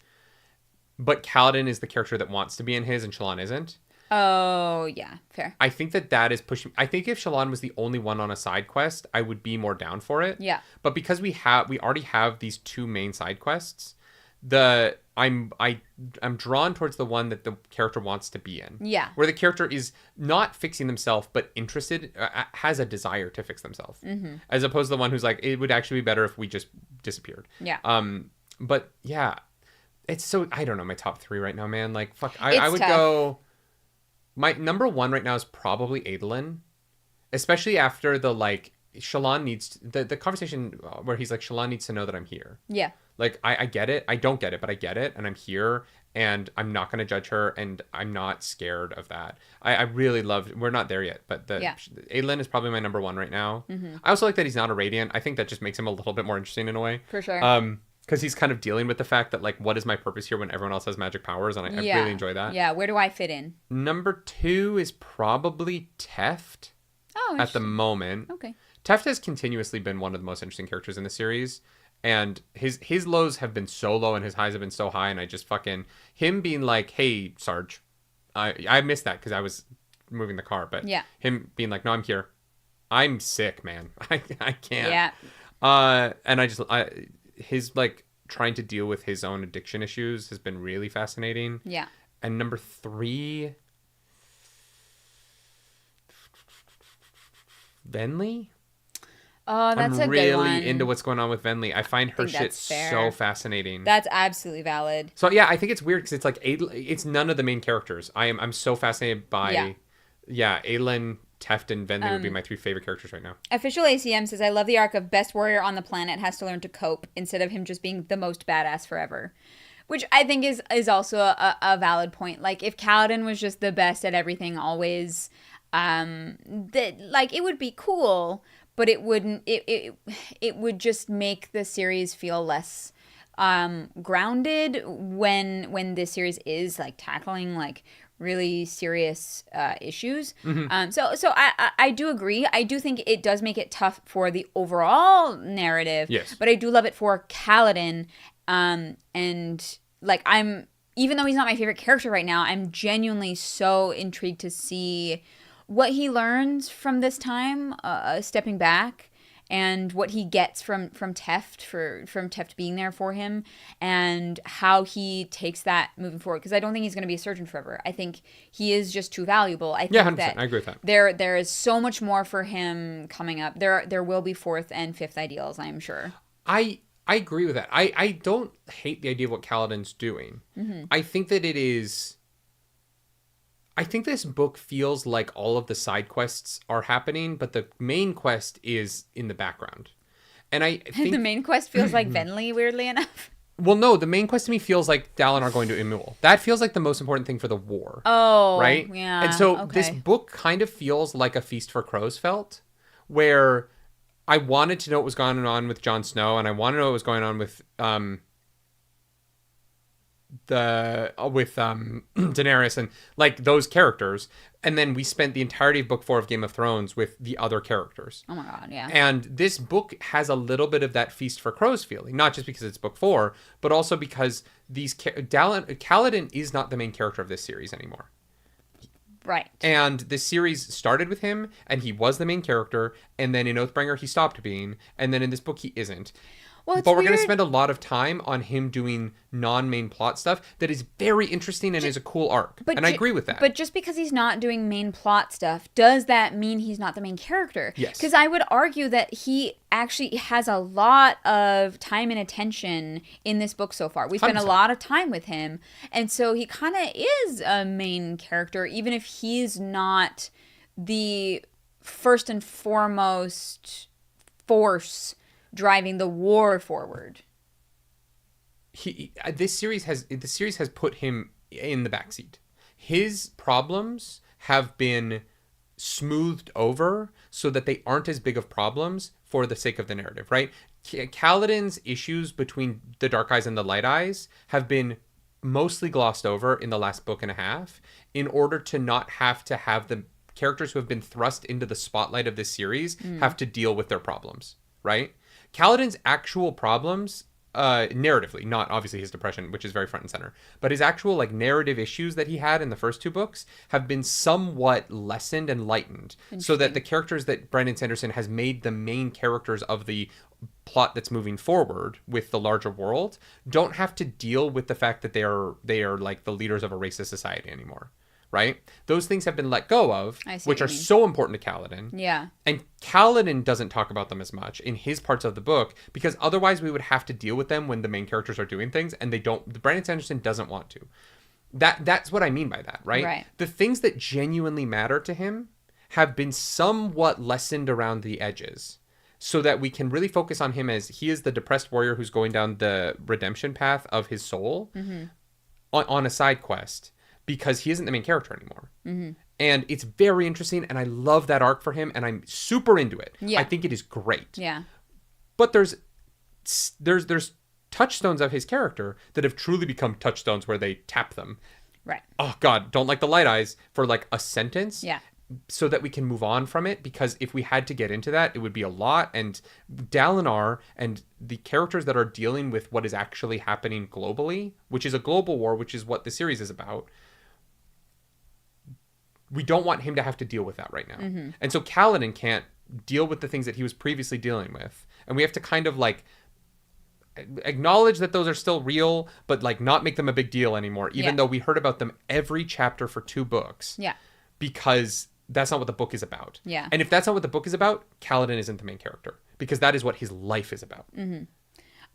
but Kaladin is the character that wants to be in his and Shallan isn't. Oh, yeah, fair. I think that is pushing. I think if Shallan was the only one on a side quest, I would be more down for it. Yeah. But because we already have these 2 main side quests, I'm drawn towards the one that the character wants to be in. Yeah. Where the character is not fixing themselves, but interested, has a desire to fix themselves. As opposed to the one who's like, it would actually be better if we just disappeared. Yeah. But yeah, it's so, I don't know my top 3 right now, man. Like, fuck, I would tough. go, my number 1 right now is probably Adolin. Especially after the, like, Shallan needs, the conversation where he's like, Shallan needs to know that I'm here. Yeah. Like, I get it. I don't get it, but I get it. And I'm here. And I'm not going to judge her. And I'm not scared of that. I really love... We're not there yet. But Adolin is probably my number 1 right now. I also like that he's not a Radiant. I think that just makes him a little bit more interesting in a way. For sure. Because he's kind of dealing with the fact that, like, what is my purpose here when everyone else has magic powers? And I really enjoy that. Yeah, where do I fit in? Number 2 is probably Teft. Oh, at the moment. Okay. Teft has continuously been one of the most interesting characters in the series. And his lows have been so low and his highs have been so high. And I just fucking... Him being like, hey, Sarge. I missed that because I was moving the car. But him being like, no, I'm here. I'm sick, man. I can't. Yeah. And his, like, trying to deal with his own addiction issues has been really fascinating. Yeah. And number 3... Venli? Oh, that's a good one. I'm really into what's going on with Venli. I find her shit so fascinating. That's absolutely valid. So yeah, I think it's weird because it's like it's none of the main characters. I'm so fascinated by Adolin, Teft, and Venli would be my 3 favorite characters right now. Official ACM says, I love the arc of best warrior on the planet has to learn to cope instead of him just being the most badass forever. Which I think is also a valid point. Like if Kaladin was just the best at everything always, it would be cool. But it wouldn't. It would just make the series feel less grounded when this series is like tackling like really serious issues. So I do agree. I do think it does make it tough for the overall narrative. Yes. But I do love it for Kaladin. And like even though he's not my favorite character right now, I'm genuinely so intrigued to see what he learns from this time, stepping back, and what he gets from Teft, from Teft being there for him, and how he takes that moving forward. Because I don't think he's going to be a surgeon forever. I think he is just too valuable. I think 100%. that I agree with that. there is so much more for him coming up. There will be fourth and fifth ideals, I'm sure. I agree with that. I don't hate the idea of what Kaladin's doing. I think that it is... I think this book feels like all of the side quests are happening, but the main quest is in the background. And I think... The main quest feels like Venli, weirdly enough. Well, no, the main quest to me feels like Dalinar going to Emul. That feels like the most important thing for the war. Oh, right? Yeah. And so this book kind of feels like a Feast for Crows felt, where I wanted to know what was going on with Jon Snow, and I wanted to know what was going on with Daenerys and like those characters, and then we spent the entirety of book 4 of Game of Thrones with the other characters. Oh my god, yeah. And this book has a little bit of that Feast for Crows feeling, not just because it's book 4, but also because Kaladin is not the main character of this series anymore. Right. And this series started with him, and he was the main character, and then in Oathbringer he stopped being, and then in this book he isn't. Well, but we're going to spend a lot of time on him doing non-main plot stuff that is very interesting and is a cool arc. And I agree with that. But just because he's not doing main plot stuff, does that mean he's not the main character? Yes. Because I would argue that he actually has a lot of time and attention in this book so far. We spent 100%. a lot of time with him. And so he kind of is a main character, even if he's not the first and foremost force driving the war forward. This series has put him in the backseat. His problems have been smoothed over so that they aren't as big of problems for the sake of the narrative, right? Kaladin's issues between the Dark Eyes and the Light Eyes have been mostly glossed over in the last book and a half in order to not have to have the characters who have been thrust into the spotlight of this series have to deal with their problems, right? Kaladin's actual problems, narratively, not obviously his depression, which is very front and center, but his actual like narrative issues that he had in the first 2 books have been somewhat lessened and lightened, so that the characters that Brandon Sanderson has made the main characters of the plot that's moving forward with the larger world don't have to deal with the fact that they are like the leaders of a racist society anymore. Right? Those things have been let go of, which are so important to Kaladin. Yeah. And Kaladin doesn't talk about them as much in his parts of the book, because otherwise we would have to deal with them when the main characters are doing things, and they don't. Brandon Sanderson doesn't want to. That's what I mean by that, right? Right. The things that genuinely matter to him have been somewhat lessened around the edges, so that we can really focus on him as he is the depressed warrior who's going down the redemption path of his soul on a side quest. Because he isn't the main character anymore. And it's very interesting, and I love that arc for him, and I'm super into it. Yeah. I think it is great. Yeah. But there's touchstones of his character that have truly become touchstones where they tap them. Right. Oh, God, don't like the Light Eyes for like a sentence. Yeah. So that we can move on from it, because if we had to get into that, it would be a lot. And Dalinar and the characters that are dealing with what is actually happening globally, which is a global war, which is what the series is about, we don't want him to have to deal with that right now. And so Kaladin can't deal with the things that he was previously dealing with. And we have to kind of like acknowledge that those are still real, but like not make them a big deal anymore, even though we heard about them every chapter for 2 books. Yeah. Because that's not what the book is about. Yeah. And if that's not what the book is about, Kaladin isn't the main character, because that is what his life is about.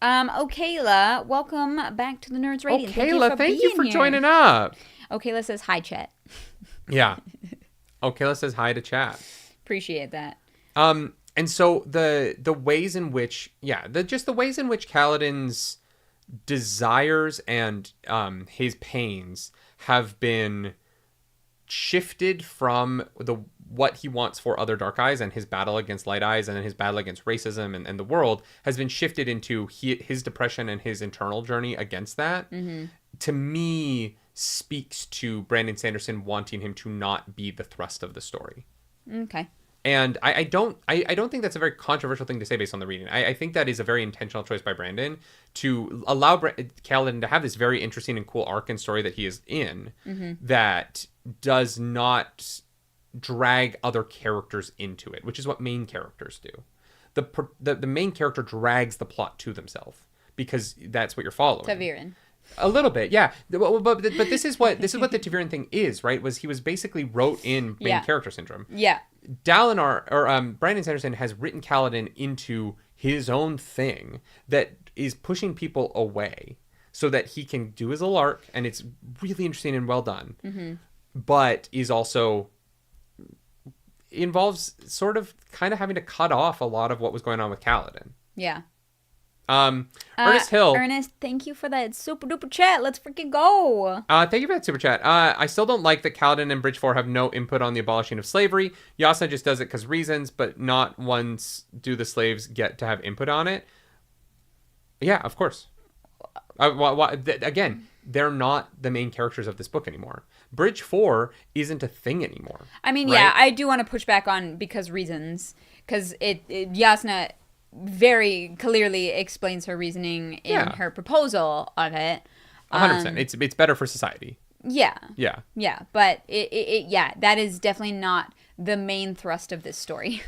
Kayla, welcome back to the Nerds Radiant. Kayla, thank you for joining up. Kayla says hi, chat. Yeah. Kayla says hi to chat. Appreciate that. And so the ways in which, the ways in which Kaladin's desires and his pains have been shifted from what he wants for other Dark Eyes and his battle against Light Eyes and his battle against racism and the world has been shifted into his depression and his internal journey against that. Mm-hmm. To me, speaks to Brandon Sanderson wanting him to not be the thrust of the story. Okay. And I don't think that's a very controversial thing to say based on the reading. I think that is a very intentional choice by Brandon to allow Kaladin to have this very interesting and cool arc and story that he is in, mm-hmm. that does not drag other characters into it, which is what main characters do. The main character drags the plot to themselves because that's what you're following. Taviran. A little bit, yeah. But this is what the Taviran thing is, right? He was basically wrote in main character syndrome. Yeah. Dalinar or Brandon Sanderson has written Kaladin into his own thing that is pushing people away so that he can do his little arc, and it's really interesting and well done. Mm-hmm. But is also involves sort of kind of having to cut off a lot of what was going on with Kaladin. Yeah. Ernest Hill. Ernest, thank you for that super duper chat. Let's freaking go. Thank you for that super chat. I still don't like that Kaladin and Bridge 4 have no input on the abolishing of slavery. Yasna just does it because reasons, but not once do the slaves get to have input on it. Yeah, of course. Again, they're not the main characters of this book anymore. Bridge 4 isn't a thing anymore. I mean, right? Yeah, I do want to push back on because reasons. Because Yasna very clearly explains her reasoning in her proposal of it. 100%. It's better for society. Yeah. Yeah. Yeah, but that is definitely not the main thrust of this story.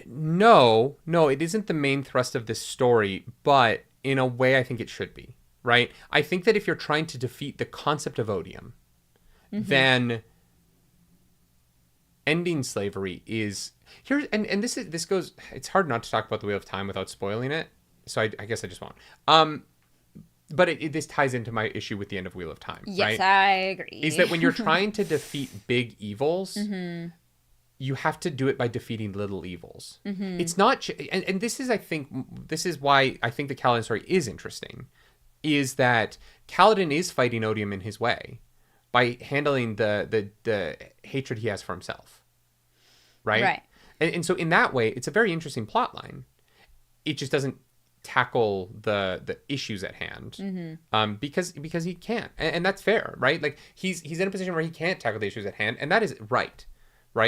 No, it isn't the main thrust of this story, but in a way I think it should be, right? I think that if you're trying to defeat the concept of odium, mm-hmm. then ending slavery is here, and this goes. It's hard not to talk about the Wheel of Time without spoiling it, so I guess I just won't. But this ties into my issue with the end of Wheel of Time. Yes, right? I agree. Is that when you're trying to defeat big evils, mm-hmm. you have to do it by defeating little evils. Mm-hmm. It's not, and this is, I think, this is why I think the Kaladin story is interesting, is that Kaladin is fighting odium in his way by handling the hatred he has for himself. Right? Right. And so in that way, it's a very interesting plot line. It just doesn't tackle the issues at hand, mm-hmm. because he can't, and that's fair, right? Like he's in a position where he can't tackle the issues at hand, and that is right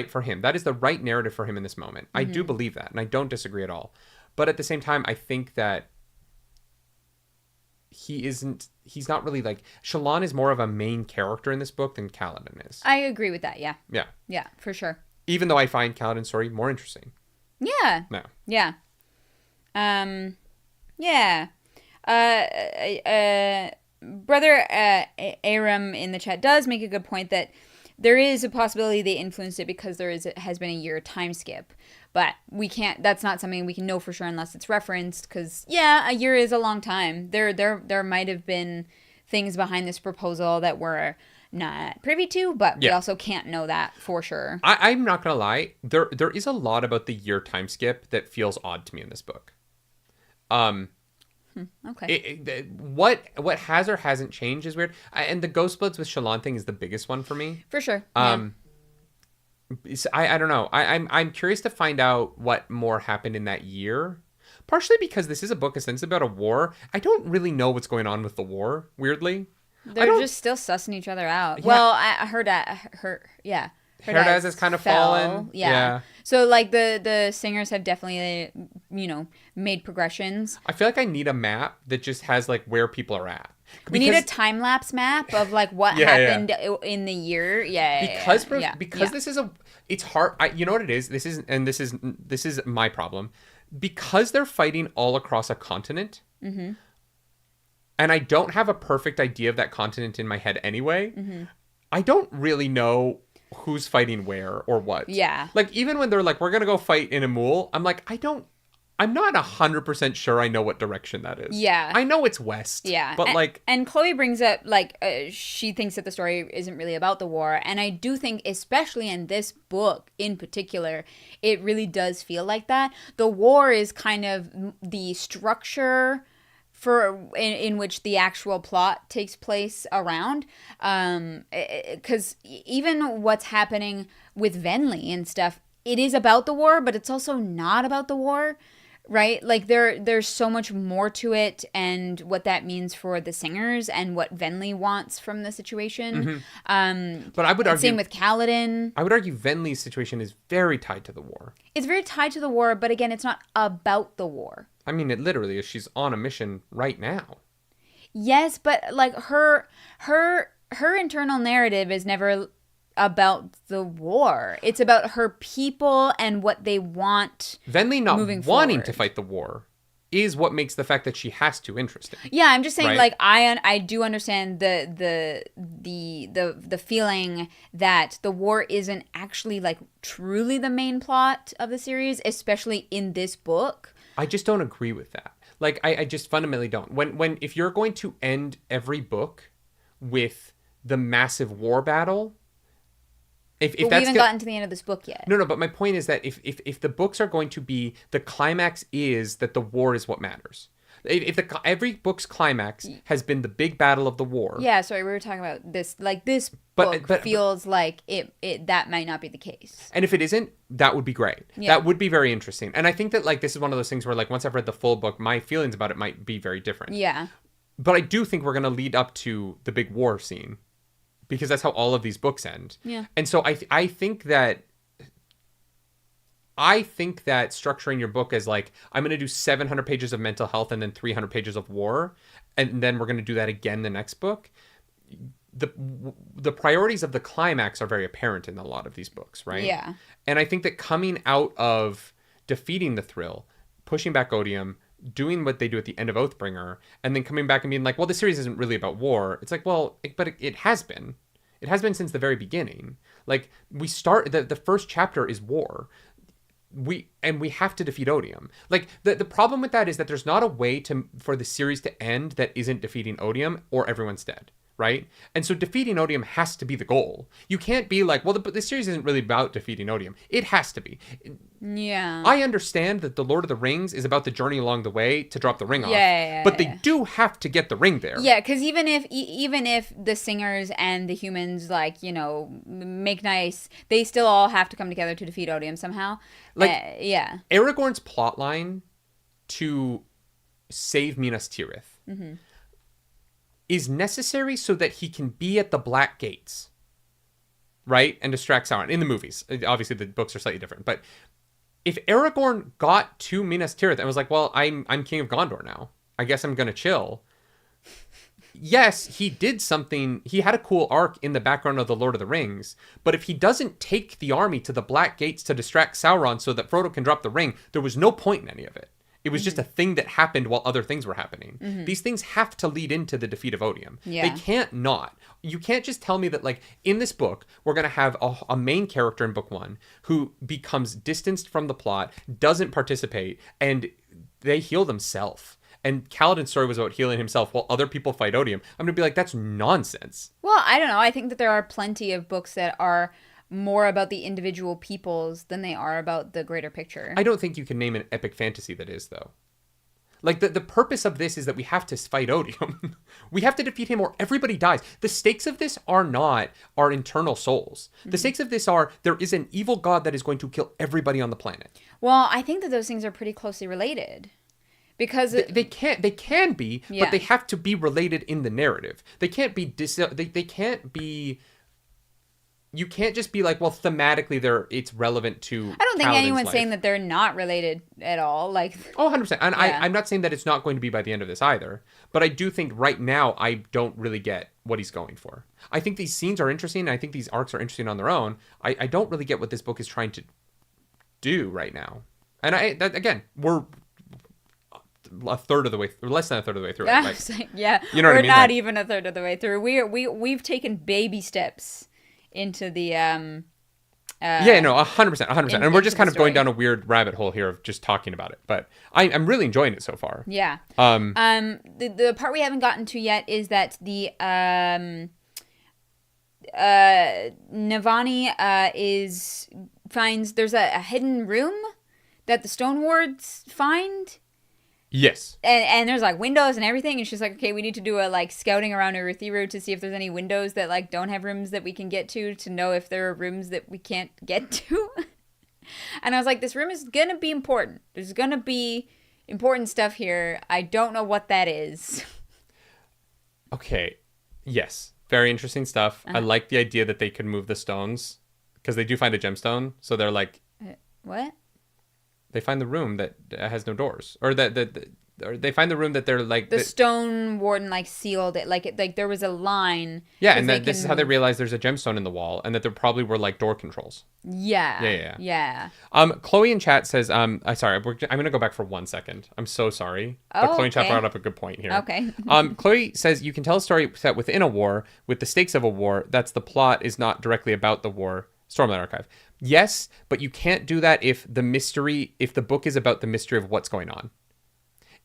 for him. That is the right narrative for him in this moment. Mm-hmm. I do believe that, and I don't disagree at all. But at the same time, I think that he's not really like, Shallan is more of a main character in this book than Kaladin is. I agree with that. Yeah. Yeah. Yeah, for sure. Even though I find Kaladin's story more interesting. Yeah. No. Yeah. Yeah. Brother Aram in the chat does make a good point that there is a possibility they influenced it because has been a year time skip. But we can't, that's not something we can know for sure unless it's referenced, because, a year is a long time. There might have been things behind this proposal that we're not privy to, but we also can't know that for sure. I'm not going to lie. There is a lot about the year time skip that feels odd to me in this book. Okay. What has or hasn't changed is weird. And the Ghostbloods with Shallan thing is the biggest one for me. For sure. I don't know. I'm curious to find out what more happened in that year. Partially because this is a book essentially about a war. I don't really know what's going on with the war, weirdly. They're just still sussing each other out. Yeah. Well, I heard that. Herdaz has kind of fallen. Yeah. So, like, the singers have definitely, made progressions. I feel like I need a map that just has, like, where people are at. We need a time-lapse map of, like, what happened in the year. Because this is it's hard. You know what it is? This is my problem. Because they're fighting all across a continent, mm-hmm. and I don't have a perfect idea of that continent in my head anyway, mm-hmm. I don't really know who's fighting where or what. Yeah. Like, even when they're like, we're going to go fight in Amul, I'm like, I'm not 100% sure I know what direction that is. Yeah. I know it's west. Yeah. But and Chloe brings up, she thinks that the story isn't really about the war. And I do think, especially in this book in particular, it really does feel like that. The war is kind of the structure in which the actual plot takes place around. Because even what's happening with Venli and stuff, it is about the war, but it's also not about the war. Right? Like there's so much more to it, and what that means for the singers and what Venli wants from the situation. But I would argue, same with Kaladin. I would argue Venli's situation is very tied to the war. It's very tied to the war, but again, it's not about the war. I mean, it literally is. She's on a mission right now. Yes, but like her internal narrative is never about the war. It's about her people and what they want. Venli not wanting to fight the war is what makes the fact that she has to interesting. Yeah, I'm just saying, right? like I do understand the feeling that the war isn't actually like truly the main plot of the series, especially in this book. I just don't agree with that. Like I just fundamentally don't. When if you're going to end every book with the massive war battle. If we haven't gotten to the end of this book yet. No, but my point is that if the books are going to be, the climax is that the war is what matters. Every book's climax has been the big battle of the war. Yeah, sorry, we were talking about this. Like this book feels like it that might not be the case. And if it isn't, that would be great. Yeah. That would be very interesting. And I think that like this is one of those things where like once I've read the full book, my feelings about it might be very different. Yeah. But I do think we're going to lead up to the big war scene. Because that's how all of these books end. Yeah. And so I think that structuring your book as like, I'm going to do 700 pages of mental health and then 300 pages of war, and then we're going to do that again the next book. The priorities of the climax are very apparent in a lot of these books, right? Yeah. And I think that coming out of defeating the Thrill, pushing back Odium, doing what they do at the end of Oathbringer, and then coming back and being like, well, the series isn't really about war. It's like, well, but it has been. It has been since the very beginning. Like, we start, the first chapter is war. We have to defeat Odium. Like, the problem with that is that there's not a way for the series to end that isn't defeating Odium or everyone's dead. Right? And so defeating Odium has to be the goal. You can't be like, well, the series isn't really about defeating Odium. It has to be. Yeah. I understand that The Lord of the Rings is about the journey along the way to drop the ring off. Yeah, but they do have to get the ring there. Yeah, because even if the singers and the humans, like, you know, make nice, they still all have to come together to defeat Odium somehow. Like, yeah. Aragorn's plotline to save Minas Tirith is necessary so that he can be at the Black Gates, right? And distract Sauron in the movies. Obviously, the books are slightly different. But if Aragorn got to Minas Tirith and was like, well, I'm king of Gondor now. I guess I'm going to chill. Yes, he did something. He had a cool arc in the background of The Lord of the Rings. But if he doesn't take the army to the Black Gates to distract Sauron so that Frodo can drop the ring, there was no point in any of it. It was just a thing that happened while other things were happening. These things have to lead into the defeat of Odium. Yeah. They can't not. You can't just tell me that, like, in this book, we're going to have a main character in book one who becomes distanced from the plot, doesn't participate, and they heal themselves. And Kaladin's story was about healing himself while other people fight Odium. I'm going to be like, that's nonsense. Well, I don't know. I think that there are plenty of books that are more about the individual peoples than they are about the greater picture. I don't think you can name an epic fantasy that is, though. Like, the purpose of this is that we have to fight Odium. We have to defeat him or everybody dies. The stakes of this are not our internal souls. The stakes of this are, there is an evil god that is going to kill everybody on the planet. Well, I think that those things are pretty closely related. Because they can be, yeah. But they have to be related in the narrative. They can't be they can't be. You can't just be like, well, thematically, it's relevant to. I don't think Kaladin's anyone's life. saying that they're not related at all. Like, 100%. And yeah. I'm not saying that it's not going to be by the end of this either. But I do think right now I don't really get what he's going for. I think these scenes are interesting. And I think these arcs are interesting on their own. I don't really get what this book is trying to do right now. And again, we're a third of the way, or less than a third of the way through. Yeah, like, yeah. You know what I mean? We're not even a third of the way through. We've taken baby steps into the yeah, no, 100%. And we're just kind of going down a weird rabbit hole here of just talking about it. But I'm really enjoying it so far. Yeah. The part we haven't gotten to yet is that the Navani finds there's a hidden room that the Stone Wards find, Yes. And there's like windows and everything, and she's like, okay, we need to do a like scouting around Urithiru to see if there's any windows that like don't have rooms that we can get to know if there are rooms that we can't get to. And I was like, this room is gonna be important. There's gonna be important stuff here. I don't know what that is. Okay. Yes. Very interesting stuff. I like the idea that they could move the stones because they do find a gemstone. So they're like, what? They find the room that has no doors, or or they find the room that they're like the stone warden like sealed it, like there was a line. Yeah, and this is how they realize there's a gemstone in the wall, and that there probably were like door controls. Yeah. Chloe in chat says, I'm gonna go back for 1 second. I'm so sorry, but Chloe in chat brought up a good point here. Okay. Chloe says you can tell a story set within a war with the stakes of a war. That's the plot is not directly about the war. Stormlight Archive. Yes, but you can't do that if the book is about the mystery of what's going on.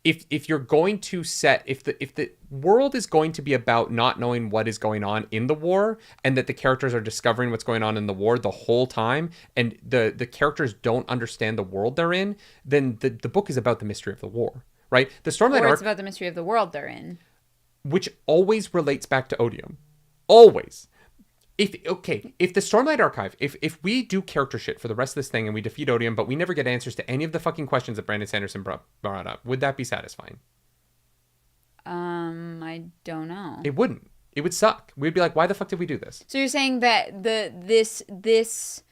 If you're going to set, if the world is going to be about not knowing what is going on in the war, and that the characters are discovering what's going on in the war the whole time, and the characters don't understand the world they're in, then the book is about the mystery of the war, right? The Stormlight Archive, it's about the mystery of the world they're in, which always relates back to Odium, always. If the Stormlight Archive, if we do character shit for the rest of this thing and we defeat Odium, but we never get answers to any of the fucking questions that Brandon Sanderson brought up, would that be satisfying? I don't know. It wouldn't. It would suck. We'd be like, why the fuck did we do this? So you're saying that this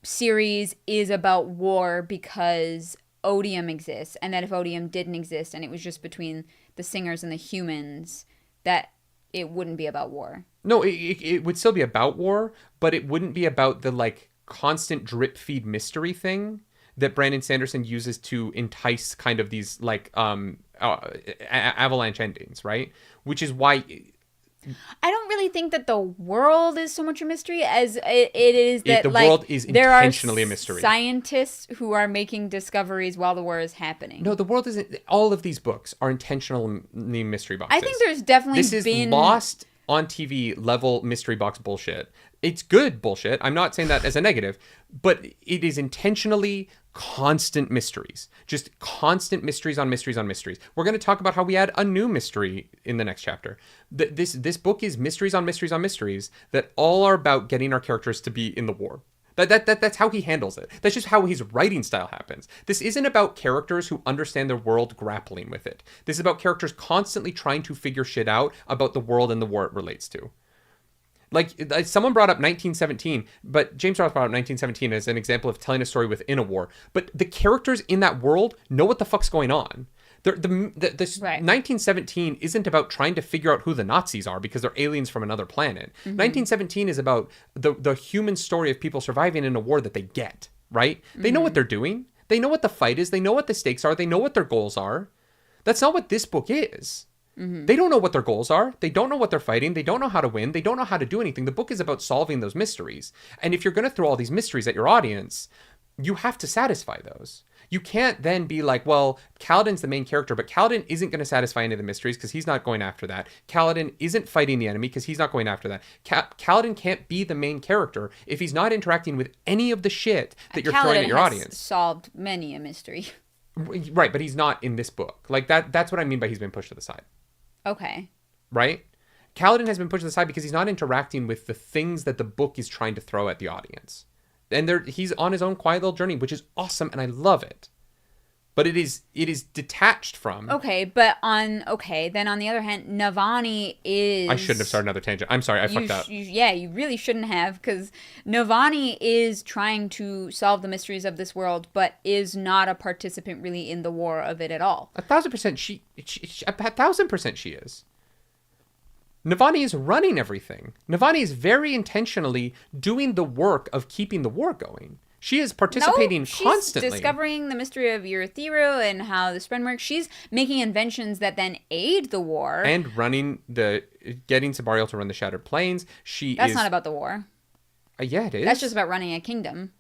series is about war because Odium exists, and that if Odium didn't exist and it was just between the singers and the humans, that it wouldn't be about war. No, it would still be about war, but it wouldn't be about the like constant drip feed mystery thing that Brandon Sanderson uses to entice kind of these like avalanche endings, right? Which is why I don't really think that the world is so much a mystery as it is that the world is intentionally a mystery. Scientists who are making discoveries while the war is happening. No, the world isn't. All of these books are intentionally mystery boxes. I think there's definitely this is Lost on TV level mystery box bullshit. It's good bullshit. I'm not saying that as a negative, but it is intentionally constant mysteries. Just constant mysteries on mysteries on mysteries. We're going to talk about how we add a new mystery in the next chapter. This book is mysteries on mysteries on mysteries that all are about getting our characters to be in the war. That's how he handles it. That's just how his writing style happens. This isn't about characters who understand their world grappling with it. This is about characters constantly trying to figure shit out about the world and the war it relates to. Like, someone brought up 1917, but James Ross brought up 1917 as an example of telling a story within a war. But the characters in that world know what the fuck's going on. Right. 1917 isn't about trying to figure out who the Nazis are because they're aliens from another planet. Mm-hmm. 1917 is about the human story of people surviving in a war that they get, right? Mm-hmm. They know what they're doing. They know what the fight is. They know what the stakes are. They know what their goals are. That's not what this book is. Mm-hmm. They don't know what their goals are. They don't know what they're fighting. They don't know how to win. They don't know how to do anything. The book is about solving those mysteries. And if you're going to throw all these mysteries at your audience, you have to satisfy those. You can't then be like, well, Kaladin's the main character, but Kaladin isn't going to satisfy any of the mysteries because he's not going after that. Kaladin isn't fighting the enemy because he's not going after that. Kaladin can't be the main character if he's not interacting with any of the shit that you're throwing at your audience. Solved many a mystery. Right, but he's not in this book. Like that's what I mean by he's been pushed to the side. Okay. Right? Kaladin has been pushed to the side because he's not interacting with the things that the book is trying to throw at the audience. And he's on his own quiet little journey, which is awesome, and I love it. But it is detached from. Okay, then on the other hand, Navani is. I shouldn't have started another tangent. I'm sorry, I fucked up. You really shouldn't have, because Navani is trying to solve the mysteries of this world, but is not a participant really in the war of it at all. 1,000% she 1,000% she is. Navani is running everything. Navani is very intentionally doing the work of keeping the war going. She is participating constantly. She's discovering the mystery of Urithiru and how the Spren works. She's making inventions that then aid the war. And getting Fabriel to run the Shattered Plains. That's not about the war. Yeah, it is. That's just about running a kingdom.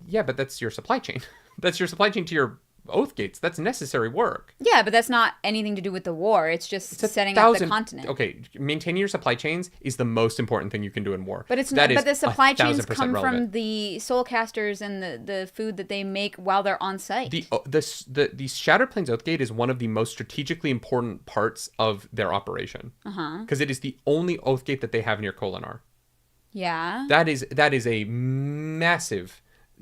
Yeah, but that's your supply chain. That's your supply chain to your oath gates. That's necessary work. Yeah, but that's not anything to do with the war. It's just setting up the continent. Okay, maintaining your supply chains is the most important thing you can do in war. But but the supply chains come from the soulcasters and the food that they make while they're on site. The Shattered Plains Oath Gate is one of the most strategically important parts of their operation. Because it is the only oath gate that they have near Kholinar. Yeah. That is a massive.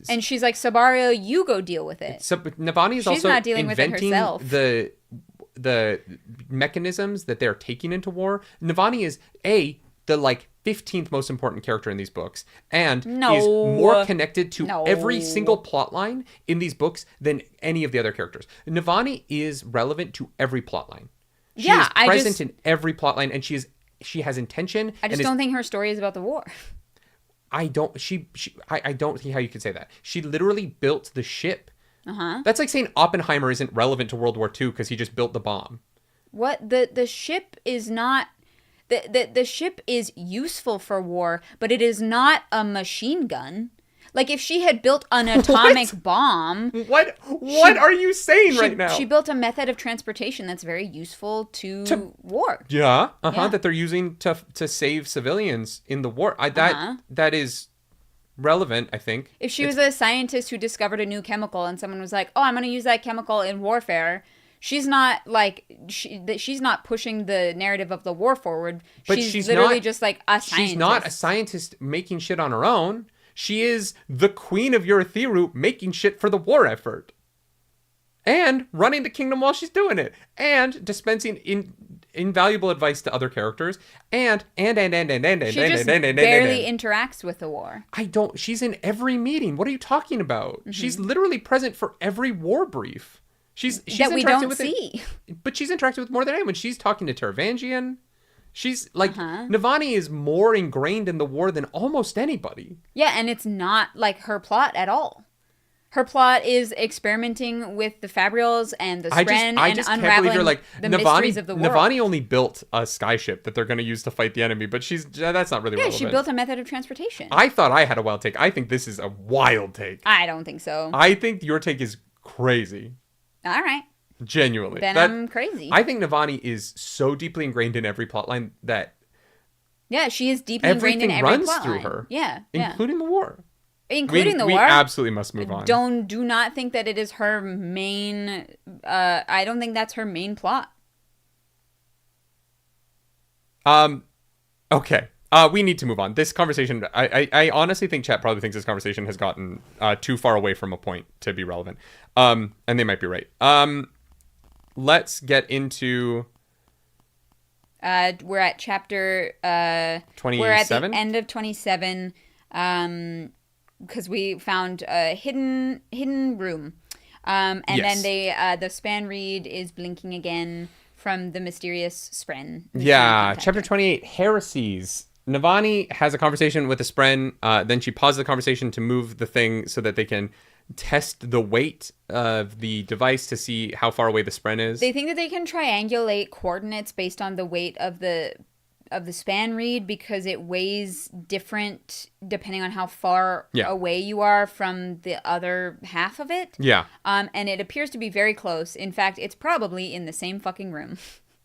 And she's like, Fabriel, you go deal with it. So Navani is also not dealing inventing with it herself. The mechanisms that they're taking into war. Navani is the 15th most important character in these books, and is more connected to every single plot line in these books than any of the other characters. Navani is relevant to every plot line. She is present in every plot line, and she has intention. I just don't think her story is about the war. I don't see how you could say that. She literally built the ship. That's like saying Oppenheimer isn't relevant to World War II because he just built the bomb. What? The ship is not... The ship is useful for war, but it is not a machine gun. Like, if she had built an atomic bomb... What are you saying right now? She built a method of transportation that's very useful to war. Yeah, that they're using to save civilians in the war. That is relevant, I think. If she was a scientist who discovered a new chemical and someone was like, oh, I'm going to use that chemical in warfare... She's not she's not pushing the narrative of the war forward. But she's literally just like a scientist. She's not a scientist making shit on her own. She is the queen of Urithiru making shit for the war effort. And running the kingdom while she's doing it. And dispensing invaluable advice to other characters. She just barely interacts with the war. She's in every meeting. What are you talking about? She's literally present for every war brief. She's that we don't see. But she's interacted with more than anyone. She's talking to Taravangian. She's like, Navani is more ingrained in the war than almost anybody. Yeah, and it's not like her plot at all. Her plot is experimenting with the Fabriels and the Spren and unraveling the mysteries of the world. Navani only built a skyship that they're going to use to fight the enemy, but that's not really relevant. Yeah, she built a method of transportation. I thought I had a wild take. I think this is a wild take. I don't think so. I think your take is crazy. All right. Genuinely. Then I'm crazy. I think Navani is so deeply ingrained in every plotline that... Yeah, she is deeply ingrained in every plotline. Everything runs through her. Yeah. Including the war. Including the war. We absolutely must move on. Do not think that it is her main... I don't think that's her main plot. Okay. We need to move on. This conversation, I honestly think chat probably thinks this conversation has gotten too far away from a point to be relevant. And they might be right. Let's get into... we're at chapter... 27? We're at the end of 27, because we found a hidden room. And then the span reed is blinking again from the mysterious Spren. Yeah, chapter 28, Heresies. Navani has a conversation with the Spren. Then she pauses the conversation to move the thing so that they can test the weight of the device to see how far away the Spren is. They think that they can triangulate coordinates based on the weight of the span reed because it weighs different depending on how far away you are from the other half of it. Yeah. And it appears to be very close. In fact, it's probably in the same fucking room.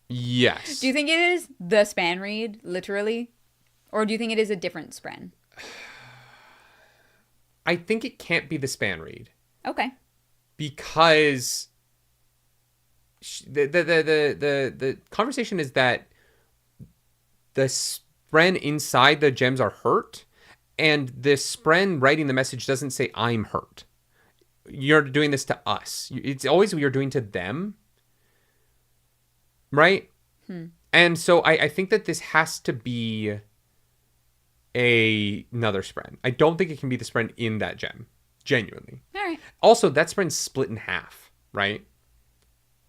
Yes. Do you think it is the span reed, literally? Or do you think it is a different Spren? I think it can't be the span reed. Okay. Because the conversation is that the Spren inside the gems are hurt, and the Spren writing the message doesn't say, I'm hurt. You're doing this to us. It's always what you're doing to them. Right? And so I think that this has to be another Spren. I don't think it can be the Spren in that gem. Genuinely. All right. Also, that Spren's split in half, right?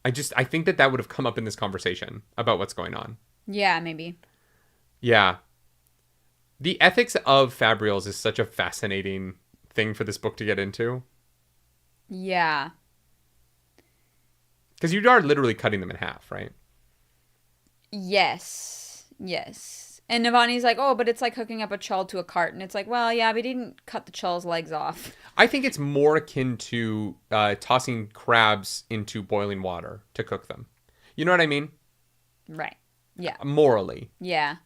I think that would have come up in this conversation about what's going on. Yeah, maybe. Yeah. The ethics of Fabriels is such a fascinating thing for this book to get into. Yeah. Because you are literally cutting them in half, right? Yes. And Navani's like, oh, but it's like hooking up a chull to a cart. And it's like, well, yeah, we didn't cut the chull's legs off. I think it's more akin to tossing crabs into boiling water to cook them. You know what I mean? Right. Yeah. Morally. Yeah.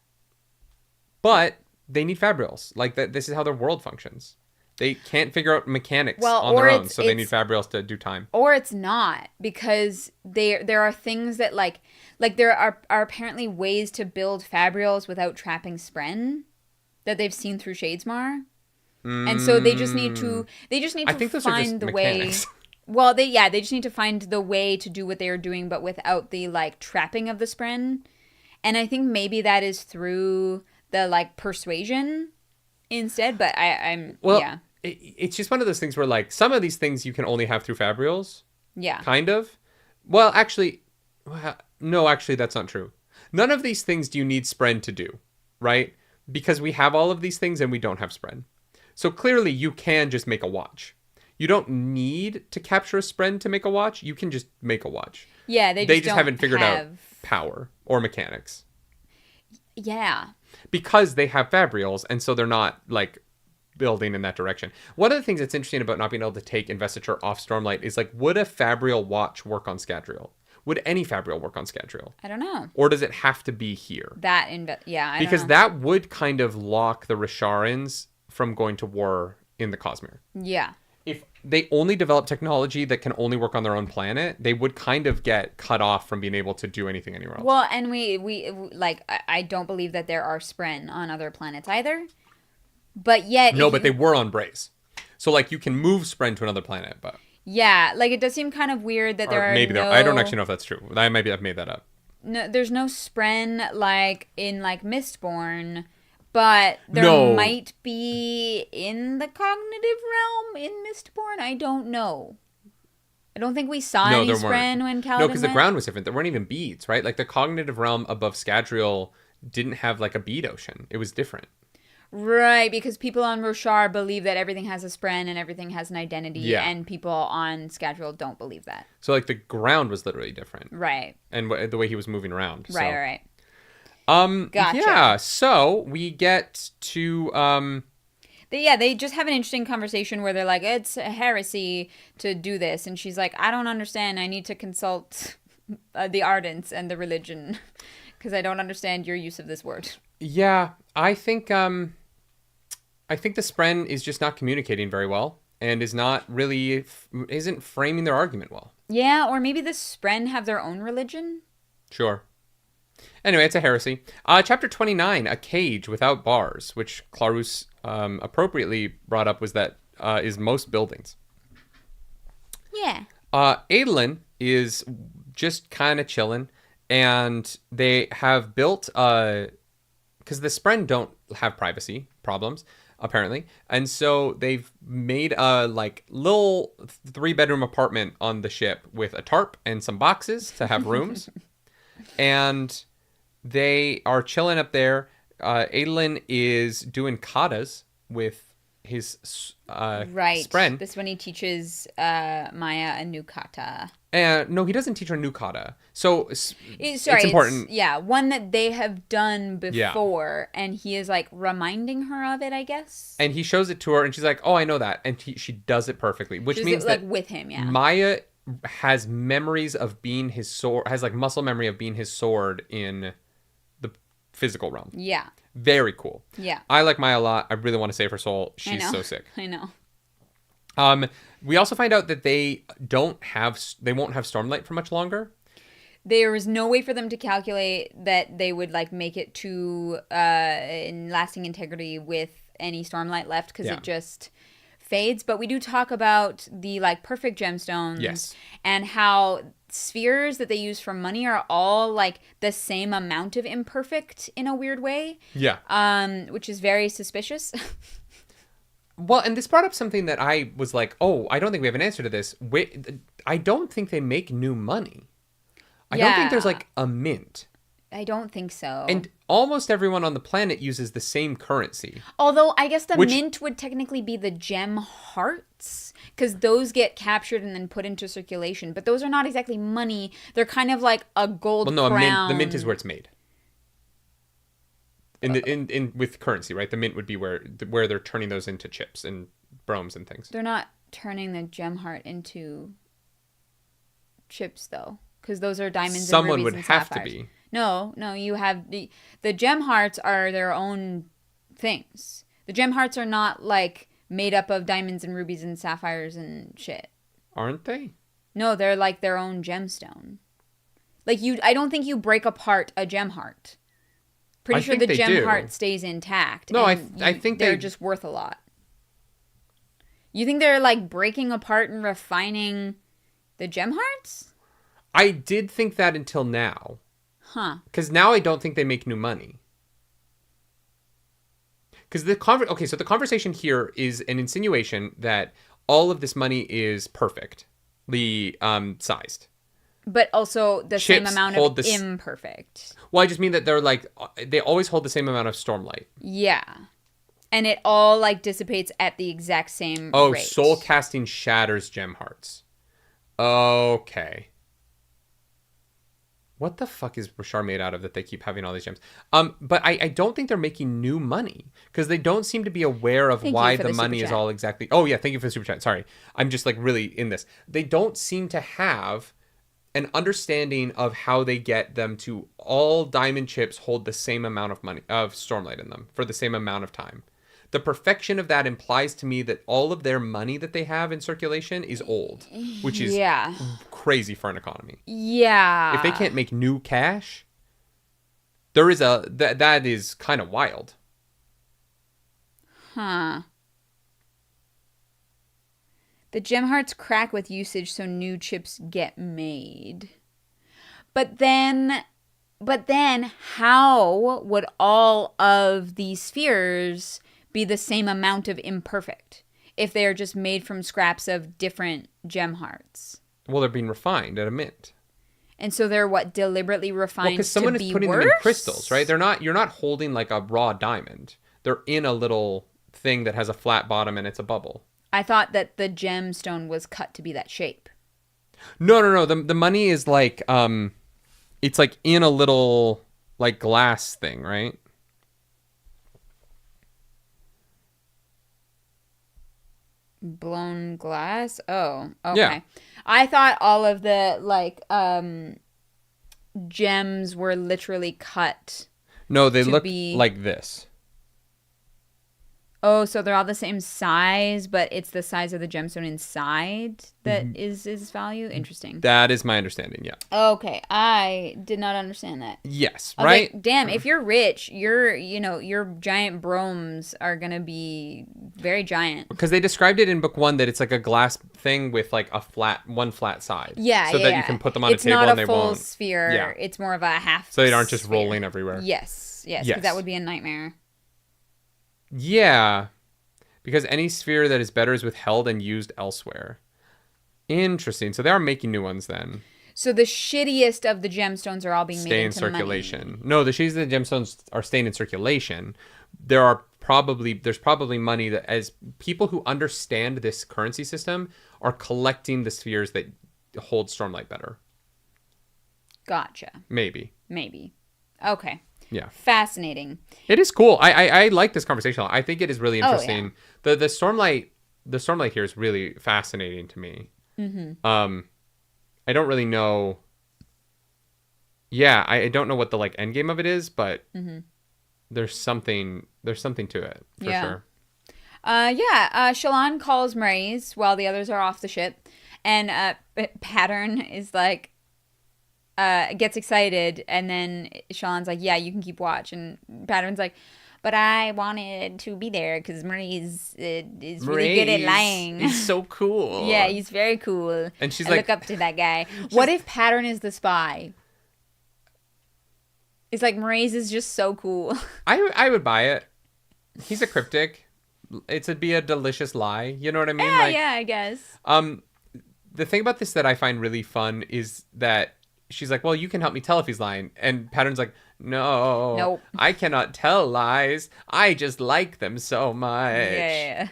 But they need Fabriels. Like, this is how their world functions. They can't figure out mechanics on their own, so they need Fabriels to do time. Or it's not, because there are things that, like there are apparently ways to build Fabriels without trapping Spren that they've seen through Shadesmar. And so they just need to find the mechanics. way. Well, they just need to find the way to do what they are doing, but without the, like, trapping of the Spren. And I think maybe that is through the, like, persuasion instead, but yeah. It's just one of those things where, like, some of these things you can only have through Fabriels. Yeah. Kind of. Well, actually, no, actually, that's not true. None of these things do you need Spren to do, right? Because we have all of these things and we don't have Spren. So clearly you can just make a watch. You don't need to capture a Spren to make a watch. You can just make a watch. Yeah, they just haven't figured out power or mechanics. Yeah. Because they have Fabriels, and so they're not, like, building in that direction. One of the things that's interesting about not being able to take Investiture off Stormlight is, like, would a Fabriel watch work on Scadrial? Would any Fabriel work on Scadrial? I don't know. Or does it have to be here? I don't know. Because that would kind of lock the Risharans from going to war in the Cosmere. Yeah. If they only develop technology that can only work on their own planet, they would kind of get cut off from being able to do anything anywhere else. Well, and I don't believe that there are Spren on other planets either. But yet... No, but they were on Braze. So, like, you can move Spren to another planet, but... Yeah, like, it does seem kind of weird that there are I don't actually know if that's true. I've made that up. No, there's no Spren, like, in, like, Mistborn... But there might be in the cognitive realm in Mistborn. I don't know. I don't think we saw any Spren when Kaladin No, because the ground was different. There weren't even beads, right? Like, the cognitive realm above Scadrial didn't have, like, a bead ocean. It was different. Right, because people on Roshar believe that everything has a Spren and everything has an identity, and people on Scadrial don't believe that. So, like, the ground was literally different. Right. And the way he was moving around. Right. Gotcha. Yeah, so we get to... They just have an interesting conversation where they're like, it's a heresy to do this. And she's like, I don't understand. I need to consult the Ardents and the religion because I don't understand your use of this word. Yeah, I think the Spren is just not communicating very well and is not really... isn't framing their argument well. Yeah, or maybe the Spren have their own religion? Sure. Anyway, it's a heresy. Chapter 29, A Cage Without Bars, which Clarus appropriately brought up was that is most buildings. Yeah. Adolin is just kind of chilling, and they have built... because the Spren don't have privacy problems, apparently, and so they've made a, like, little 3-bedroom apartment on the ship with a tarp and some boxes to have rooms. And they are chilling up there. Adolin is doing katas with his Spren. This one he teaches Maya a new kata. No, he doesn't teach her new kata. So it's important. One that they have done before, and he is, like, reminding her of it, I guess. And he shows it to her, and she's like, "Oh, I know that," and she does it perfectly, which means that with him, Maya has memories of being his sword, has, like, muscle memory of being his sword in the physical realm. Yeah. Very cool. Yeah. I like Maya a lot. I really want to save her soul. She's so sick. I know. We also find out that they won't have Stormlight for much longer. There is no way for them to calculate that they would, like, make it to in lasting integrity with any Stormlight left, because it just fades. But we do talk about the, like, perfect gemstones and how spheres that they use for money are all, like, the same amount of imperfect in a weird way. Yeah. Which is very suspicious. Well, and this brought up something that I was like, oh, I don't think we have an answer to this. I don't think they make new money. I don't think there's, like, a mint. I don't think so. And almost everyone on the planet uses the same currency. Although I guess the mint would technically be the gem hearts, because those get captured and then put into circulation. But those are not exactly money. They're kind of like a gold crown. The mint is where it's made. in with currency, right? The mint would be where they're turning those into chips and bromes and things. They're not turning the gem heart into chips though, because those are diamonds and rubies and sapphires. Someone would have to be. No, you have the gem hearts are their own things. The gem hearts are not like made up of diamonds and rubies and sapphires and shit. Aren't they? No, they're like their own gemstone. Like I don't think you break apart a gem heart. Pretty sure the gem heart stays intact. No, I think they're just worth a lot. You think they're like breaking apart and refining the gem hearts? I did think that until now. Huh. Because now I don't think they make new money. Because the conversation here is an insinuation that all of this money is perfectly sized. But also the same amount of imperfect. Well, I just mean that they always hold the same amount of stormlight. Yeah. And it all like dissipates at the exact same rate. Soul casting shatters gem hearts. Okay. What the fuck is Bashar made out of that they keep having all these gems? But I don't think they're making new money because they don't seem to be aware of why the money is all exactly... Oh, yeah. Thank you for the super chat. Sorry. I'm just like really in this. They don't seem to have an understanding of how they get them to all diamond chips hold the same amount of money of stormlight in them for the same amount of time. The perfection of that implies to me that all of their money that they have in circulation is old, which is crazy for an economy. Yeah. If they can't make new cash, there is that is kind of wild. Huh. The gem hearts crack with usage, so new chips get made. But then how would all of these spheres be the same amount of imperfect if they are just made from scraps of different gem hearts? Well, they're being refined at a mint. And so they're deliberately refined to be worse? Because someone is putting them in crystals, right? You're not holding like a raw diamond. They're in a little thing that has a flat bottom and it's a bubble. I thought that the gemstone was cut to be that shape. No. The money is like it's like in a little like glass thing, right? Blown glass? Oh, okay. Yeah. I thought all of the like gems were literally cut. No, they look like this. Oh, so they're all the same size, but it's the size of the gemstone inside that is its value? Interesting. That is my understanding, yeah. Okay, I did not understand that. Yes, right? Like, damn, if you're rich, your giant bromes are going to be very giant. Because they described it in book 1 that it's like a glass thing with like one flat side. Yeah, so that you can put them on a table and they won't. It's not a full sphere. Yeah. It's more of a half So they aren't just rolling everywhere. Yes, because that would be a nightmare. Yeah, because any sphere that is better is withheld and used elsewhere. Interesting. So they are making new ones then. So the shittiest of the gemstones are all being made into circulation. Money. No, the shittiest of the gemstones are staying in circulation. There's probably money that, as people who understand this currency system, are collecting the spheres that hold stormlight better. Gotcha. Maybe. Okay. Yeah. Fascinating. It is cool. I like this conversation. I think it is really interesting. Oh, yeah. The stormlight here is really fascinating to me. Mm-hmm. I don't really know. Yeah, I don't know what the like end game of it is, but there's something to it for sure. Shallan calls Mraize while the others are off the ship, and Pattern is like gets excited, and then Shallan's like, yeah, you can keep watch, and Pattern's like, but I wanted to be there because Mraize is really good at lying. He's so cool. Yeah, he's very cool. And she's I like, look up to that guy. What if Pattern is the spy? It's like Mraize is just so cool. I would buy it. He's a cryptic. It'd be a delicious lie. You know what I mean? Yeah, I guess. The thing about this that I find really fun is that she's like, well, you can help me tell if he's lying. And Pattern's like, no, nope. I cannot tell lies. I just like them so much. Yeah.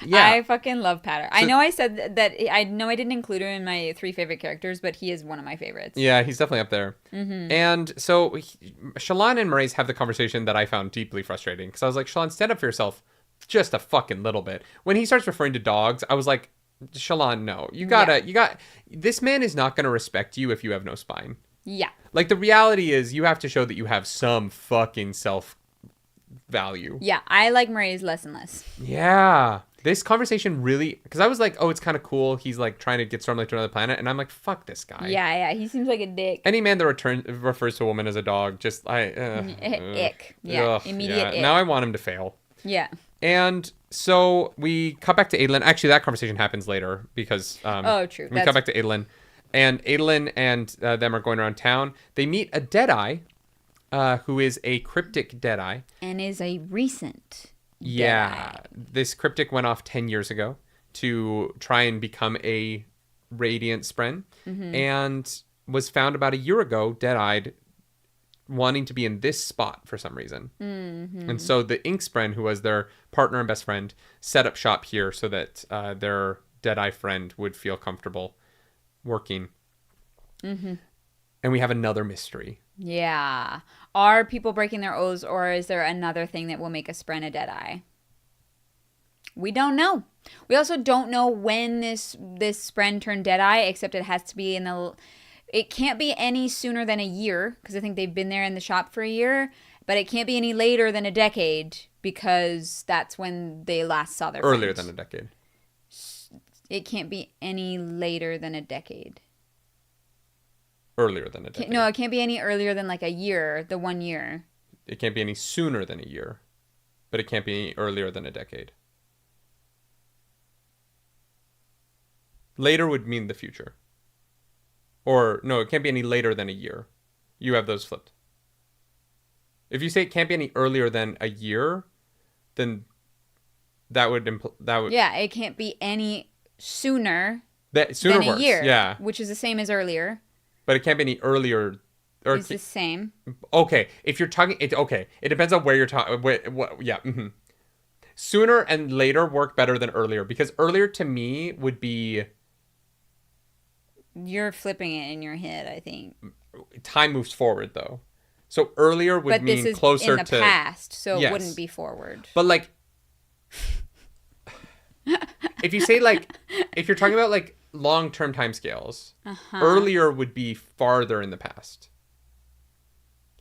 Yeah. I fucking love Pattern. I know I said that. I know I didn't include him in my 3 favorite characters, but he is one of my favorites. Yeah, he's definitely up there. Mm-hmm. And so Shallan and Mraize have the conversation that I found deeply frustrating because I was like, Shallan, stand up for yourself just a fucking little bit. When he starts referring to dogs, I was like, Shallan, no. You got this man is not going to respect you if you have no spine. Yeah. Like, the reality is you have to show that you have some fucking self-value. Yeah, I like Mraize less and less. Yeah. This conversation really... Because I was like, oh, it's kind of cool. He's, like, trying to get Stormlight to another planet. And I'm like, fuck this guy. Yeah. He seems like a dick. Any man that refers to a woman as a dog, just... Ick. Yeah, immediate ick. Now I want him to fail. Yeah. And so we cut back to Adolin. Actually, that conversation happens later because... true. We cut back to Adolin. And Adolin and them are going around town. They meet a Deadeye, who is a cryptic Deadeye. And is a recent Yeah. Deadeye. This cryptic went off 10 years ago to try and become a Radiant Spren. Mm-hmm. And was found about a year ago, dead-eyed, wanting to be in this spot for some reason. Mm-hmm. And so the Ink Spren, who was their partner and best friend, set up shop here so that their Deadeye friend would feel comfortable working. Mm-hmm. And we have another mystery. Yeah. Are people breaking their oaths, or is there another thing that will make a Spren a Deadeye? We don't know. We also don't know when this Spren turned Deadeye, except it has to be it can't be any sooner than a year, because I think they've been there in the shop for a year, but it can't be any later than a decade, because that's when they last saw their Earlier friends. than a decade. It can't be any later than a decade. Earlier than a decade. No, it can't be any earlier than like a year, the 1 year. It can't be any sooner than a year, but it can't be any earlier than a decade. Later would mean the future. Or, no, it can't be any later than a year. You have those flipped. If you say it can't be any earlier than a year, then that would... Yeah, it can't be any sooner than a year. Yeah. Which is the same as earlier. But it can't be any earlier... It's the same. Okay, if you're talking... Okay, it depends on where you're talking... Yeah, mm-hmm. Sooner and later work better than earlier, because earlier to me would be... You're flipping it in your head, I think. Time moves forward, though. So earlier would mean closer to... But this is in the past, so yes. It wouldn't be forward. But, like... if you say, like... If you're talking about, like, long-term timescales, earlier would be farther in the past.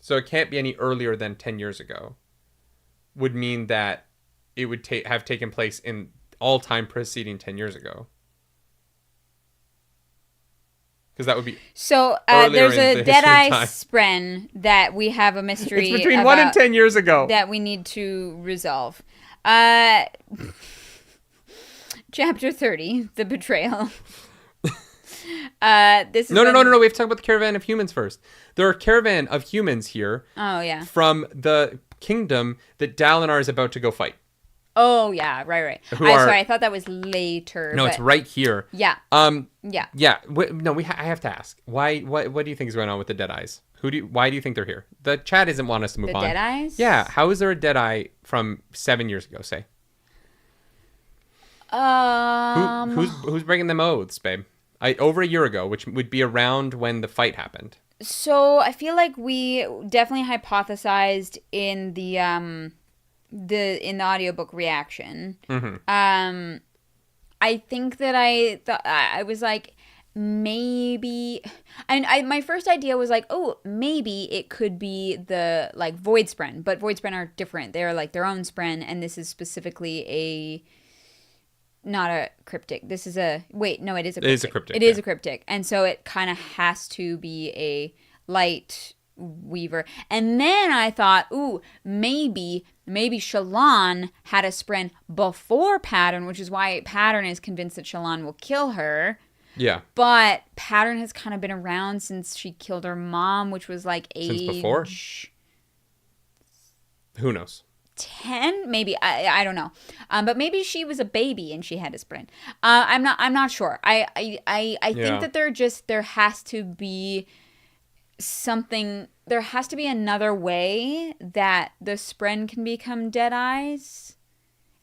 So it can't be any earlier than 10 years ago. Would mean that it would have taken place in all time preceding 10 years ago. Because that would be... So there's a Deadeye Spren that we have a mystery It's between 1 and 10 years ago. That we need to resolve. Chapter 30, The Betrayal. This is No. We have to talk about the caravan of humans first. There are a caravan of humans here. Oh, yeah. From the kingdom that Dalinar is about to go fight. Oh, yeah. Right. Sorry, I thought that was later. No, it's right here. Yeah. Yeah. Yeah. I have to ask. Why? What do you think is going on with the Deadeyes? Why do you think they're here? The chat doesn't want us to move on. The Deadeyes? Yeah. How is there a Deadeye from 7 years ago, say? Who's bringing them oaths, babe? Over a year ago, which would be around when the fight happened. So I feel like we definitely hypothesized in the audiobook reaction. Mm-hmm. I think that I was like, maybe, and my first idea was like, oh, maybe it could be the like Void Spren, but Void Spren are different. They're like their own Spren, and this is specifically not a cryptic. This is a... Wait, no, it is a cryptic. It is a cryptic. It is a cryptic. And so it kind of has to be a light weaver. And then I thought, ooh, maybe Shallan had a Spren before Pattern, which is why Pattern is convinced that Shallan will kill her. Yeah. But Pattern has kind of been around since she killed her mom, which was like age... Since before? Who knows? 10 maybe, I don't know, but maybe she was a baby and she had a Spren. I'm not sure. I think that there has to be something. There has to be another way that the Spren can become Deadeyes,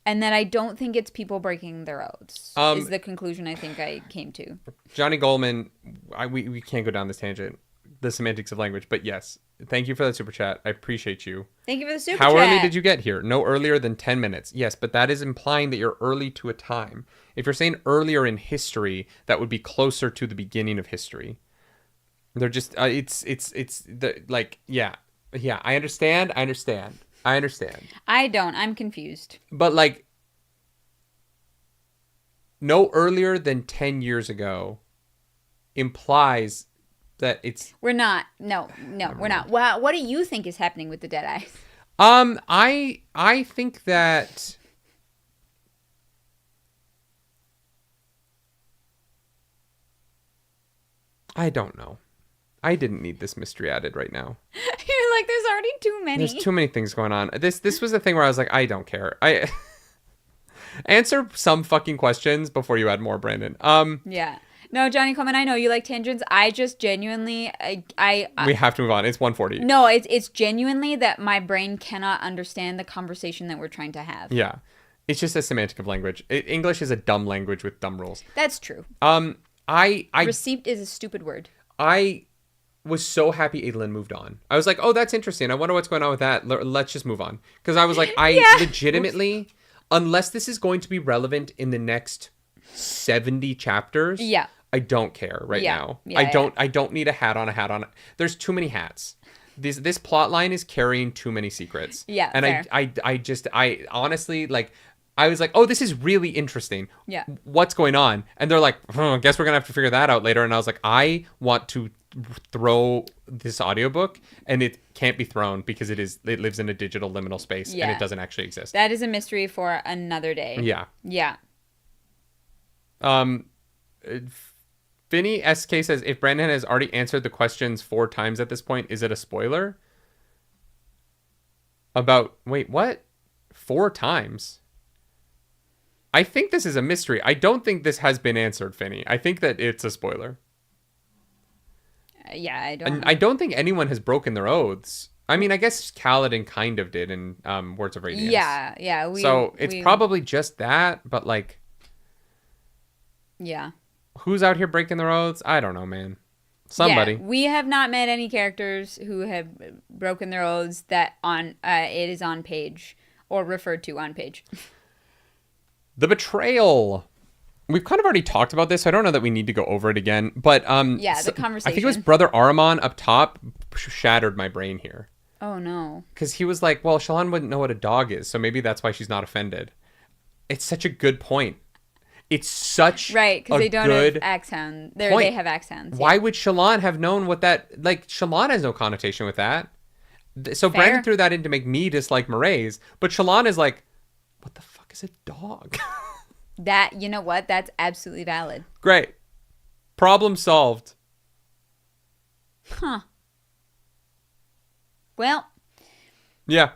And that I don't think it's people breaking their oaths is the conclusion I think I came to. Johnny Goldman, we can't go down this tangent, the semantics of language, but yes, thank you for that super chat. I appreciate you. Thank you for the super chat. How early did you get here? No earlier than 10 minutes. Yes, but that is implying that you're early to a time. If you're saying earlier in history, that would be closer to the beginning of history. They're just, it's the, like, yeah, I understand. I don't. I'm confused. But, like, no earlier than 10 years ago implies that it's... We're not. No, we're not. Well, what do you think is happening with the Deadeye? I think that... I don't know. I didn't need this mystery added right now. You're like, there's already too many. There's too many things going on. This was the thing where I was like, I don't care. I answer some fucking questions before you add more, Brandon. Yeah. No, Johnny Coleman, I know you like tangents. I just genuinely, we have to move on. It's 1:40. No, it's genuinely that my brain cannot understand the conversation that we're trying to have. Yeah. It's just a semantic of language. English is a dumb language with dumb rules. That's true. Receipt is a stupid word. I was so happy Adolin moved on. I was like, oh, that's interesting. I wonder what's going on with that. Let's just move on. Because I was like, legitimately, unless this is going to be relevant in the next 70 chapters, I don't care now. I don't need a hat on. There's too many hats. This plot line is carrying too many secrets. Yeah, and fair. I honestly, like, I was like, oh, this is really interesting. Yeah. What's going on? And they're like, I guess we're going to have to figure that out later. And I was like, I want to throw this audiobook, and it can't be thrown because it lives in a digital liminal space and it doesn't actually exist. That is a mystery for another day. Yeah. Yeah. Finny SK says, if Brandon has already answered the questions 4 times at this point, is it a spoiler? Wait, what? 4 times? I think this is a mystery. I don't think this has been answered, Finny. I think that it's a spoiler. I don't. I don't think anyone has broken their oaths. I mean, I guess Kaladin kind of did in Words of Radiance. Yeah. So it's probably just that, but like... Yeah. Who's out here breaking their oaths? I don't know, man. Somebody. Yeah, we have not met any characters who have broken their oaths that it is on page or referred to on page. The betrayal. We've kind of already talked about this, so I don't know that we need to go over it again. But the conversation. I think it was Brother Ahriman up top shattered my brain here. Oh no. Because he was like, well, Shallan wouldn't know what a dog is, so maybe that's why she's not offended. It's such a good point. It's such right, because they don't have axe hounds. They have axe hounds. Why would Shallan have known what that... Like, Shallan has no connotation with that. So Fair. Brandon threw that in to make me dislike Maraise, but Shallan is like, what the fuck is a dog? You know what? That's absolutely valid. Great. Problem solved. Huh. Well. Yeah.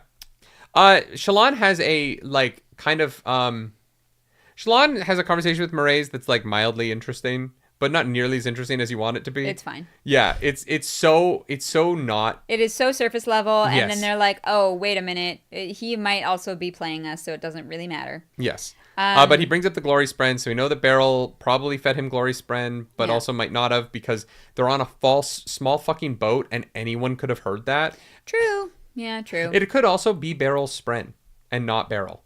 Shallan has a, like, kind of... Shallan has a conversation with Maraise that's like mildly interesting, but not nearly as interesting as you want it to be. It's fine. Yeah, it's so not. It is so surface level, and yes. then they're like, "Oh, wait a minute, he might also be playing us, so it doesn't really matter." Yes, but he brings up the glory spren, so we know that Beryl probably fed him glory spren, but also might not have because they're on a false small fucking boat, and anyone could have heard that. True. Yeah, true. It could also be Beryl's spren and not Beryl.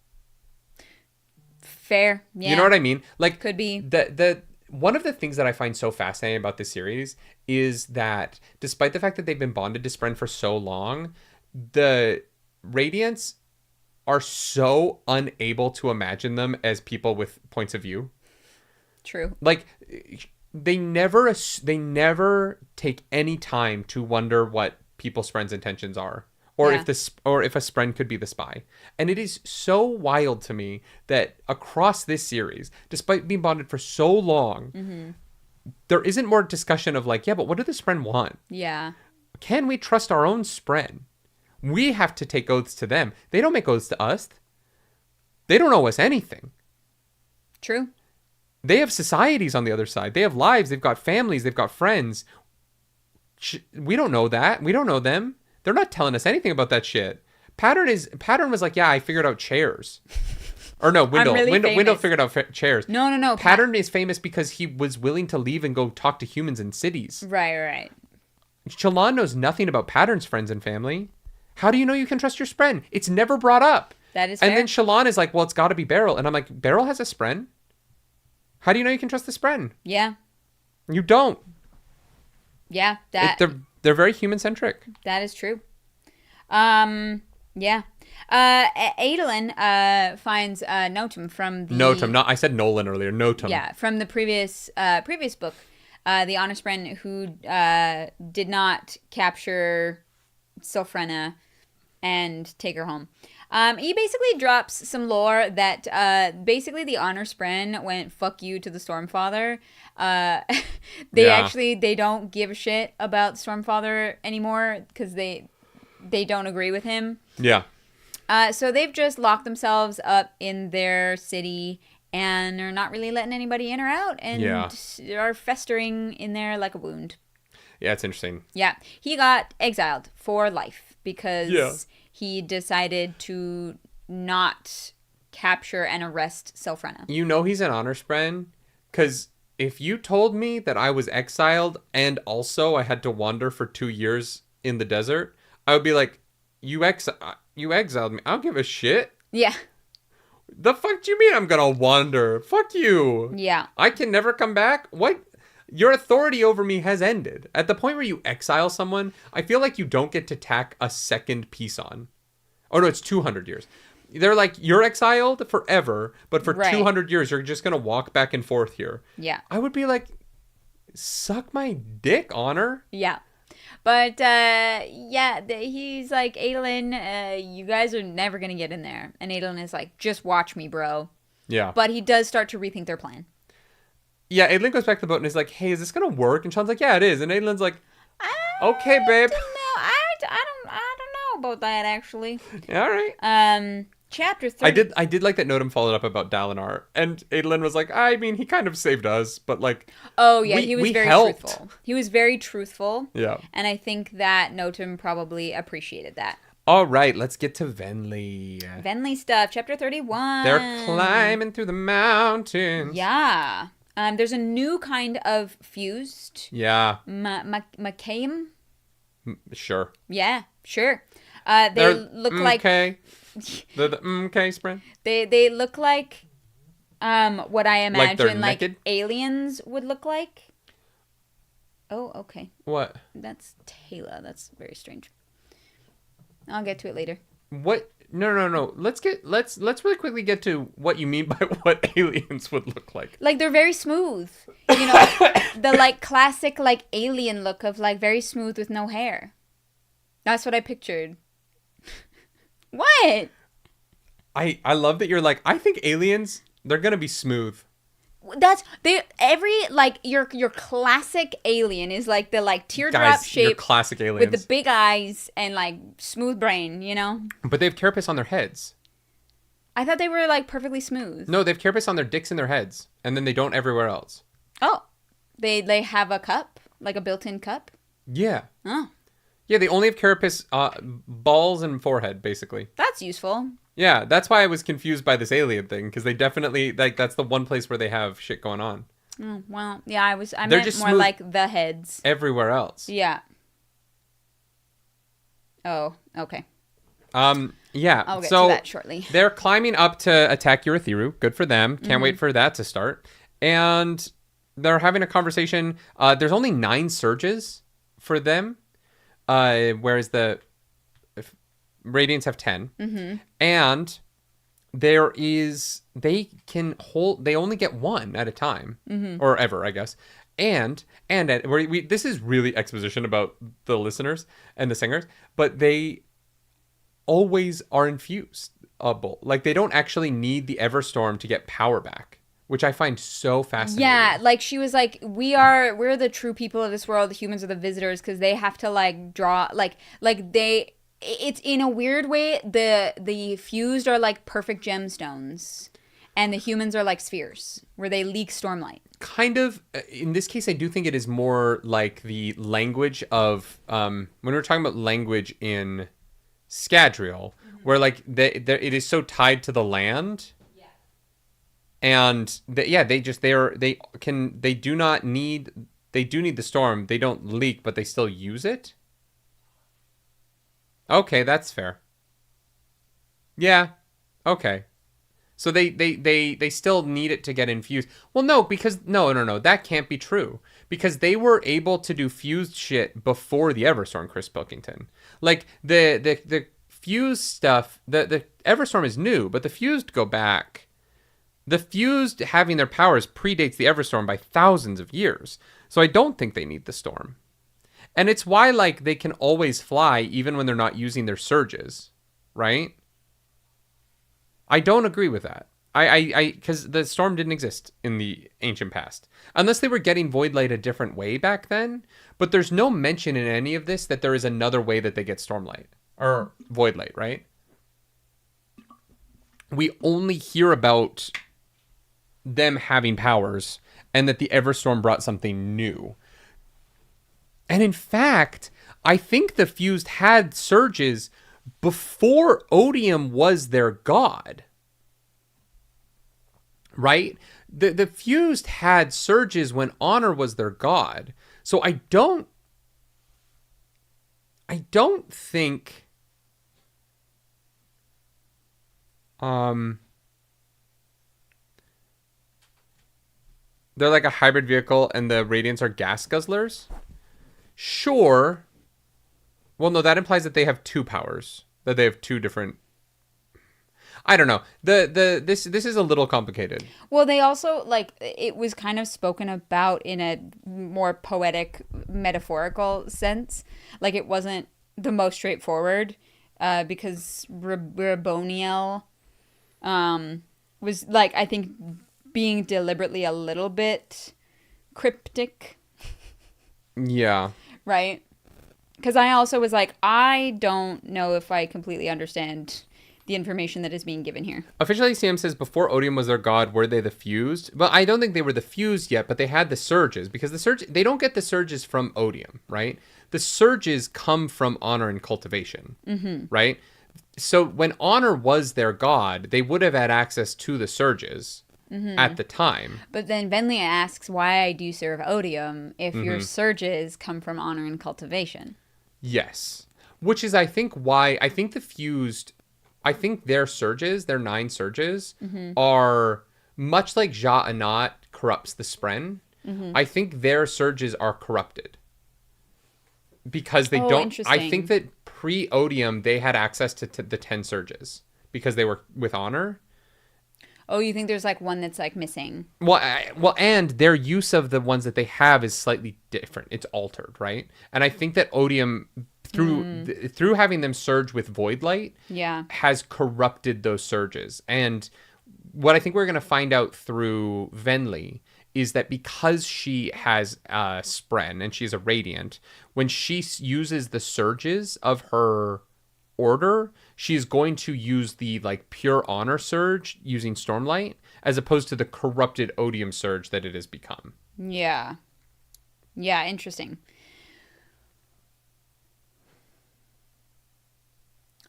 Fair. Yeah. You know what I mean? Like, could be. The one of the things that I find so fascinating about this series is that despite the fact that they've been bonded to Spren for so long, the Radiants are so unable to imagine them as people with points of view. True. Like, they never take any time to wonder what people Spren's intentions are. Or if a Spren could be the spy. And it is so wild to me that across this series, despite being bonded for so long, there isn't more discussion of like, yeah, but what do the Spren want? Yeah. Can we trust our own Spren? We have to take oaths to them. They don't make oaths to us. They don't owe us anything. True. They have societies on the other side. They have lives. They've got families. They've got friends. We don't know that. We don't know them. They're not telling us anything about that shit. Pattern was like, yeah, I figured out chairs. Or no, Wendell. really Wendell figured out chairs. No. Pattern is famous because he was willing to leave and go talk to humans in cities. Right. Shallan knows nothing about Pattern's friends and family. How do you know you can trust your spren? It's never brought up. That is fair. And then Shallan is like, well, it's got to be Beryl. And I'm like, Beryl has a spren? How do you know you can trust the spren? Yeah. You don't. Yeah. They're very human-centric. That is true. Yeah. Adolin finds Notum from the... Notum. I said Nolan earlier. Notum. Yeah, from the previous book. The Honor Spren who did not capture Sylphrena and take her home. He basically drops some lore that basically the Honor Spren went fuck you to the Stormfather. They don't give a shit about Stormfather anymore because they don't agree with him. Yeah. So they've just locked themselves up in their city and are not really letting anybody in or out and are festering in there like a wound. Yeah, it's interesting. Yeah. He got exiled for life because he decided to not capture and arrest Sylphrena. You know he's an Honor Spren because if you told me that I was exiled and also I had to wander for 2 years in the desert, I would be like, you exiled me. I don't give a shit. Yeah. The fuck do you mean I'm gonna wander? Fuck you. Yeah. I can never come back? What? Your authority over me has ended. At the point where you exile someone, I feel like you don't get to tack a second piece on. Oh no, it's 200 years. They're like, you're exiled forever, but for 200 years, you're just gonna walk back and forth here. Yeah. I would be like, suck my dick, Honor. Yeah. But, he's like, Adolin, you guys are never going to get in there. And Adolin is like, just watch me, bro. Yeah. But he does start to rethink their plan. Yeah, Adolin goes back to the boat and is like, hey, is this going to work? And Sean's like, yeah, it is. And Adolin's like, okay, babe. I don't know about that, actually. All right. Chapter 3. I did like that Notum followed up about Dalinar, and Adolin was like, I mean, he kind of saved us, but like, oh yeah, he was very helped. truthful. He was very truthful. Yeah, and I think that Notum probably appreciated that. All right, let's get to Venli. Venli stuff, chapter 31. They're climbing through the mountains. Yeah, there's a new kind of fused. Yeah. Macaim. Sure. Yeah, sure. They look like. Okay. The spren. They look like what I imagine like aliens would look like. Oh, okay. What? That's Taylor. That's very strange. I'll get to it later. What? No. Let's really quickly get to what you mean by what aliens would look like. Like they're very smooth. You know, the like classic like alien look of like very smooth with no hair. That's what I pictured. What? I love that you're like, I think aliens, they're gonna be smooth. Your classic alien is like the like teardrop shape, your classic aliens with the big eyes and like smooth brain, you know. But they have carapace on their heads. I thought they were like perfectly smooth. No, they have carapace on their dicks and their heads, and then they don't everywhere else. Oh, they have a cup, like a built-in cup. Yeah. Oh. Yeah, they only have carapace, balls and forehead, basically. That's useful. Yeah, that's why I was confused by this alien thing, because they definitely, like, that's the one place where they have shit going on. Oh, well, yeah, I meant just more like the heads. Everywhere else. Yeah. Oh, okay. Yeah. I'll get to that shortly. They're climbing up to attack Urithiru. Good for them. Can't wait for that to start. And they're having a conversation. There's only 9 surges for them. Whereas the Radiants have 10. Mm-hmm. And they only get 1 at a time. Mm-hmm. Or ever, I guess. And this is really exposition about the listeners and the singers, but they always are infused. Like they don't actually need the Everstorm to get power back. Which I find so fascinating. Yeah, like she was like, we're the true people of this world. The humans are the visitors because they have to like draw it's in a weird way. The fused are like perfect gemstones, and the humans are like spheres where they leak stormlight. Kind of. In this case, I do think it is more like the language of when we're talking about language in Scadrial, where like it is so tied to the land. And they do need the storm. They don't leak, but they still use it. Okay, that's fair. Yeah. Okay. So they still need it to get infused. Well, no, because no, that can't be true. Because they were able to do fused shit before the Everstorm, Chris Pilkington. Like the fused stuff, the Everstorm is new, but the fused go back. The fused having their powers predates the Everstorm by thousands of years. So I don't think they need the storm. And it's why, like, they can always fly even when they're not using their surges, right? I don't agree with that. Because the storm didn't exist in the ancient past. Unless they were getting void light a different way back then. But there's no mention in any of this that there is another way that they get stormlight. Or void light, right? We only hear about them having powers and that the Everstorm brought something new. And in fact, I think the fused had surges before Odium was their god. Right? The fused had surges when Honor was their god. So I don't think they're like a hybrid vehicle and the Radiants are gas guzzlers. Sure. Well, no, that implies that they have two powers. That they have two different... I don't know. This is a little complicated. Well, they also, like, it was kind of spoken about in a more poetic, metaphorical sense. Like, it wasn't the most straightforward, because Raboniel was, like, I think being deliberately a little bit cryptic. Yeah. Right? Because I also was like, I don't know if I completely understand the information that is being given here. Officially, CM says before Odium was their god, were they the fused? Well, I don't think they were the fused yet, but they had the surges, because they don't get the surges from Odium, right? The surges come from Honor and cultivation, right? So when Honor was their god, they would have had access to the surges at the time. But then Venli asks, why do you serve Odium if your surges come from Honor and cultivation? Yes. Which is, I think, why I think the fused... I think their surges, their 9 surges, are much like Ja Anat corrupts the Spren. I think their surges are corrupted. Because they don't... I think that pre-Odium, they had access to the 10 surges. Because they were with Honor. Oh, you think there's, like, one that's, like, missing? Well, and their use of the ones that they have is slightly different. It's altered, right? And I think that Odium... Through having them surge with void light, has corrupted those surges. And what I think we're going to find out through Venli is that because she has Spren and she's a Radiant, when she uses the surges of her order, she's going to use the like pure Honor surge using Stormlight, as opposed to the corrupted Odium surge that it has become. Yeah, interesting.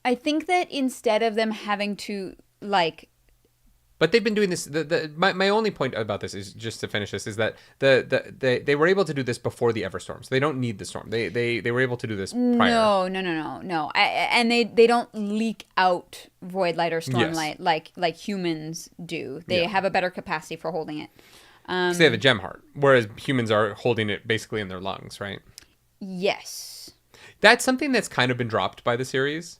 I think that instead of them having to, like... But they've been doing this... My only point about this is, just to finish this, is that they were able to do this before the Everstorm. So they don't need the storm. They were able to do this prior. No. And they don't leak out Void Light or Stormlight like humans do. They have a better capacity for holding it. Because they have a gem heart, whereas humans are holding it basically in their lungs, right? Yes. That's something that's kind of been dropped by the series.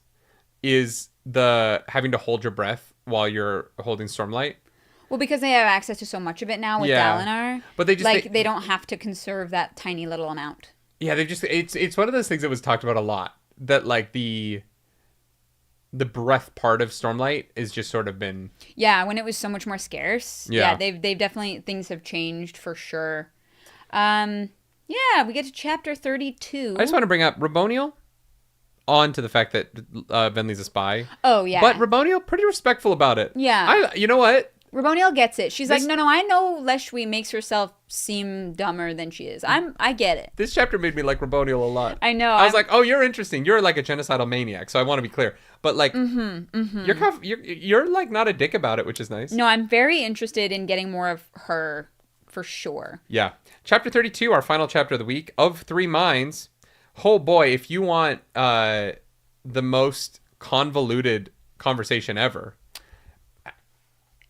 Is the having to hold your breath while you're holding Stormlight. Well, because they have access to so much of it now with Dalinar. But they don't have to conserve that tiny little amount. Yeah, it's one of those things that was talked about a lot. That like the breath part of Stormlight is just sort of been... Yeah, when it was so much more scarce. Yeah, they've definitely... Things have changed for sure. We get to chapter 32. I just want to bring up Raboniel. On to the fact that Venli's a spy. Oh, yeah. But Raboniel, pretty respectful about it. Yeah. You know what? Raboniel gets it. She's like, no, I know Leshwi makes herself seem dumber than she is. I get it. This chapter made me like Raboniel a lot. I know. I was like, oh, you're interesting. You're like a genocidal maniac. So I want to be clear. But like, you're like not a dick about it, which is nice. No, I'm very interested in getting more of her for sure. Yeah. Chapter 32, our final chapter of the week, Of Three Minds. Oh boy, if you want the most convoluted conversation ever.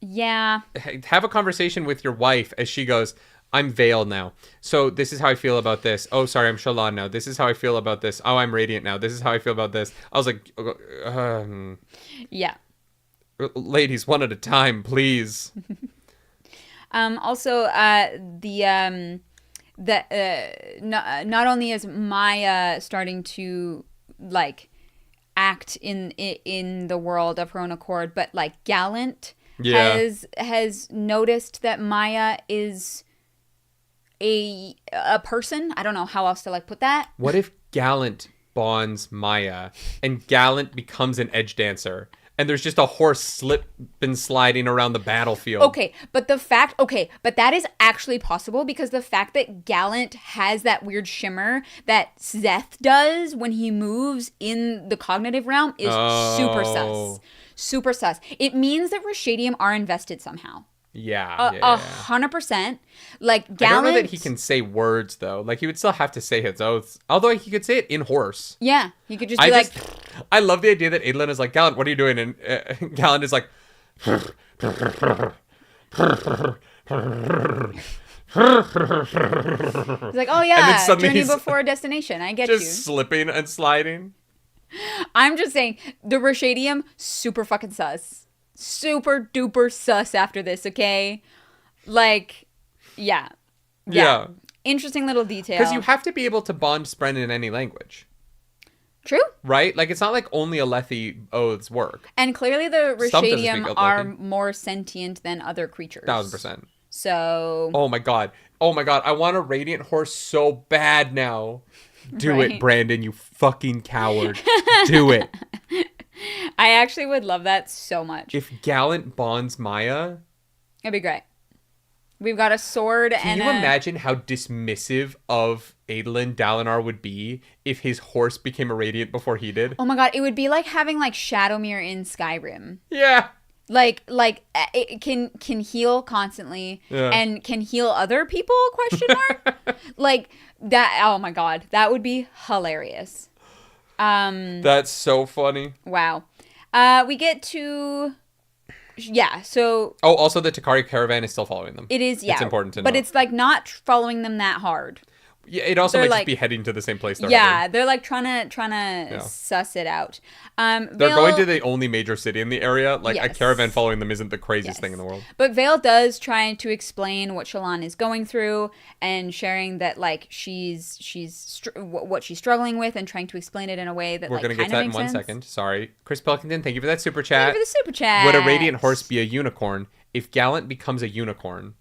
Yeah. Have a conversation with your wife as she goes, I'm Veil now. So this is how I feel about this. Oh, sorry, I'm Shallan now. This is how I feel about this. Oh, I'm Radiant now. This is how I feel about this. I was like, yeah. Ladies, one at a time, please. Also, not only is Maya starting to like act in the world of her own accord, but like Gallant has noticed that Maya is a person. I don't know how else to like put that. What if Gallant bonds Maya and Gallant becomes an edge dancer? And there's just a horse slipping sliding around the battlefield. Okay, but that is actually possible because the fact that Gallant has that weird shimmer that Szeth does when he moves in the cognitive realm is super sus. Super sus. It means that Rashadium are invested somehow. Yeah. 100%. Like Gallant. I don't know that he can say words though. Like he would still have to say his oaths. Although he could say it in horse. Yeah, he could just be like. I love the idea that Adolin is like, Gallant, what are you doing? And Gallant is like. He's like, oh yeah, journey before destination. I get you. Just slipping and sliding. I'm just saying, the Rashadium, super fucking sus. Super duper sus after this, okay? Like, yeah. Interesting little detail. Because you have to be able to bond Spren in any language. True. Right? Like, it's not like only Alethi oaths work. And clearly the Rashadium are more sentient than other creatures. 1000%. So... Oh my god. I want a Radiant horse so bad now. Do it, Brandon, you fucking coward. Do it. I actually would love that so much. If Gallant bonds Maya... It'd be great. We've got a sword Can you imagine how dismissive of Adolin Dalinar would be if his horse became a Radiant before he did? Oh my god, it would be like having like Shadowmere in Skyrim. Yeah. Like it can heal constantly and can heal other people, question mark? Like that, oh my god, that would be hilarious. That's so funny. Wow. We get to... Yeah, so... Oh, also the Takari caravan is still following them. It is, yeah. It's important to know. But it's, like, not following them that hard. Yeah, it also might just be heading to the same place they're heading. They're, like, trying to suss it out. They're going to the only major city in the area. Like, a caravan following them isn't the craziest thing in the world. But Veil does try to explain what Shallan is going through and sharing that, like, what she's struggling with and trying to explain it in a way that, We're going to get to that in 1 second. Sorry. Chris Pilkington, thank you for that super chat. Thank you for the super chat. Would a Radiant horse be a unicorn if Gallant becomes a unicorn?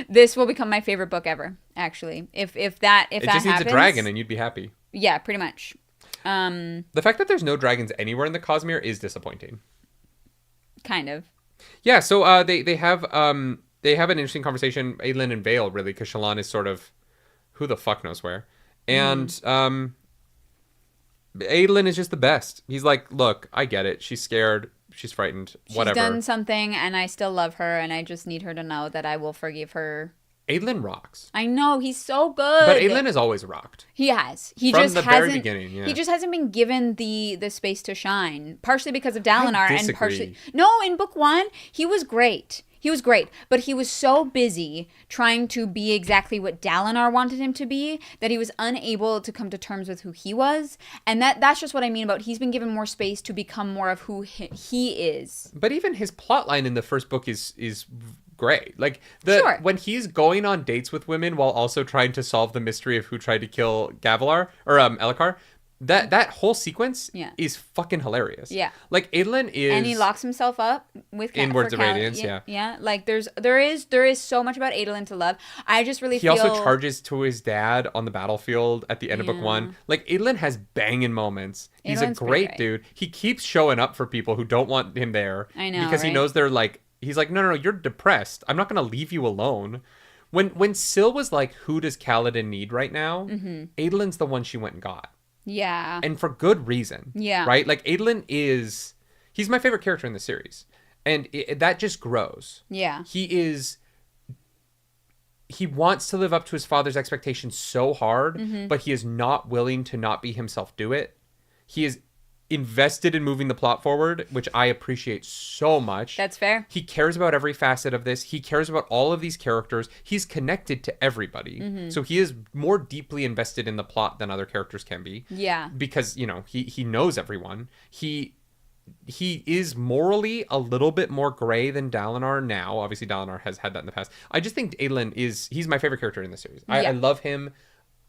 This will become my favorite book ever, actually. If that happens... It just needs a dragon and you'd be happy. Yeah, pretty much. The fact that there's no dragons anywhere in the Cosmere is disappointing. Kind of. Yeah, so they have an interesting conversation, Adolin and Veil, really, because Shallan is sort of who the fuck knows where. And Adolin is just the best. He's like, look, I get it. She's scared. She's frightened. Whatever. She's done something, and I still love her, and I just need her to know that I will forgive her. Adolin rocks. I know, he's so good. But Adolin has always rocked. He has. He From just the hasn't, very beginning, yeah. He just hasn't been given the space to shine. Partially because of Dalinar, and partially... disagree. No, in book 1, he was great. He was great, but he was so busy trying to be exactly what Dalinar wanted him to be that he was unable to come to terms with who he was. And that's just what I mean about he's been given more space to become more of who he is. But even his plotline in the first book is great. Like when he's going on dates with women while also trying to solve the mystery of who tried to kill Gavilar or Elhokar, That whole sequence is fucking hilarious. Yeah. Like Adolin is, and he locks himself up with in Words of Radiance. Yeah. Yeah. Like there is so much about Adolin to love. I just really feel he also charges to his dad on the battlefield at the end of book 1. Like Adolin has banging moments. He's Adolin's a great dude. He keeps showing up for people who don't want him there. I know, because he knows they're like, he's like, no, you're depressed. I'm not gonna leave you alone. When Syl was like, who does Kaladin need right now? Adolin's the one she went and got. Yeah. And for good reason. Yeah. Right? Like, Adolin he's my favorite character in the series. And that just grows. Yeah. He wants to live up to his father's expectations so hard, but he is not willing to not be himself do it. He is invested in moving the plot forward, which I appreciate so much. That's fair. He cares about every facet of this. He cares about all of these characters. He's connected to everybody. So he is more deeply invested in the plot than other characters can be. Yeah. Because, he knows everyone. He is morally a little bit more gray than Dalinar now. Obviously, Dalinar has had that in the past. I just think Adolin he's my favorite character in the series. I love him.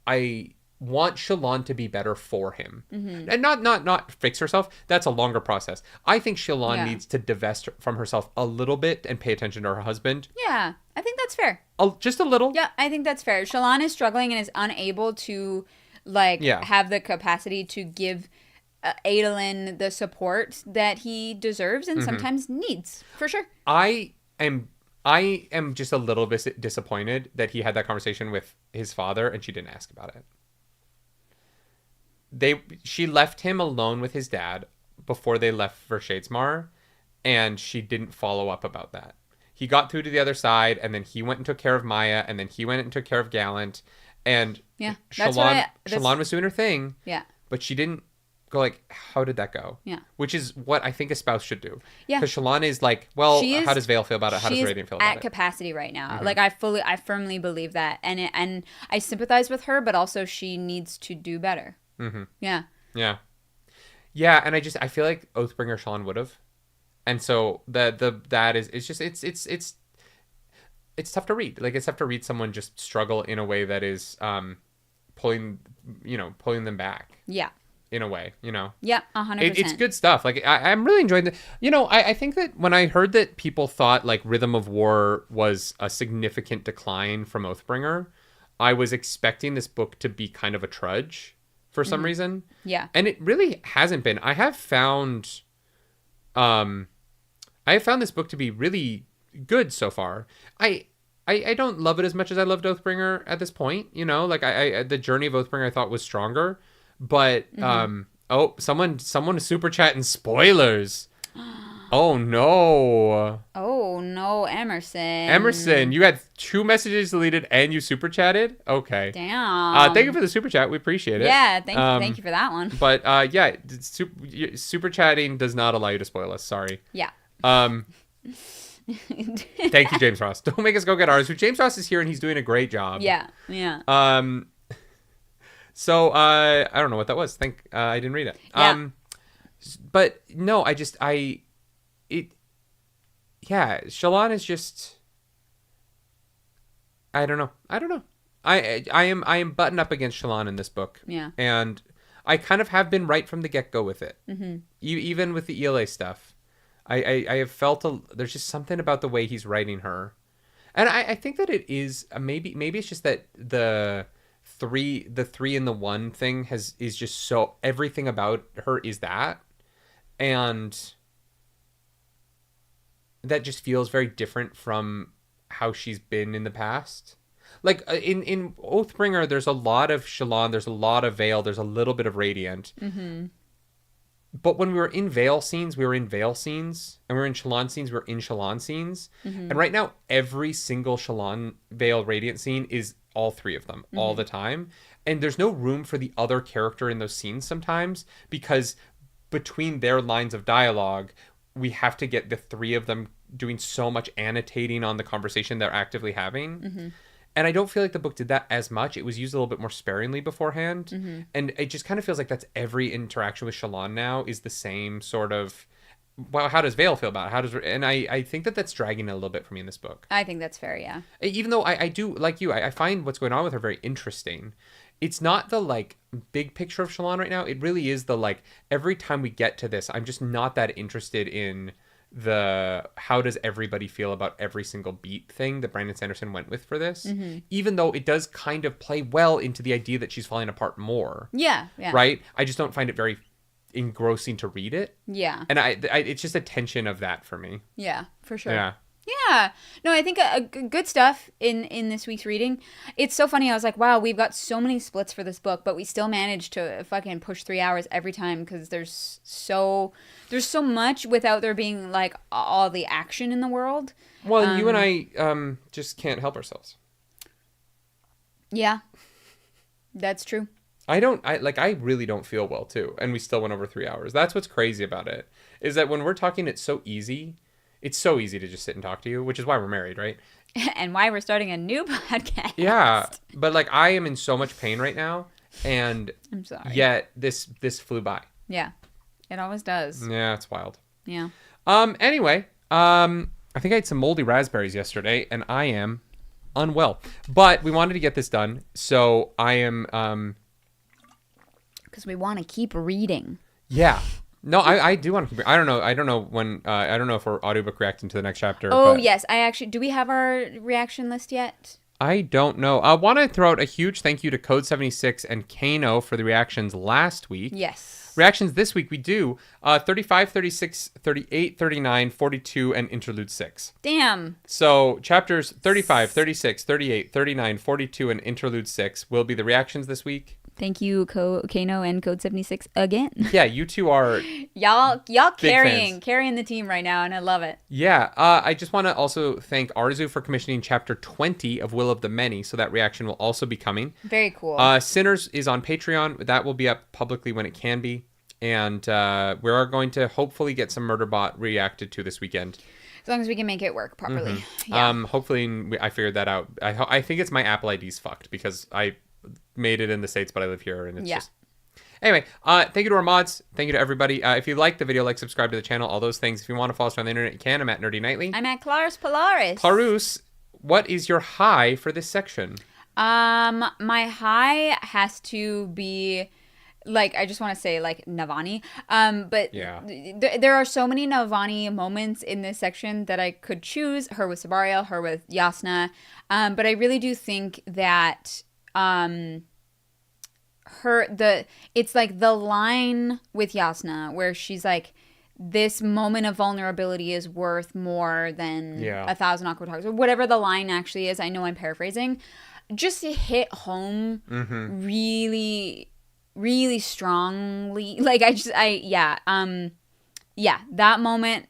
I want Shallan to be better for him. And not fix herself. That's a longer process. I think Shallan needs to divest from herself a little bit and pay attention to her husband. Yeah, I think that's fair. Just a little. Yeah, I think that's fair. Shallan is struggling and is unable to have the capacity to give Adolin the support that he deserves and sometimes needs, for sure. I am just a little bit disappointed that he had that conversation with his father and she didn't ask about it. She left him alone with his dad before they left for Shadesmar, and she didn't follow up about that. He got through to the other side, and then he went and took care of Maya, and then he went and took care of Gallant, and Shallan was doing her thing. Yeah. But she didn't go like, how did that go? Yeah. Which is what I think a spouse should do. Yeah. Because Shallan is like, well, how does Vale feel about it? How does Radiant feel about it? At capacity right now. Like I firmly believe that, and I sympathize with her, but also she needs to do better. Yeah. And I feel like Oathbringer Shallan would have, and so it's tough to read. Like, it's tough to read someone just struggle in a way that is pulling them back. Yeah. In a way, Yeah, 100%. It's good stuff. Like, I'm really enjoying it. I think that when I heard that people thought like Rhythm of War was a significant decline from Oathbringer, I was expecting this book to be kind of a trudge for some reason. Yeah. And it really hasn't been. I have found this book to be really good so far. I don't love it as much as I loved Oathbringer at this point. Like the journey of Oathbringer I thought was stronger, but someone is super chatting spoilers. Oh no, Emerson, you had 2 messages deleted and you super chatted. Okay, damn. Thank you for the super chat, we appreciate it. Yeah, thank you for that one. But super chatting does not allow you to spoil us. Sorry. Yeah. Thank you, James Ross. Don't make us go get ours. James Ross is here and he's doing a great job. Yeah. So I don't know what that was. I didn't read it. Yeah. But no, Shallan is just, I don't know. I am buttoned up against Shallan in this book. Yeah. And I kind of have been right from the get-go with it. Even with the ELA stuff. I have felt there's just something about the way he's writing her. And I think that it is maybe it's just that the 3 and the 1 thing is just so, everything about her is that. And that just feels very different from how she's been in the past. Like in Oathbringer, there's a lot of Shallan, there's a lot of Vale, there's a little bit of Radiant. But when we were in Vale scenes, we were in Vale scenes, and we were in Shallan scenes, we were in Shallan scenes. And right now, every single Shallan Vale Radiant scene is all 3 of them all the time. And there's no room for the other character in those scenes sometimes, because between their lines of dialogue, we have to get the 3 of them doing so much annotating on the conversation they're actively having. And I don't feel like the book did that as much. It was used a little bit more sparingly beforehand. And it just kind of feels like that's every interaction with Shallan now is the same sort of well, how does Vale feel about it? And I think that's dragging a little bit for me in this book. I think that's fair, yeah. Even though I do, like you, I find what's going on with her very interesting. It's not the, like, big picture of Shallan right now. It really is the, like, every time we get to this, I'm just not that interested in the how does everybody feel about every single beat thing that Brandon Sanderson went with for this. Even though it does kind of play well into the idea that she's falling apart more. Yeah. Right? I just don't find it very engrossing to read it. Yeah. And I it's just a tension of that for me. Yeah, for sure. Yeah. No, I think good stuff in this week's reading. It's so funny. I was like, wow, we've got so many splits for this book, but we still managed to fucking push 3 hours every time because there's so much without there being, like, all the action in the world. Well, you and I just can't help ourselves. Yeah, that's true. I really don't feel well too, and we still went over 3 hours. That's what's crazy about it, is that when we're talking, it's so easy. It's so easy to just sit and talk to you, which is why we're married, right? And why we're starting a new podcast. Yeah, but, like, I am in so much pain right now, and I'm sorry. Yet this flew by. Yeah, it always does. Yeah, it's wild. Yeah. Anyway, I think I ate some moldy raspberries yesterday, and I am unwell. But we wanted to get this done, so I am. Because we want to keep reading. Yeah. No, I do want to keep. I don't know when. I don't know if we're audiobook reacting to the next chapter. Oh, yes. Do we have our reaction list yet? I don't know. I want to throw out a huge thank you to Code 76 and Kano for the reactions last week. Yes. Reactions this week, we do 35, 36, 38, 39, 42, and Interlude 6. Damn. So chapters 35, 36, 38, 39, 42, and Interlude 6 will be the reactions this week. Thank you, Kano and Code 76 again. Yeah, you two are y'all carrying the team right now, and I love it. Yeah, I just want to also thank Arzu for commissioning chapter 20 of Will of the Many, so that reaction will also be coming. Very cool. Sinners is on Patreon. That will be up publicly when it can be. And we are going to hopefully get some Murderbot reacted to this weekend. As long as we can make it work properly. Yeah. Hopefully I figured that out. I think it's my Apple ID's fucked because I made it in the States, but I live here, and it's just... Anyway, thank you to our mods. Thank you to everybody. If you like the video, subscribe to the channel, all those things. If you want to follow us on the internet, you can. I'm at nerdynightly. I'm at Clarus Polaris. Clarus, what is your high for this section? My high has to be... I just want to say, Navani. But yeah. There are so many Navani moments in this section that I could choose. Her with Fabriel, her with Jasnah. But I really do think that it's the line with Jasnah where she's like, this moment of vulnerability is worth more than 1,000 awkward talks, or whatever the line actually is. I know I'm paraphrasing. Just to hit home really, really strongly. That moment.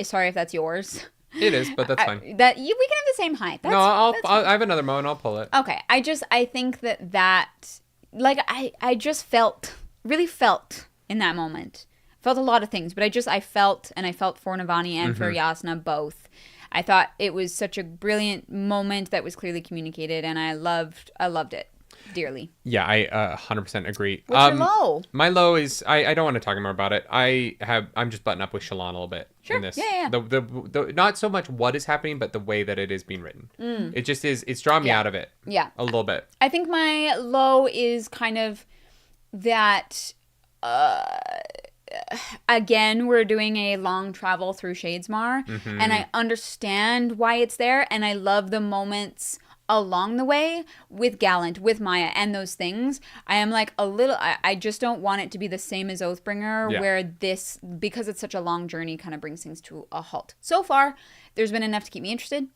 Sorry if that's yours. It is, but that's fine. We can have the same height. I have another moment. I'll pull it. Okay. I think that I just really felt in that moment. Felt a lot of things, but I felt for Navani and for Jasnah both. I thought it was such a brilliant moment that was clearly communicated, and I loved it dearly. Yeah, I 100% agree. What's your low? My low is I don't want to talk more about it. I'm just butting up with Shallan a little bit in this. Yeah. The not so much what is happening, but the way that it is being written. It just is. It's drawn me out of it. Yeah, a little bit. I think my low is kind of that. Again, we're doing a long travel through Shadesmar, and I understand why it's there, and I love the moments along the way with Gallant, with Maya, and those things. I am I just don't want it to be the same as Oathbringer, where this, because it's such a long journey, kind of brings things to a halt. So far, there's been enough to keep me interested.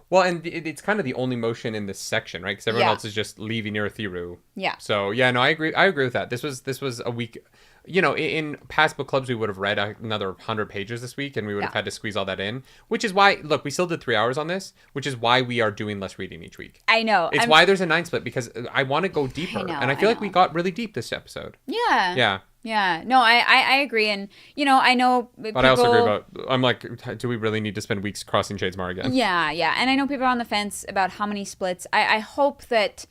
Well, and it's kind of the only motion in this section, right? Because everyone else is just leaving Irithiru. Yeah. So, no, I agree. I agree with that. This was a week... in past book clubs, we would have read another 100 pages this week, and we would have had to squeeze all that in, which is why, look, we still did 3 hours on this, which is why we are doing less reading each week. I know. It's why there's a 9 split, because I want to go deeper. And I feel like we got really deep this episode. Yeah. Yeah. Yeah. No, I agree. And, I know people... But I also agree about... I'm like, do we really need to spend weeks crossing Shadesmar again? Yeah, yeah. And I know people are on the fence about how many splits. I hope that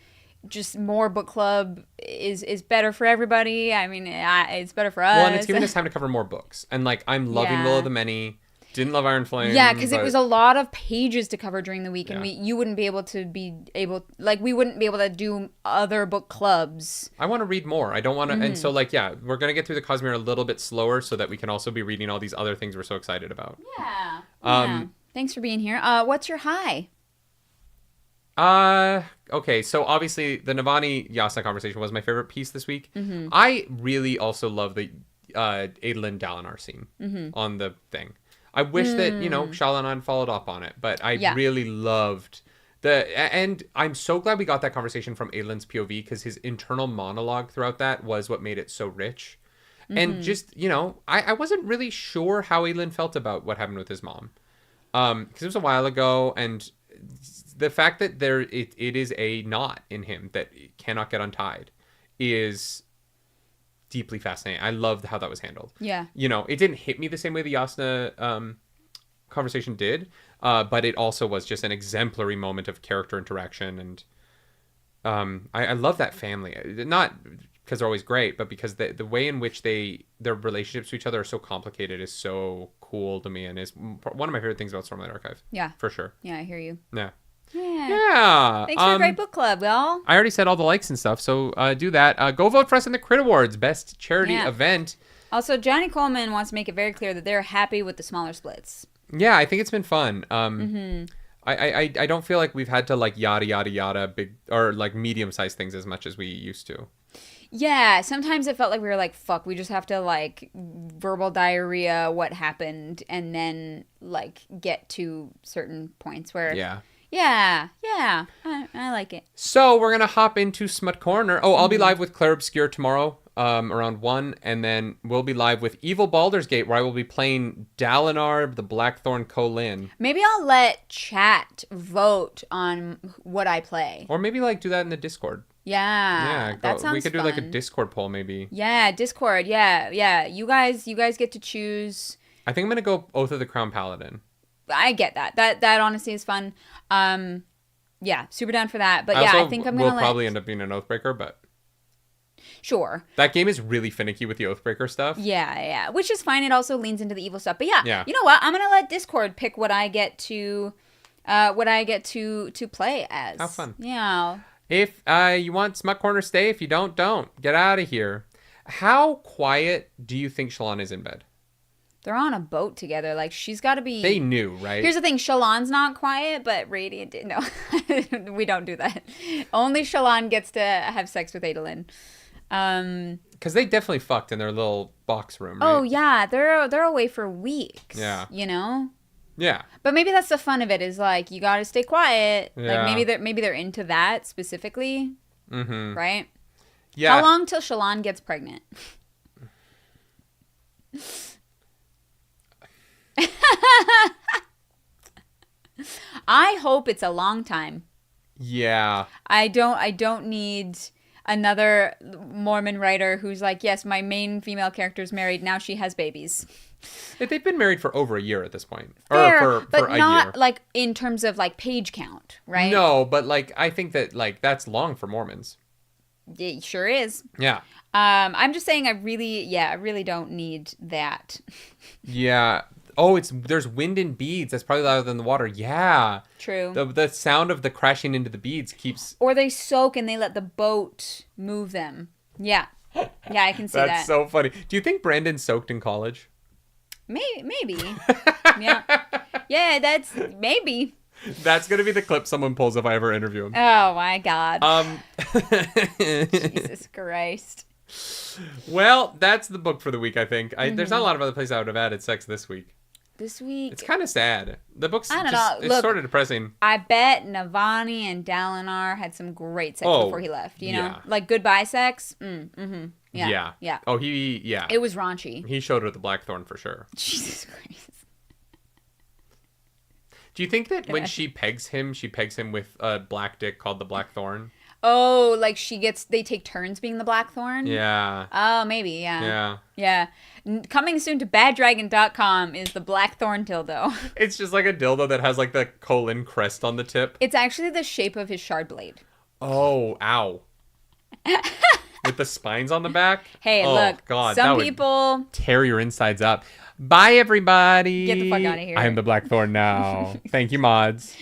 just more book club is better for everybody. I mean, it's better for us. Well, and it's giving us time to cover more books. And like, I'm loving Will of the Many. Didn't love Iron Flame. Yeah, because it was a lot of pages to cover during the week, and Yeah. you wouldn't be able to we wouldn't be able to do other book clubs. I want to read more. I don't want to, and so like, yeah, we're gonna get through the Cosmere a little bit slower so that we can also be reading all these other things we're so excited about. Yeah. Thanks for being here. What's your high? Okay, so obviously the Navani Yasna conversation was my favorite piece this week. I really also love the Adolin Dalinar scene on the thing. I wish that, Shallan had followed up on it, but I really loved and I'm so glad we got that conversation from Adolin's POV, because his internal monologue throughout that was what made it so rich. And just, I wasn't really sure how Adolin felt about what happened with his mom. Because it was a while ago, and the fact that it is a knot in him that cannot get untied is deeply fascinating. I loved how that was handled. Yeah. It didn't hit me the same way the Yasna conversation did, but it also was just an exemplary moment of character interaction. And I love that family. Not because they're always great, but because the way in which their relationships to each other are so complicated is so cool to me, and is one of my favorite things about Stormlight Archive. Yeah. For sure. Yeah, I hear you. Yeah. Yeah. Thanks for a great book club, y'all. I already said all the likes and stuff, so do that. Go vote for us in the Crit Awards, best charity event. Also, Johnny Coleman wants to make it very clear that they're happy with the smaller splits. Yeah, I think it's been fun. I don't feel like we've had to like yada yada yada big or like medium-sized things as much as we used to. Yeah, sometimes it felt like we were like, fuck, we just have to like verbal diarrhea what happened and then like get to certain points where Yeah, I like it. So we're going to hop into Smut Corner. Oh, I'll be live with Claire Obscure tomorrow around 1. And then we'll be live with Evil Baldur's Gate, where I will be playing Dalinar, the Blackthorn Colin. Maybe I'll let chat vote on what I play. Or maybe like do that in the Discord. Yeah, that sounds We could do fun. like a Discord poll maybe. Yeah, Discord. Yeah. You guys get to choose. I think I'm going to go Oath of the Crown Paladin. I get that. That honestly is fun. Yeah, super down for that. But I think I'm gonna probably end up being an Oathbreaker, but sure. That game is really finicky with the Oathbreaker stuff. Yeah, which is fine. It also leans into the evil stuff. But yeah. You know what? I'm gonna let Discord pick what I get to play as. Have fun. Yeah. If you want Smut Corner, stay. If you don't. Get out of here. How quiet do you think Shallan is in bed? They're on a boat together. Like, she's got to be... They knew, right? Here's the thing. Shallan's not quiet, but Radiant did. No, we don't do that. Only Shallan gets to have sex with Adolin. Because they definitely fucked in their little box room, right? Oh, yeah. They're away for weeks. Yeah. Yeah. But maybe that's the fun of it, is like, you got to stay quiet. Yeah. Like, maybe they're into that specifically. Mm-hmm. Right? Yeah. How long till Shallan gets pregnant? I hope it's a long time. Yeah. I don't need another Mormon writer who's like, yes, my main female character's married, now she has babies. They've been married for over a year at this point. Fair, for but a not year. like in terms of like page count, right? No, but like I think that like that's long for Mormons. It sure is. Yeah. I'm just saying I really don't need that. Yeah. Oh, there's wind in beads. That's probably louder than the water. Yeah. True. The sound of the crashing into the beads keeps... Or they soak and they let the boat move them. Yeah. Yeah, I can see that. That's so funny. Do you think Brandon soaked in college? Maybe. Yeah. Yeah, that's... Maybe. That's going to be the clip someone pulls if I ever interview him. Oh, my God. Jesus Christ. Well, that's the book for the week, I think. There's not a lot of other places I would have added sex this week. This week? It's kind of sad. The book's I don't know. It's Look, sort of depressing. I bet Navani and Dalinar had some great sex before he left, you know? Yeah. Like goodbye sex? Yeah. Yeah. Oh, yeah. It was raunchy. He showed her the Blackthorn for sure. Jesus Christ. Do you think that when she pegs him with a black dick called the Blackthorn? Oh, like they take turns being the Blackthorn? Yeah. Oh, maybe, yeah. Yeah. Yeah. Coming soon to baddragon.com is the Blackthorn dildo. It's just like a dildo that has like the colon crest on the tip. It's actually the shape of his shard blade. Oh, ow. With the spines on the back? Hey, look. God, some people tear your insides up. Bye, everybody. Get the fuck out of here. I am the Blackthorn now. Thank you, mods.